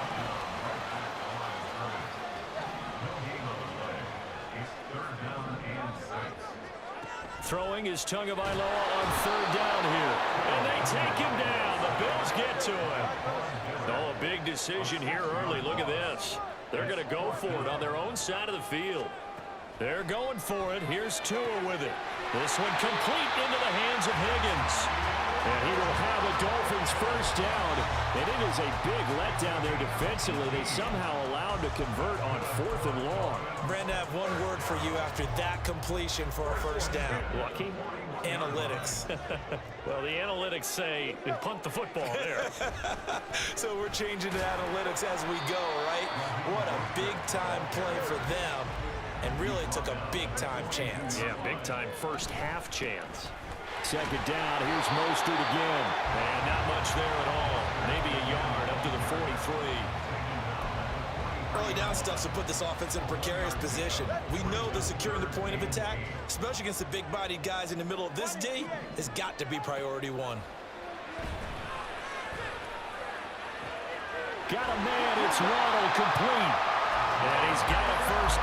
Throwing is Tagovailoa on 3rd down here. And they take him down. The Bills get to him. Oh, a big decision here early. Look at this. They're going to go for it on their own side of the field. They're going for it. Here's Tua with it. This one complete into the hands of Higgins. And he will have a Dolphins first down. And it is a big letdown there defensively. They somehow allowed to convert on 4th and long. Brandon, I have one word for you after that completion for a first down. Lucky? Analytics. Well, the analytics say punt the football there. So we're changing to analytics as we go, right? What a big-time play for them. And really took a big-time chance. Yeah, big-time first half chance. 2nd down. Here's Mostert again. And not much there at all. Maybe a yard up to the 43. Early down stuff to put this offense in a precarious position. We know that securing the point of attack, especially against the big-bodied guys in the middle of this D, has got to be priority 1. Got a man. It's Waddle complete. And he's got it first.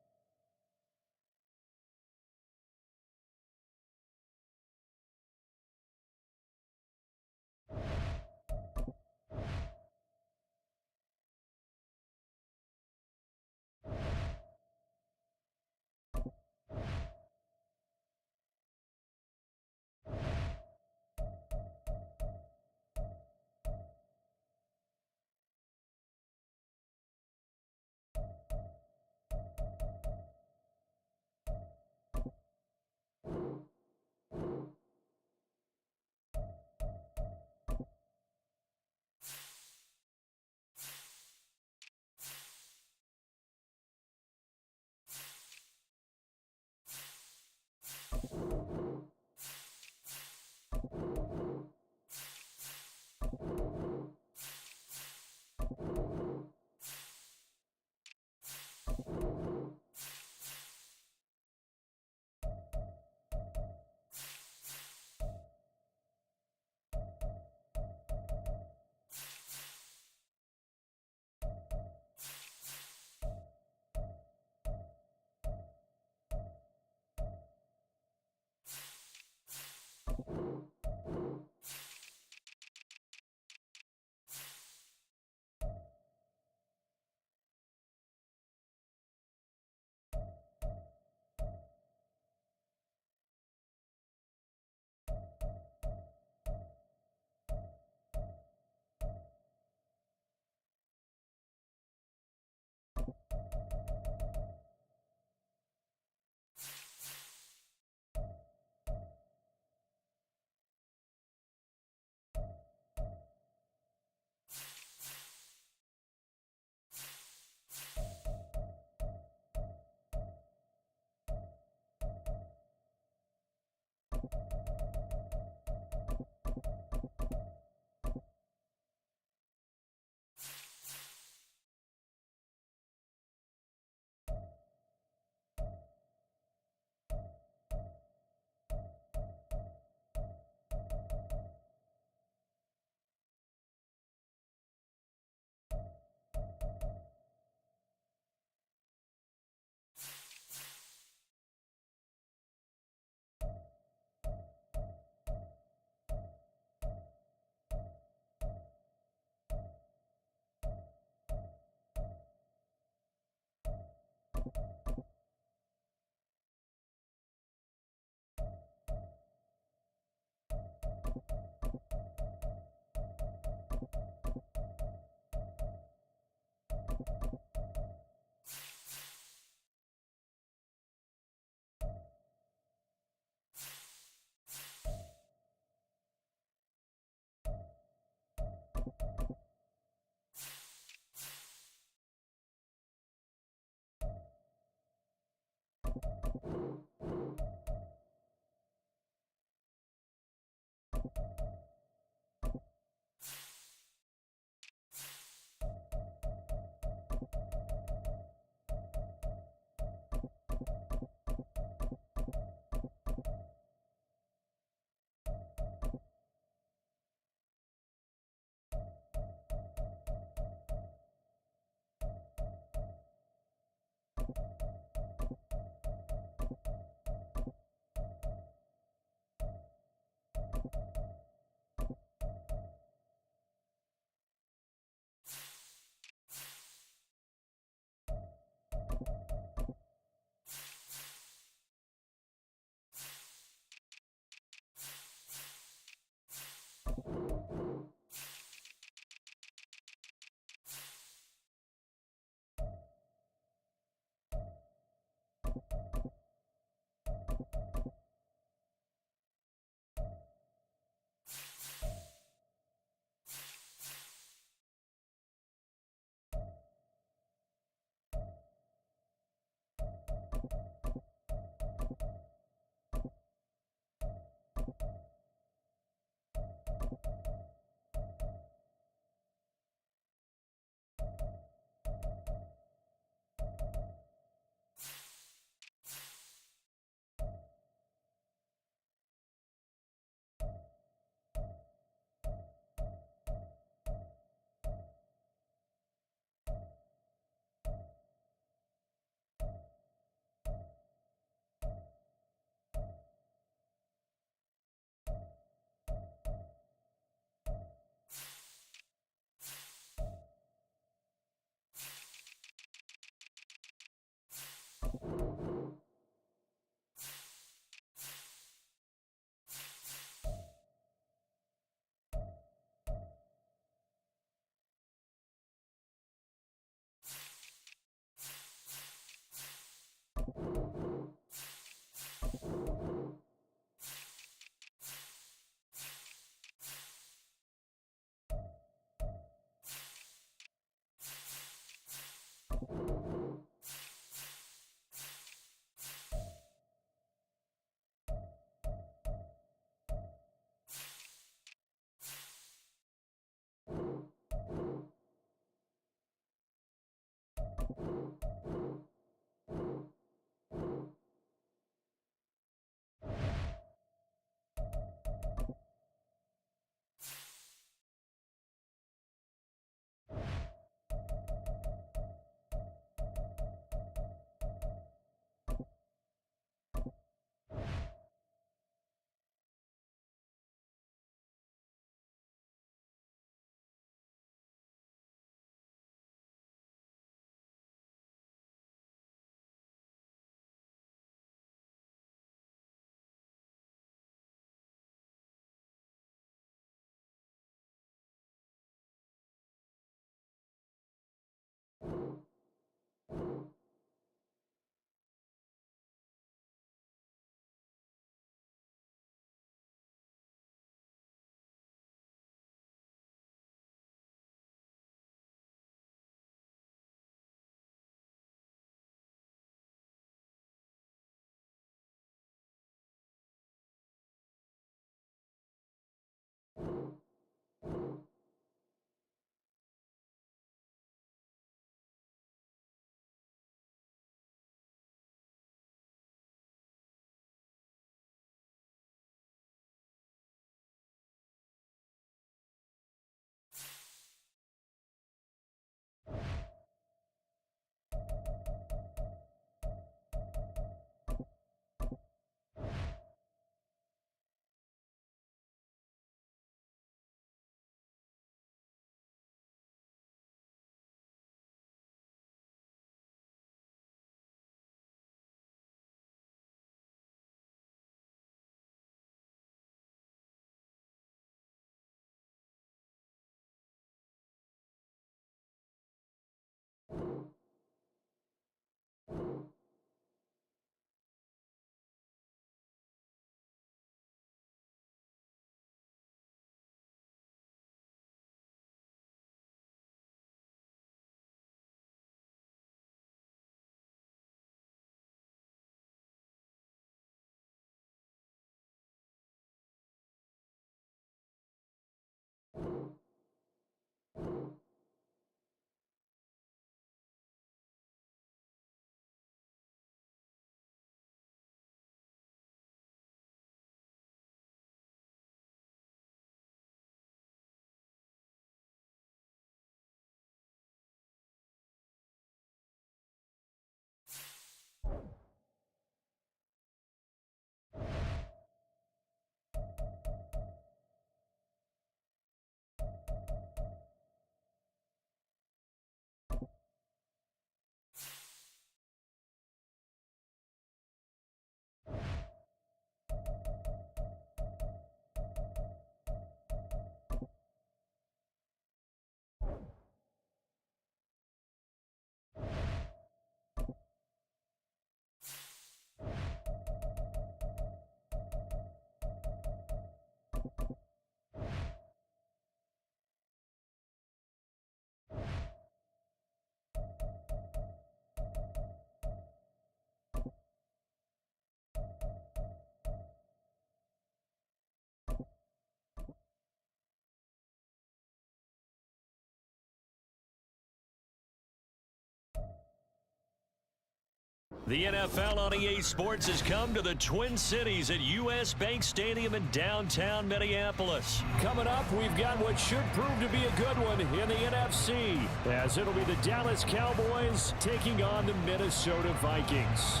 The NFL on EA Sports has come to the Twin Cities at U.S. Bank Stadium in downtown Minneapolis. Coming up, we've got what should prove to be a good one in the NFC, as it'll be the Dallas Cowboys taking on the Minnesota Vikings.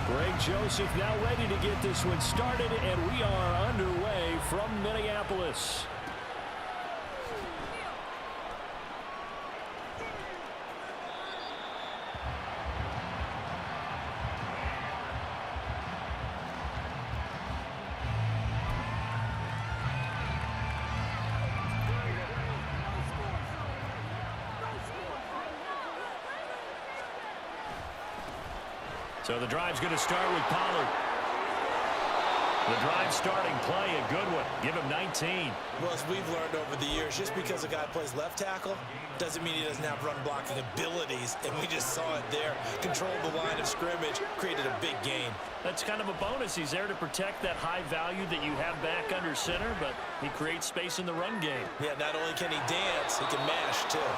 Greg Joseph now ready to get this one started, and we are underway from Minneapolis. So the drive's going to start with Pollard. The drive starting play, a good one. Give him 19. Well, as we've learned over the years, just because a guy plays left tackle doesn't mean he doesn't have run blocking abilities, and we just saw it there. Controlled the line of scrimmage, created a big gain. That's kind of a bonus. He's there to protect that high value that you have back under center, but he creates space in the run game. Yeah, not only can he dance, he can mash, too.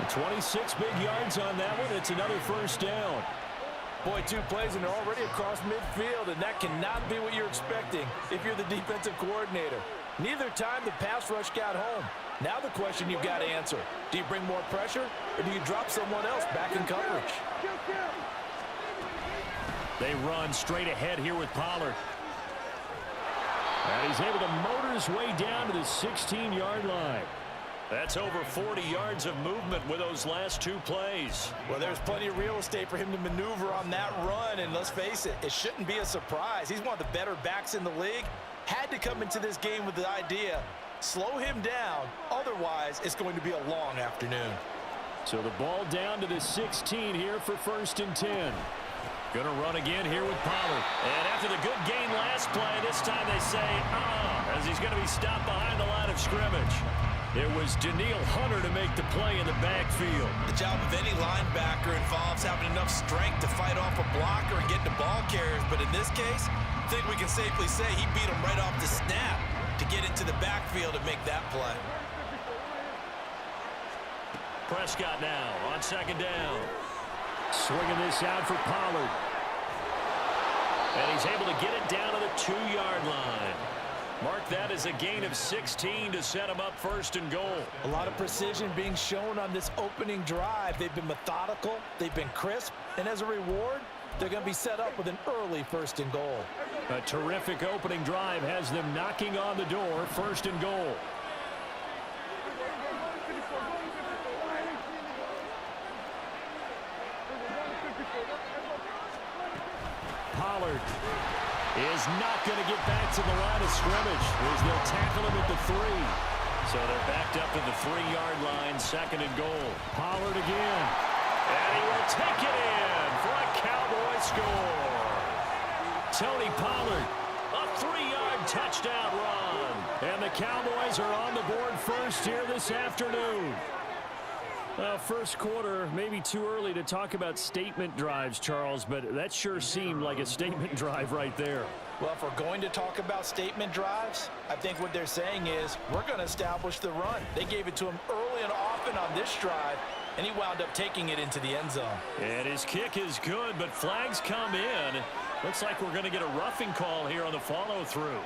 26 big yards on that one. It's another first down. Boy, 2 plays and they're already across midfield, and that cannot be what you're expecting if you're the defensive coordinator. Neither time the pass rush got home. Now the question you've got to answer, do you bring more pressure or do you drop someone else back in coverage? They run straight ahead here with Pollard. And he's able to motor his way down to the 16-yard line. That's over 40 yards of movement with those last 2 plays. Well, there's plenty of real estate for him to maneuver on that run, and let's face it, it shouldn't be a surprise. He's one of the better backs in the league. Had to come into this game with the idea, slow him down, otherwise it's going to be a long afternoon. So the ball down to the 16 here for 1st and 10. Gonna run again here with Pollard. And after the good gain last play, this time they say, as he's going to be stopped behind the line of scrimmage. It was Daniil Hunter to make the play in the backfield. The job of any linebacker involves having enough strength to fight off a blocker and get the ball carriers. But in this case, I think we can safely say he beat him right off the snap to get into the backfield and make that play. Prescott now on 2nd down. Swinging this out for Pollard. And he's able to get it down to the 2-yard line. Mark that as a gain of 16 to set him up 1st and goal. A lot of precision being shown on this opening drive. They've been methodical, they've been crisp, and as a reward, they're going to be set up with an early 1st and goal. A terrific opening drive has them knocking on the door, 1st and goal. Pollard is not going to get back to the line of scrimmage as they'll tackle him at the 3. So they're backed up at the 3-yard line, 2nd and goal. Pollard again. And he will take it in for a Cowboy score. Tony Pollard. A 3-yard touchdown run. And the Cowboys are on the board first here this afternoon. First quarter, maybe too early to talk about statement drives, Charles, but that sure seemed like a statement drive right there. Well, if we're going to talk about statement drives, I think what they're saying is we're going to establish the run. They gave it to him early and often on this drive, and he wound up taking it into the end zone. And his kick is good, but flags come in. Looks like we're going to get a roughing call here on the follow-through.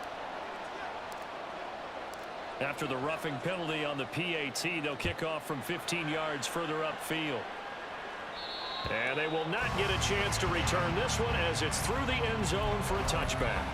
After the roughing penalty on the PAT, they'll kick off from 15 yards further upfield. And they will not get a chance to return this one as it's through the end zone for a touchback.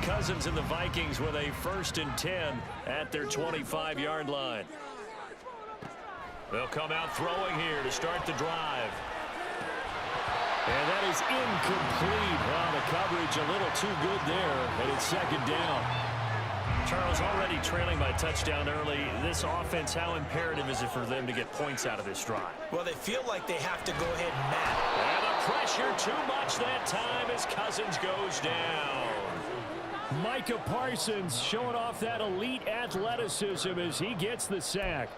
Cousins and the Vikings with a 1st and 10 at their 25-yard line. They'll come out throwing here to start the drive. And that is incomplete. Well, the coverage a little too good there, and it's 2nd down. Charles, already trailing by a touchdown early. This offense, how imperative is it for them to get points out of this drive? Well, they feel like they have to go ahead and match. And the pressure too much that time as Cousins goes down. Micah Parsons showing off that elite athleticism as he gets the sack.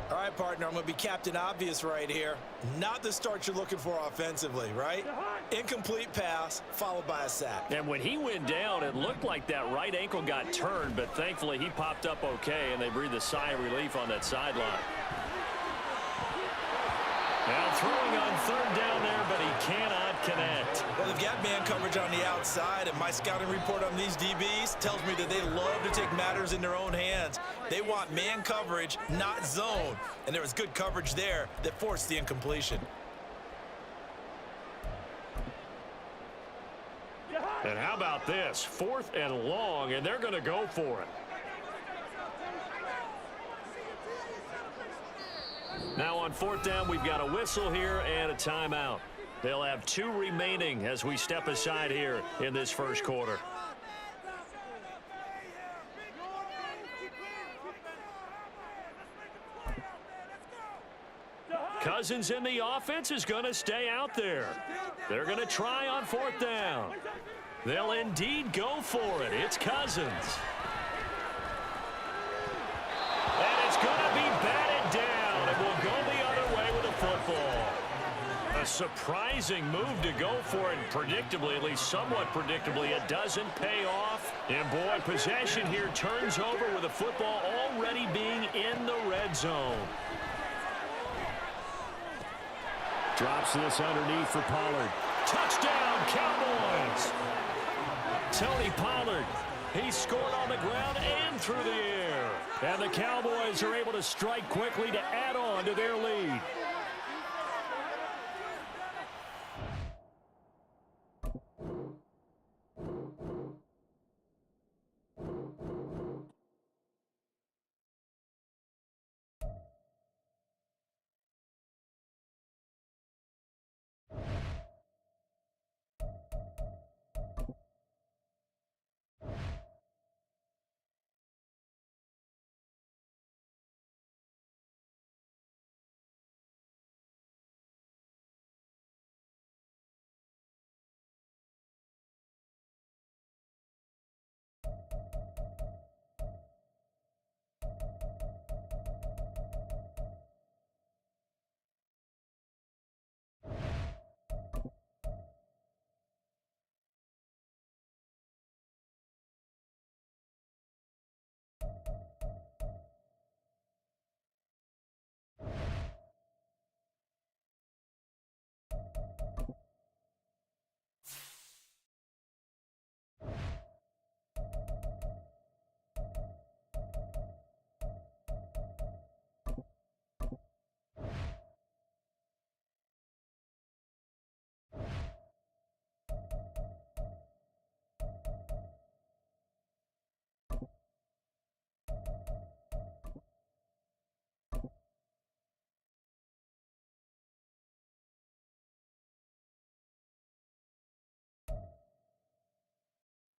All right, partner, I'm going to be Captain Obvious right here. Not the start you're looking for offensively, right? Incomplete pass, followed by a sack. And when he went down, it looked like that right ankle got turned, but thankfully he popped up okay, and they breathed a sigh of relief on that sideline. Now throwing on 3rd down there, but he cannot connect. Well, they've got man coverage on the outside, and my scouting report on these DBs tells me that they love to take matters in their own hands. They want man coverage, not zone. And there was good coverage there that forced the incompletion. And how about this? 4th and long, and they're going to go for it. Now on 4th down, we've got a whistle here and a timeout. They'll have 2 remaining as we step aside here in this 1st quarter. Cousins in the offense is going to stay out there. They're going to try on 4th down. They'll indeed go for it. It's Cousins. And it's going to be batted down, and will go the other way with the football. A surprising move to go for it, and predictably, at least somewhat predictably, it doesn't pay off. And boy, possession here turns over with the football already being in the red zone. Drops this underneath for Pollard. Touchdown, Cowboys! Tony Pollard, he scored on the ground and through the air. And the Cowboys are able to strike quickly to add on to their lead.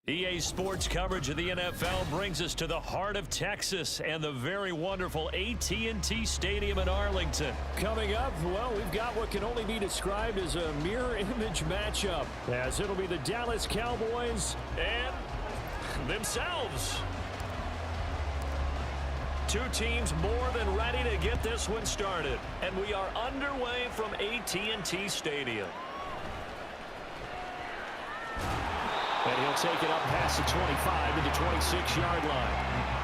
EA Sports coverage of the NFL brings us to the heart of Texas and the very wonderful AT&T Stadium in Arlington. Coming up, well, we've got what can only be described as a mirror image matchup, as it'll be the Dallas Cowboys and themselves. Two teams more than ready to get this one started, and we are underway from AT&T Stadium. And he'll take it up past the 25 to the 26-yard line.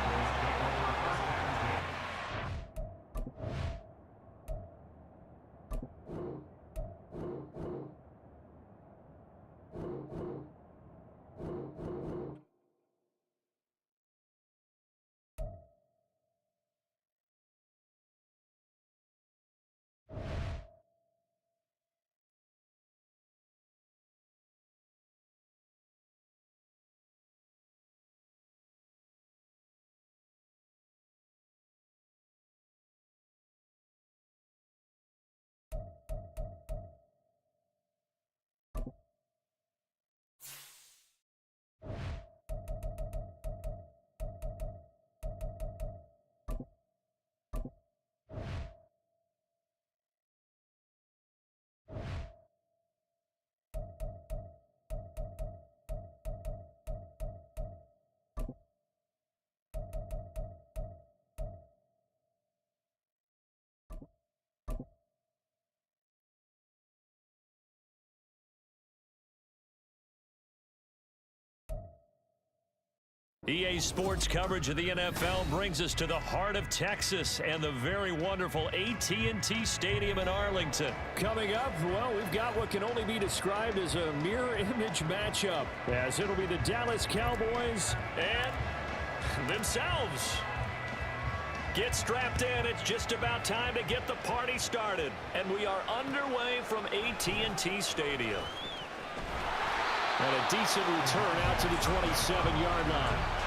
EA Sports coverage of the NFL brings us to the heart of Texas and the very wonderful AT&T Stadium in Arlington. Coming up, well, we've got what can only be described as a mirror image matchup, as it'll be the Dallas Cowboys and themselves. Get strapped in. It's just about time to get the party started. And we are underway from AT&T Stadium. And a decent return out to the 27-yard line.